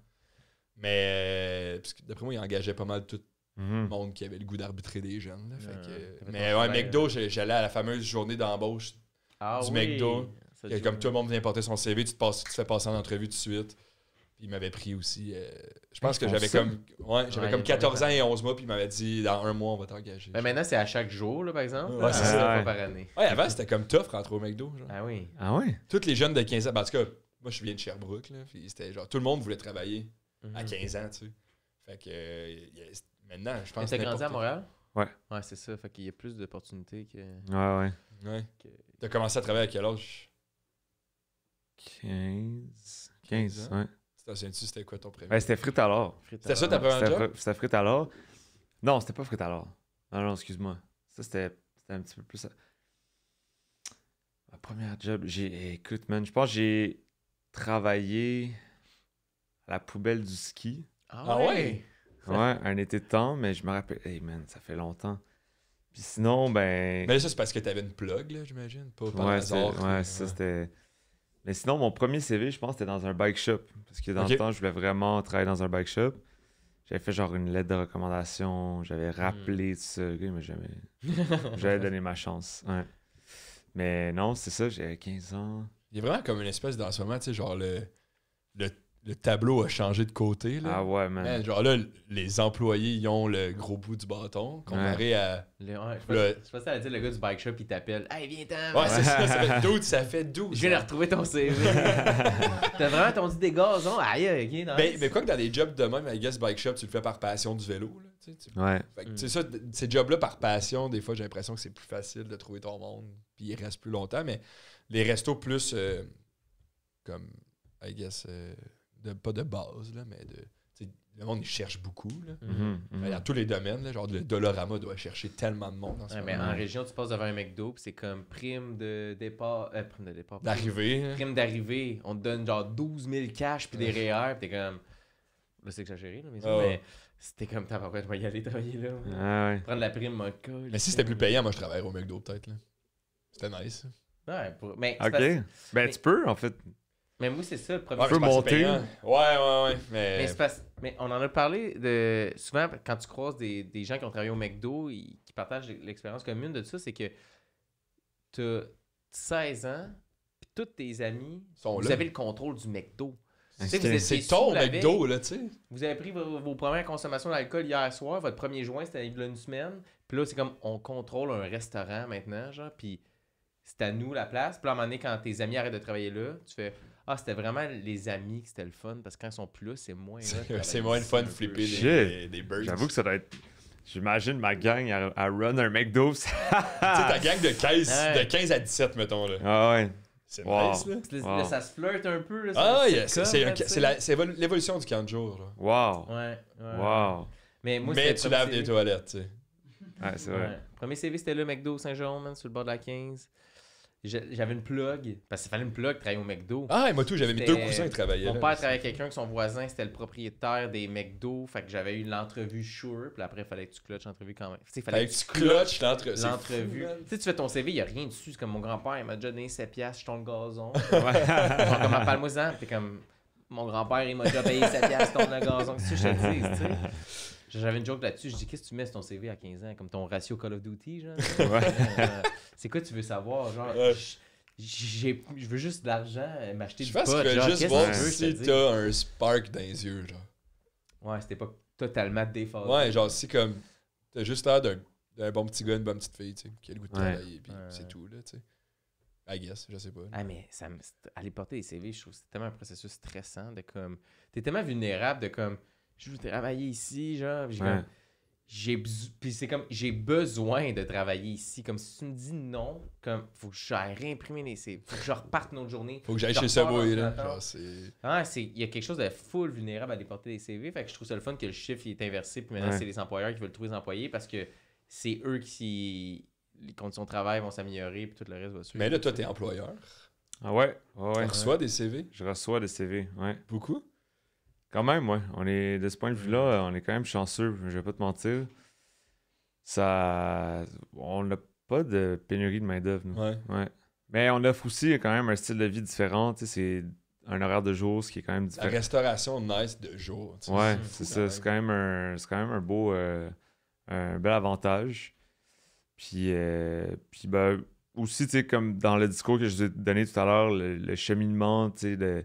Mais parce que d'après moi, il engageait pas mal tout
Mhm.
le monde qui avait le goût d'arbitrer des jeunes. Là, fait que,
t'as fait
mais
ton
ouais,
travail,
McDo, j'allais à la fameuse journée d'embauche.
Ah
Du
oui.
McDo.
Ça,
Que
tu
comme
vois.
tout le monde vient porter son CV, tu te fais passer en entrevue tout de suite. Puis il m'avait pris aussi. Je pense que
ils font
j'avais
ça?
comme,
Ouais,
comme
ils
14
font
ans et 11 mois, puis il m'avait dit dans 1 mois, on va t'engager.
Mais maintenant, c'est à chaque jour, là, par exemple.
Ouais,
là,
c'est
deux
ça.
fois
Ouais.
par année.
Ouais, avant, c'était comme tough rentrer au McDo. Genre.
Ah oui.
Ah ouais?
Tous les jeunes de 15 ans, ben, en tout cas, moi je viens de Sherbrooke, là, puis c'était genre tout le monde voulait travailler
Mhm.
à 15 ans, tu sais. Fait que maintenant, je pense
Mais
que
t'as grandi à Montréal?
Ouais.
Ouais, c'est ça. Fait qu'il y a plus d'opportunités que...
Ouais, ouais.
Ouais.
que-
T'as commencé à travailler à quel âge?
15. 15,
15 ans.
ouais.
Tu t'en souviens-tu, c'était quoi ton premier?
Ouais, c'était frites alors.
frites
C'était ça
à-
ta première
C'était
job?
c'était frites alors. Non, c'était pas frites alors. Non, non, excuse-moi. Ça, c'était un petit peu plus. Ma première job, écoute, man, je pense que j'ai travaillé à la poubelle du ski.
Ah ouais?
Ouais, un été de temps, mais je me rappelle. Hey, man, ça fait longtemps. Puis sinon, ben.
Mais ça, c'est parce que t'avais une plug, là, j'imagine. Pas par
Ouais,
hasard.
ça c'était. Mais sinon, mon premier CV, je pense, c'était dans un bike shop. Parce que dans
Ok.
le temps, je voulais vraiment travailler dans un bike shop. J'avais fait genre une lettre de recommandation, j'avais rappelé tout ça, ok, mais j'avais donné ma chance. Ouais. Mais non, c'est ça, j'avais 15 ans.
Il y a vraiment comme une espèce dans ce moment, tu sais, genre le tableau a changé de côté. Là.
Ah ouais, man.
Man, genre là, les employés, ils ont le gros bout du bâton, comparé à...
Ouais,
Le-
je pensais à dire le gars du bike shop, il t'appelle. Hey, viens-t'en!
Ouais, c'est ça, ça fait 12.
Je viens de retrouver ton CV. T'as vraiment ton dit des gazons? Aïe, ok, nice.
Mais quoi que dans des jobs de même, I guess Bike Shop, tu le fais par passion du vélo. Là, tu sais,
Ouais.
Fait que, tu sais, ça, ces jobs-là, par passion, des fois, j'ai l'impression que c'est plus facile de trouver ton monde, puis il reste plus longtemps. Mais les restos plus comme, I guess, pas de base, là, mais le monde, il cherche beaucoup. Là. Dans tous les domaines, là, genre le Dollarama doit chercher tellement de monde en ce moment.
Mais en région, tu passes devant un McDo, puis c'est comme prime de départ.
D'arrivée. Hein.
Prime d'arrivée. On te donne genre 12 000 cash, puis des REER, puis t'es comme. Là, c'est exagéré, là, mais c'était comme, t'as pas je vais y aller travailler là.
Ah ouais.
Prendre la prime, mon colle.
Mais si c'était plus payant, moi, je travaillerais au McDo, peut-être. Là. C'était nice.
Ouais, mais
OK. Ben, tu peux, en fait.
Mais moi, c'est ça le premier.
Ouais,
Tu peux monter.
Ouais.
Mais, mais on en a parlé de souvent quand tu croises des gens qui ont travaillé au McDo qui partagent l'expérience commune de ça, c'est que tu as 16 ans puis tous tes amis vous avez le contrôle du McDo.
C'est ton McDo, là, tu sais.
Vous avez pris vos premières consommations d'alcool hier soir, votre premier joint, c'était il y a une semaine. Puis là, c'est comme on contrôle un restaurant maintenant, genre, puis c'est à nous la place. Puis là, à un moment donné, quand tes amis arrêtent de travailler là, tu fais c'était vraiment les amis que c'était le fun, parce que quand ils sont plus là, c'est moins.
C'est moins le fun de flipper des burgers.
J'avoue que ça doit être. J'imagine ma gang à run un McDo.
Tu sais, ta gang de 15 à 17, mettons. Là.
Ah ouais.
C'est nice, là.
Là, ça se flirte un peu. Là,
c'est l'évolution du camp de jour. Là.
Wow.
Ouais.
Wow.
Mais
tu laves des toilettes, tu sais.
Ouais, c'est vrai.
Ouais. Premier CV, c'était le McDo Saint-Jérôme, man, sur le bord de la 15. J'avais une plug, parce qu'il fallait une plug travailler au McDo.
Ah, moi tout, j'avais mes 2 cousins qui travaillaient.
Mon père travaillait avec quelqu'un que son voisin, c'était le propriétaire des McDo. Fait que j'avais eu l'entrevue sure. Puis après, il fallait que tu clutches l'entrevue quand même. Il
fallait que tu clutches
l'entrevue. Tu sais, tu fais ton CV, il n'y a rien dessus. C'est comme mon grand-père, il m'a déjà donné 7 piastres, je tombe le gazon. Genre, comme parle-moi ça. T'es comme, mon grand-père, il m'a déjà payé 7 piastres, je tombe le gazon. Qu'est-ce que je te dis, tu sais? J'avais une joke là-dessus. Je dis, qu'est-ce que tu mets sur ton CV à 15 ans? Comme ton ratio Call of Duty, genre? C'est quoi tu veux savoir? Genre, je veux juste de l'argent, m'acheter du pot.
Je pense que juste voir si t'as un spark dans les yeux, genre.
Ouais, c'était pas totalement défasé.
Ouais, genre si comme t'as juste l'air d'un bon petit gars, une bonne petite fille, tu sais, qui a le goût de travailler, puis c'est tout, là, tu sais. I guess, je sais pas.
Ah, mais aller porter des CV, je trouve que c'est tellement un processus stressant de comme... T'es tellement vulnérable de comme, je veux travailler ici, genre, puis c'est comme, j'ai besoin de travailler ici. Comme si tu me dis non, comme, faut que j'aille réimprimer les CV. Faut que je reparte une autre journée.
Faut que j'aille chez Subway, là.
Il y a quelque chose de full vulnérable à déporter des CV. Fait que je trouve ça le fun que le chiffre il est inversé. Puis maintenant, c'est les employeurs qui veulent trouver des employés parce que c'est eux qui... Les conditions de travail vont s'améliorer puis tout le reste va suivre.
Mais là, toi, t'es employeur.
Ah ouais.
Tu reçois des CV?
Je reçois des CV, ouais.
Beaucoup?
Quand même, ouais. On est, de ce point de vue-là, on est quand même chanceux, je vais pas te mentir. On n'a pas de pénurie de main-d'œuvre, nous. Ouais. Mais on offre aussi quand même un style de vie différent. Tu sais, c'est un horaire de jour, ce qui est quand même différent.
La restauration nice de jour.
Ouais, c'est ça. C'est quand même un beau, un bel avantage. Puis ben, aussi, tu sais, comme dans le discours que je vous ai donné tout à l'heure, le cheminement, tu sais,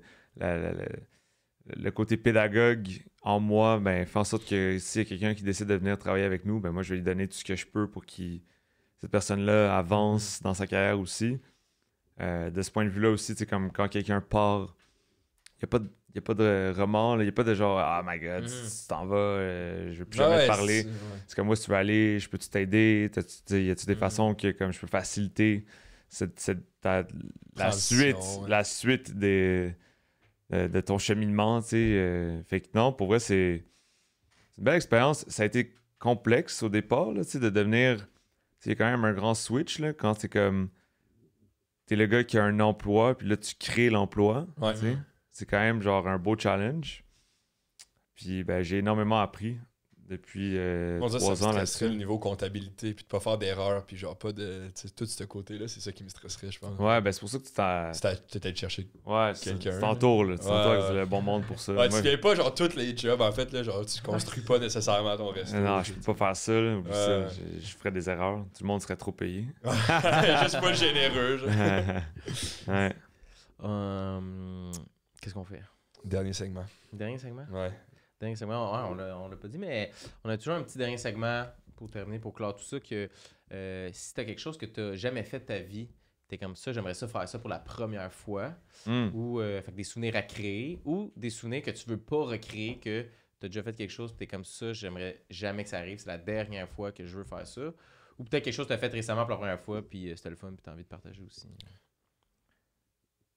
le côté pédagogue en moi, ben, fait en sorte que s'il y a quelqu'un qui décide de venir travailler avec nous, ben moi, je vais lui donner tout ce que je peux pour que cette personne-là avance dans sa carrière aussi. De ce point de vue-là aussi, tu sais, comme quand quelqu'un part, il n'y a pas de remords, il n'y a pas de genre « Ah, my God, tu t'en vas, je veux plus jamais te parler. » C'est comme moi, si tu veux aller, je peux-tu t'aider? Y a-tu des façons que comme je peux faciliter la suite de ton cheminement, tu sais. Fait que non, pour vrai, c'est une belle expérience. Ça a été complexe au départ, là, tu sais, de devenir... C'est quand même un grand switch, là, quand c'est comme... T'es le gars qui a un emploi, puis là, tu crées l'emploi, tu sais. C'est quand même, genre, un beau challenge. Puis, ben, j'ai énormément appris depuis 3 ans là-dessus.
Le niveau comptabilité, puis de pas faire d'erreur, puis genre pas de... Tout ce côté-là, c'est ça qui me stresserait, je pense.
Ouais, ben c'est pour ça que tu t'as...
Peut-être de chercher
quelqu'un. Tu t'entoures, là. Tu t'entoures avec le bon monde pour ça.
Ouais, tu viens pas, genre, tous les jobs, en fait, là, genre, tu construis pas nécessairement ton resto.
Non, je peux pas faire ça, là. Ça, je ferais des erreurs. Tout le monde serait trop payé.
Juste pas généreux, genre.
Ouais.
Qu'est-ce qu'on fait?
Dernier segment.
Ouais. Dernier segment, on l'a pas dit, mais on a toujours un petit dernier segment pour terminer, pour clore tout ça, que si t'as quelque chose que t'as jamais fait de ta vie, t'es comme ça, j'aimerais ça faire ça pour la première fois, ou fait que des souvenirs à créer, ou des souvenirs que tu veux pas recréer, que t'as déjà fait quelque chose, pis t'es comme ça, j'aimerais jamais que ça arrive, c'est la dernière fois que je veux faire ça, ou peut-être quelque chose que t'as fait récemment pour la première fois, puis c'était le fun, puis t'as envie de partager aussi.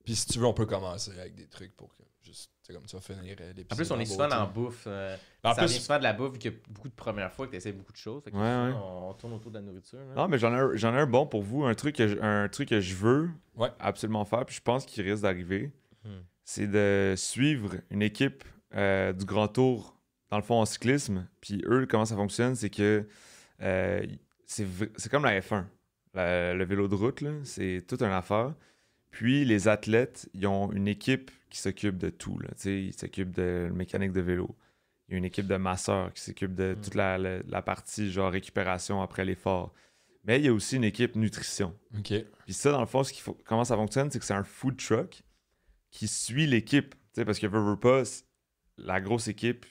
Puis si tu veux, on peut commencer avec des trucs pour que juste, c'est comme tu vas finir l'épisode.
En plus, on est souvent en bouffe.
En
Ça
plus-
vient souvent de la bouffe, vu qu'il y a beaucoup de premières fois que tu essaies beaucoup de choses. Fait que
Ouais.
on tourne autour de la nourriture. là.
Non, mais j'en ai un bon pour vous. Un truc que je veux
Ouais.
absolument faire, puis je pense qu'il risque d'arriver,
Hmm.
c'est de suivre une équipe du Grand Tour, dans le fond, en cyclisme. Puis eux, comment ça fonctionne, c'est que c'est comme la F1. Le vélo de route, là, c'est toute une affaire. Puis les athlètes, ils ont une équipe qui s'occupe de tout. Là. Tu sais, ils s'occupent de la mécanique de vélo. Il y a une équipe de masseurs qui s'occupe de toute la partie genre récupération après l'effort. Mais il y a aussi une équipe nutrition.
OK.
Puis ça, dans le fond, comment ça fonctionne, c'est que c'est un food truck qui suit l'équipe. Tu sais, parce que veut pas, la grosse équipe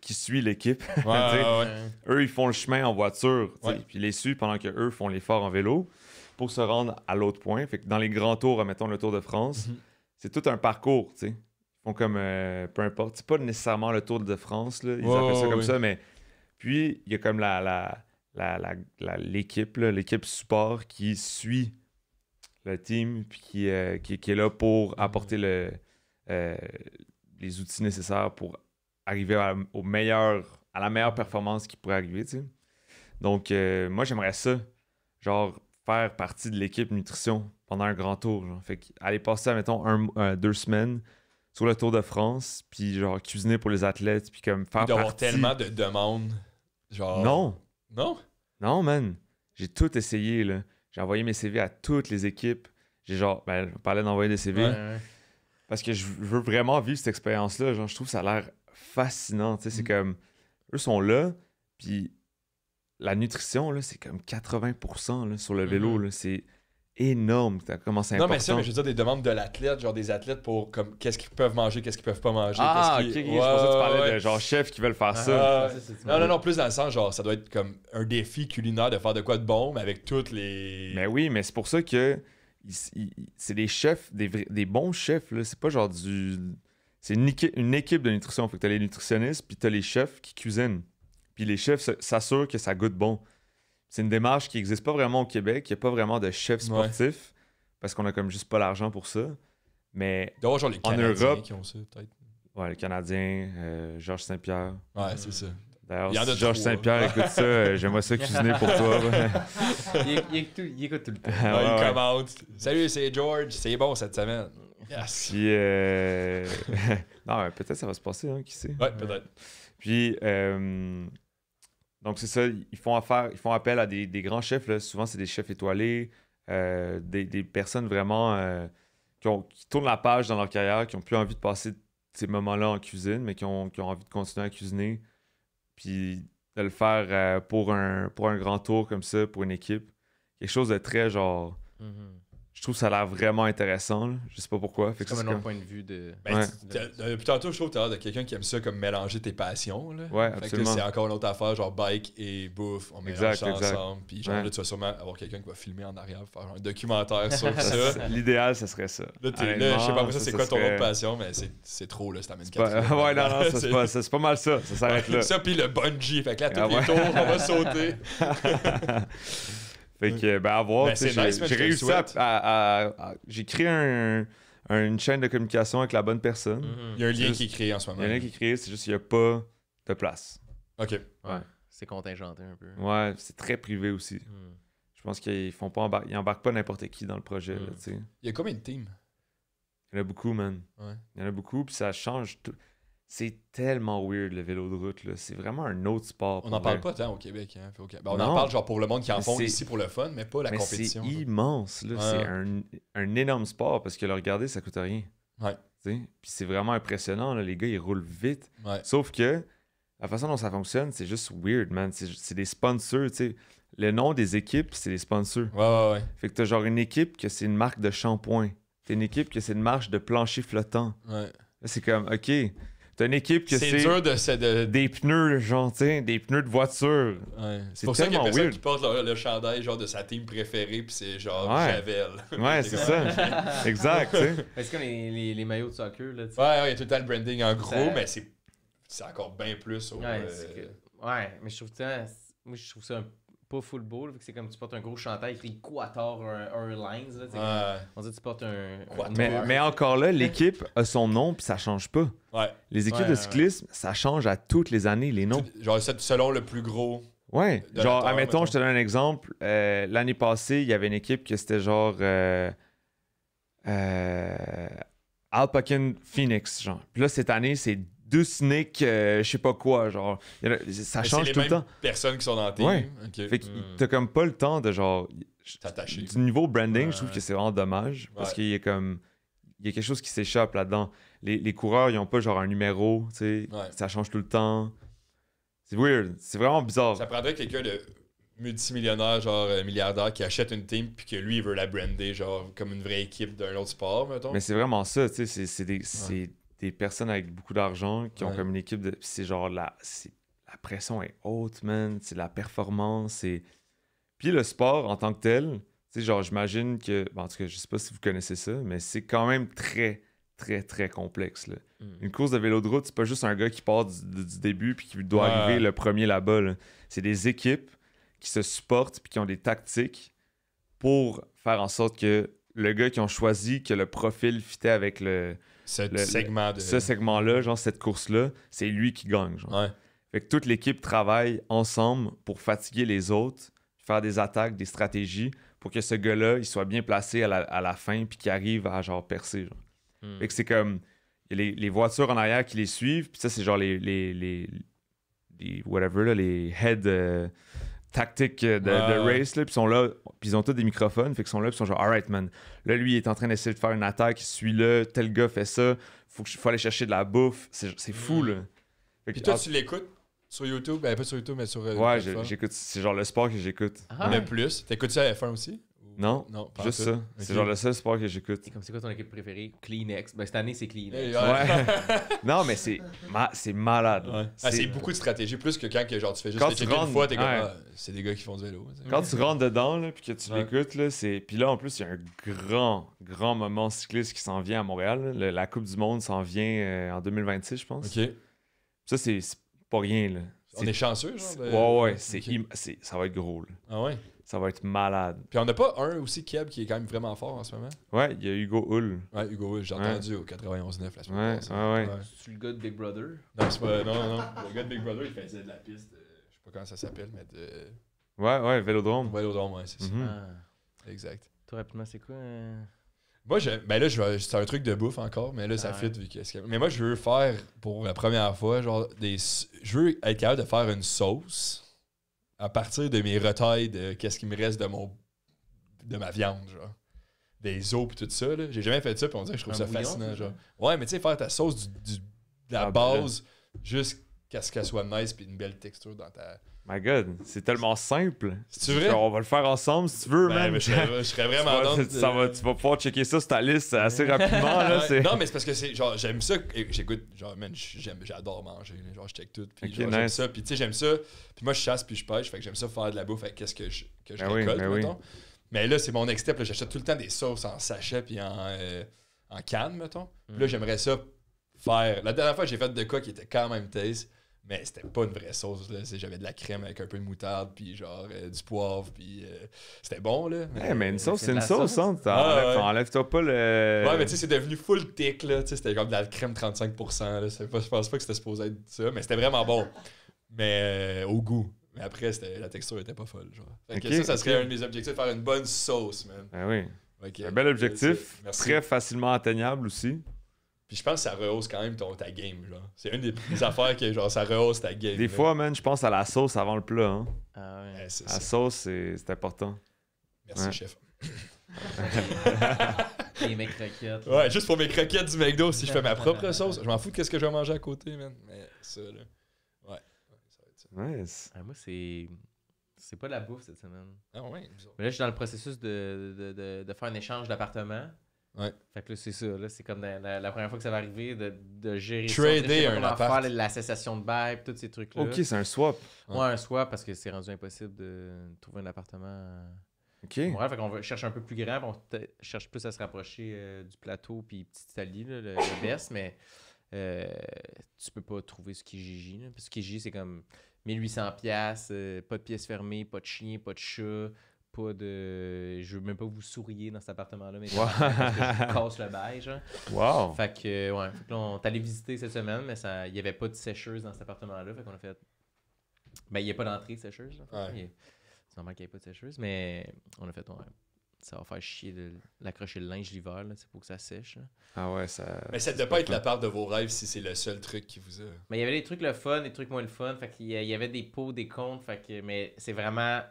qui suit l'équipe.
Ouais,
Tu sais,
ouais.
eux, ils font le chemin en voiture, tu sais,
Ouais.
puis ils les suivent pendant que eux font l'effort en vélo pour se rendre à l'autre point. Fait que dans les grands tours, mettons le Tour de France,
Mhm.
c'est tout un parcours, tu sais. Ils font comme, peu importe, c'est pas nécessairement le Tour de France, là, ils
Ouais,
appellent ça comme
ouais.
ça, mais puis il y a comme l'équipe, là, l'équipe support qui suit le team, puis qui est là pour apporter les outils nécessaires pour arriver à la meilleure performance qui pourrait arriver, tu sais. Donc, moi, j'aimerais ça, genre, faire partie de l'équipe nutrition pendant un grand tour, genre. Fait aller passer, mettons, 2 semaines sur le Tour de France, puis genre, cuisiner pour les athlètes, puis comme faire
Il doit y avoir
partie...
tellement de demandes. Genre.
Non!
Non?
Non, man. J'ai tout essayé, là. J'ai envoyé mes CV à toutes les équipes. J'ai genre... Ben, on parlait d'envoyer des CV.
Ouais.
Parce que je veux vraiment vivre cette expérience-là. Genre, je trouve que ça a l'air fascinant. Tu sais, c'est comme... Eux sont là, puis la nutrition, là, c'est comme 80% là, sur le vélo. Là. C'est énorme comment c'est
Non,
important.
mais ça, mais je veux dire des demandes de l'athlète, genre des athlètes pour comme qu'est-ce qu'ils peuvent manger, qu'est-ce qu'ils peuvent pas manger.
Ah, ok,
qu'est-ce
ok.
qu'ils-
Je pensais que tu parlais
ouais.
de genre chefs qui veulent faire
Ah,
ça.
ça, c'est-
Non, plus dans le sens, genre, ça doit être comme un défi culinaire de faire de quoi de bon, mais avec toutes les.
Mais oui, mais c'est pour ça que c'est des chefs, des bons chefs. Là. C'est pas genre du... C'est une équipe de nutrition. Fait que t'as les nutritionnistes, puis t'as les chefs qui cuisinent. Puis les chefs s'assurent que ça goûte bon. C'est une démarche qui n'existe pas vraiment au Québec. Il n'y a pas vraiment de chefs sportifs parce qu'on a comme juste pas l'argent pour ça. Mais
Il doit y avoir genre les
en
Canadiens
Europe-
qui ont ça, peut-être.
ouais, le Canadien, Georges Saint-Pierre.
Ouais, c'est ça.
D'ailleurs,
Il y en a
si Georges
3.
Saint-Pierre écoute ça, j'aimerais ça cuisiner pour toi.
Il écoute tout le temps.
Ouais,
Ouais,
ouais.
il commente. Salut, c'est George, c'est bon cette semaine. Yes.
Puis, non, mais peut-être ça va se passer, hein, qui sait.
Ouais, peut-être.
Puis, donc c'est ça, ils font appel à des grands chefs. Là. Souvent, c'est des chefs étoilés, des personnes vraiment qui tournent la page dans leur carrière, qui n'ont plus envie de passer ces moments-là en cuisine, mais qui ont envie de continuer à cuisiner. Puis de le faire pour un grand tour comme ça, pour une équipe. Quelque chose de très genre... Je trouve que ça a l'air vraiment intéressant. Là. Je sais pas pourquoi. Fait
C'est
que
comme
c'est
un autre point de vue de.
Ben,
Ouais.
depuis tantôt, je trouve que t'as l'air de quelqu'un qui aime ça comme mélanger tes passions. Là.
Ouais,
Fait que
absolument.
là, c'est encore une autre affaire, genre bike et bouffe. On mélange
Exact,
ça
exact.
ensemble. Puis genre
Ouais.
là, tu vas sûrement avoir quelqu'un qui va filmer en arrière, faire un documentaire sur
Ça,
ça.
l'idéal, ça serait ça.
Là, là, je sais
Honnêtement,
pas après ça, c'est quoi ton
serait-
autre passion, mais c'est trop, là, c'est ta
Ouais, ouais, non, ça,
c'est
c'est pas mal ça. Ça s'arrête là.
ça, puis le bungee. Fait que là, tous
Ah
les
ouais.
tours, on va sauter.
Fait que, ben, à voir.
Ben,
tu sais,
c'est nice, man,
j'ai
je te le
réussi
souhaite.
j'ai créé une chaîne de communication avec la bonne personne.
Il y a un lien
Juste-
qui est créé en ce
Il
moment.
y en a qui créent, c'est juste qu'il n'y a pas de place.
Ok.
Ouais. C'est contingenté un peu.
Ouais, c'est très privé aussi.
Hmm.
Je pense qu'ils font pas ils embarquent pas n'importe qui dans le projet. Là, tu sais.
Il y a combien de teams?
Il y en a beaucoup, man.
Ouais.
Il y en a beaucoup, puis ça change tout. C'est tellement weird le vélo de route. Là. C'est vraiment un autre sport.
On
pour
n'en parle
vrai.
pas tant au Québec. Hein. Ben, on
Non.
en parle genre pour le monde qui en
Mais
font
c'est-
ici pour le fun, mais pas la
Mais
compétition.
c'est
genre.
immense. Là.
Ouais.
C'est un énorme sport parce que le regarder, ça coûte rien.
Ouais.
Tu sais. Puis c'est vraiment impressionnant. Là. Les gars, ils roulent vite.
Ouais.
Sauf que la façon dont ça fonctionne, c'est juste weird, man. C'est des sponsors. Tu sais. Le nom des équipes, c'est des sponsors.
Ouais.
Fait que t'as genre une équipe que c'est une marque de shampoing. T'as une équipe que c'est une marque de plancher flottant.
Ouais.
Là, c'est comme, OK. T'as une équipe que
C'est
c'est
dur de
des pneus, genre, tu sais, des pneus de voiture.
Ouais. C'est
C'est
pour ça qu'il y a
tellement
personne
weird.
qui porte le chandail genre de sa team préférée, puis c'est genre
Ouais.
Javel.
Ouais, c'est ça. Exact, tu sais.
C'est comme les maillots de soccer. Là, tu sais.
Ouais, il y a tout le temps le branding en gros,
Ça-
mais c'est encore bien plus au.
Ouais, mais je trouve ça. Moi, je trouve ça pas full beau, vu que c'est comme tu portes un gros chandail écrit Quator Airlines. Là,
Ouais.
On dirait que tu portes un.
Quator.
Mais encore là, l'équipe a son nom, puis ça change pas.
Ouais.
Les équipes de cyclisme, ça change à toutes les années, les noms.
Genre, selon le plus gros.
Ouais.
De
Genre,
la terre,
admettons,
mettons.
je te donne un exemple. L'année passée, il y avait une équipe que c'était genre Alpacin Phoenix, genre. Puis là, cette année, c'est Dusnik, je sais pas quoi, genre. Ça
Mais
change
c'est
tout
les
le
mêmes
temps.
personnes qui sont dans le team.
Ouais.
Ok.
Fait que t'as comme pas le temps de genre.
T'attacher.
Du niveau branding,
Ouais.
je trouve que c'est vraiment dommage parce
Ouais.
qu'il y a comme. Il y a quelque chose qui s'échappe là-dedans. Les coureurs, ils ont pas genre un numéro, tu sais.
Ouais.
Ça change tout le temps. C'est weird. C'est vraiment bizarre.
Ça prendrait quelqu'un de multimillionnaire, genre milliardaire, qui achète une team puis que lui, il veut la brander, genre comme une vraie équipe d'un autre sport, mettons.
Mais c'est vraiment ça, tu sais. C'est des personnes avec beaucoup d'argent qui ont
Ouais.
comme une équipe de. Puis c'est genre la pression est haute, man. C'est la performance. Puis le sport en tant que tel, tu sais, genre, j'imagine que. En tout cas, je sais pas si vous connaissez ça, mais c'est quand même très, très, très complexe, là. Une course de vélo de route, c'est pas juste un gars qui part du début puis qui doit
Ouais.
arriver le premier là-bas, là. C'est des équipes qui se supportent puis qui ont des tactiques pour faire en sorte que le gars qui ont choisi, que le profil fitait avec
Ce segment de.
ce segment-là, genre cette course-là, c'est lui qui gagne, genre.
Ouais.
Fait que toute l'équipe travaille ensemble pour fatiguer les autres, faire des attaques, des stratégies, pour que ce gars-là, il soit bien placé à la fin puis qu'il arrive à genre percer, genre. Fait que c'est comme il y a les voitures en arrière qui les suivent, puis ça c'est genre les whatever là, les head tactiques de race là, puis ils sont là, puis ils ont tous des microphones, fait qu'ils sont là, puis ils sont genre alright man. Là lui il est en train d'essayer de faire une attaque, suis-le, tel gars fait ça, faut aller chercher de la bouffe, c'est fou là. Fait
Puis
que-
toi, tu l'écoutes sur YouTube? Ben, pas sur YouTube, mais sur.
ouais,
plateforme.
j'écoute, c'est genre le sport que j'écoute.
Ah,
Le plus. T'écoutes ça à F1 aussi? Ou-
Non,
Non, pas
juste
en
ça.
tout.
C'est
Ok.
genre le seul sport que j'écoute.
C'est quoi ton équipe préférée? Kleenex. Ben, cette année, c'est Kleenex.
Ouais.
Ouais. Non, mais c'est malade.
Ouais. Ah, c'est beaucoup de stratégie, plus que quand que, genre, tu fais juste
Quand
les
tu
checker une
rentres-
fois, t'es comme,
ouais.
ah, c'est des gars qui font du vélo. tu sais.
Quand tu rentres dedans, là, puis que tu
Ouais.
l'écoutes, là, c'est. Puis là, en plus, il y a un grand moment cycliste qui s'en vient à Montréal. Là. La Coupe du Monde s'en vient en 2026, je pense.
Ok.
Ça, c'est pas rien, là.
On est chanceux, genre. de-
Ouais,
Ok.
ça va être gros, là.
Ah ouais.
Ça va être malade.
Puis on n'a pas un aussi, Keb, qui est quand même vraiment fort en ce moment.
Ouais, il y a Hugo Hull.
Ouais, Hugo, j'ai
Ouais.
entendu au 91.9 la semaine
Ouais,
passée.
ouais.
C'est le gars de Big Brother.
Non, c'est pas. Non. Le gars de Big Brother, il faisait de la piste. Je sais pas comment ça s'appelle, mais de.
Ouais, Vélodrome.
Vélodrome, ouais, c'est ça.
Mhm.
Ah.
Exact.
Toi, rapidement, c'est quoi?
Moi, ben là, c'est un truc de bouffe encore, mais là, ça
Ah
fit
ouais.
vu mais moi, je veux faire pour la première fois, genre, je veux être capable de faire une sauce à partir de mes retailles de qu'est-ce qui me reste de ma viande, genre. Des os pis tout ça, là. J'ai jamais fait ça, puis on dirait que je trouve
Un
ça
bouillon,
fascinant,
c'est ça?
genre. Ouais, mais tu sais, faire ta sauce de la
Ah, ben là.
base jusqu'à ce qu'elle soit nice puis une belle texture dans ta.
My God, c'est tellement simple.
C'est vrai?
Genre, on va le faire ensemble si tu veux,
Ben,
man.
mais je serais vraiment down de-
Tu vas pouvoir checker ça sur ta liste assez rapidement. Là,
Ouais.
c'est...
Non, mais c'est parce que c'est genre j'aime ça. J'écoute, genre, man, j'adore manger. Là, genre, je check tout. Puis
Ok,
genre, j'aime
nice.
ça. Puis tu sais, j'aime ça. Puis moi, je chasse puis je pêche. Fait que j'aime ça faire de la bouffe avec qu'est-ce que je
Ben oui,
récolte,
ben oui.
mettons. Mais là, c'est mon next step. Là, j'achète tout le temps des sauces en sachet puis en canne, mettons. Puis là, j'aimerais ça faire. La dernière fois, j'ai fait de quoi qui était quand même taste. Mais c'était pas une vraie sauce. Là. J'avais de la crème avec un peu de moutarde, puis genre du poivre, puis c'était bon. Là.
Mais une sauce,
c'est
c'est
de
une
la
sauce,
sauce.
hein.
Ah, ouais.
Enlève-toi pas le.
Ouais, mais tu sais, c'est devenu full thick, là. Tu sais, c'était comme de la crème 35%. Là. Je pense pas que c'était supposé être ça, mais c'était vraiment bon. Mais au goût. Mais après, la texture était pas folle, genre. Fait que
Ok,
ça serait
ok.
un de mes objectifs, faire une bonne sauce, man.
Ben oui.
Ok.
Un bel objectif,
Merci.
très facilement atteignable aussi.
Puis je pense que ça rehausse quand même ta game, genre. C'est une des affaires que, genre, ça rehausse ta game.
Des
là.
fois, man, je pense à la sauce avant le plat. Hein.
Ah ouais.
Ouais, c'est
La
ça.
sauce, c'est important.
Merci,
Ouais.
chef.
Les mecs croquettes.
Ouais, juste pour mes croquettes du McDo, si je fais ma propre sauce, je m'en fous de qu'est-ce que je vais manger à côté, man. Mais ça, là. Ouais. Ça va être ça.
Nice.
Ah, moi, c'est pas de la bouffe cette semaine.
Ah ouais, bizarre.
Mais là, je suis dans le processus de faire un échange d'appartement.
Ouais.
Fait que là, c'est ça. Là, c'est comme la première fois que ça va arriver de gérer
Trader
ça. Je sais pas
un
comment
appart.
faire la cessation de bail, tous ces trucs-là.
Ok, c'est un swap.
Ouais, un swap parce que c'est rendu impossible de trouver un appartement
Ok.
à Montréal. Fait qu'on va chercher un peu plus grand. Puis on cherche plus à se rapprocher du plateau puis Petite Italie, là, le best. Mais tu peux pas trouver ce Kijiji. Parce que Kijiji, c'est comme $1800, pas de pièces fermées, pas de chien, pas de chat, pas de... Je veux même pas vous souriez dans cet appartement-là, mais
Wow.
je casse le bail, genre.
Wow.
Fait que, ouais, fait que là, on est allé visiter cette semaine, mais il n'y avait pas de sécheuse dans cet appartement-là. Fait qu'on a fait. Ben, il n'y a pas d'entrée sécheuse. Là,
Ouais.
C'est normal qu'il n'y ait pas de sécheuse, mais on a fait, ouais, ça va faire chier l'accrocher le linge l'hiver, là, pour que ça sèche. Là.
Ah ouais, ça.
Mais ça ne doit pas être la part de vos rêves si c'est le seul truc qui vous a.
Mais il y avait des trucs le fun, des trucs moins le fun. Fait qu'il y avait des pots, des comptes. Fait que, mais c'est vraiment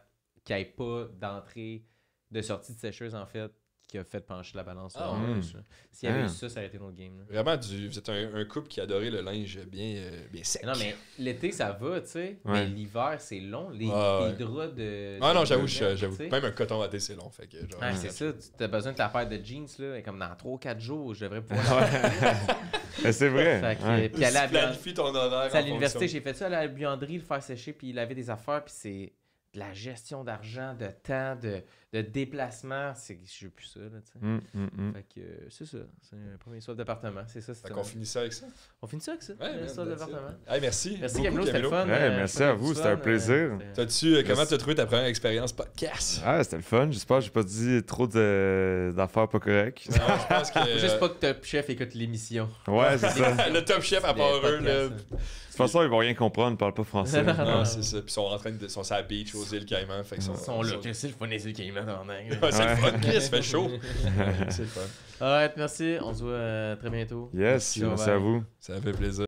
qu'il n'y ait pas d'entrée, de sortie de sécheuse, en fait, qui a fait pencher la balance.
Ah,
sur plus, là. S'il y avait
Ah.
eu ça, ça aurait été notre game. Là.
Vraiment, vous êtes un couple qui adorait le linge bien sec.
Non, mais l'été, ça va, tu sais.
Ouais.
Mais l'hiver, c'est long. Les
Ouais.
draps de.
Ah non,
de
j'avoue,
tu
j'avoue.
sais.
Même un coton watté, c'est long. Fait que, genre,
Ouais, c'est ça. Tu as besoin de ta paire de jeans, là. Et comme dans 3-4 jours, je devrais pouvoir.
Mais c'est vrai.
Fait que,
Ouais.
puis aller à la buanderie.
Planifie ton horaire.
Tu sais, à
en
l'université,
fonction.
j'ai fait ça à la buanderie, le faire sécher, puis laver des affaires, puis c'est de la gestion d'argent, de temps, de déplacement. Je veux plus ça, là, tu sais. Fait que c'est ça. C'est un premier soir d'appartement. C'est ça.
Fait qu'on finit ça avec ça.
On finit ça avec ça?
Ouais,
le soir
that's it.
d'appartement.
Hey, merci.
Merci
beaucoup,
Camilo, c'était le fun.
Ouais, merci à vous, c'était un plaisir.
Comment t'as trouvé ta première expérience podcast?
Ah, c'était le fun. J'espère que j'ai pas dit trop d'affaires pas correctes.
Non, je pense que.
Juste pas que Top Chef écoute l'émission.
Ouais, c'est ça.
Le top chef à part eux, là.
De toute façon, ils vont rien comprendre, ils parlent pas français.
Non, c'est ça. Puis ils sont en train de. Ils sont sur la beach aux îles Caïmans. Fait que
Ils sont là. C'est le fun des îles Caïmans dans
Ouais, c'est le fun, Chris, il fait chaud. C'est le fun.
Alright, merci. On se voit très bientôt.
Yes, merci à vous.
Ça fait plaisir.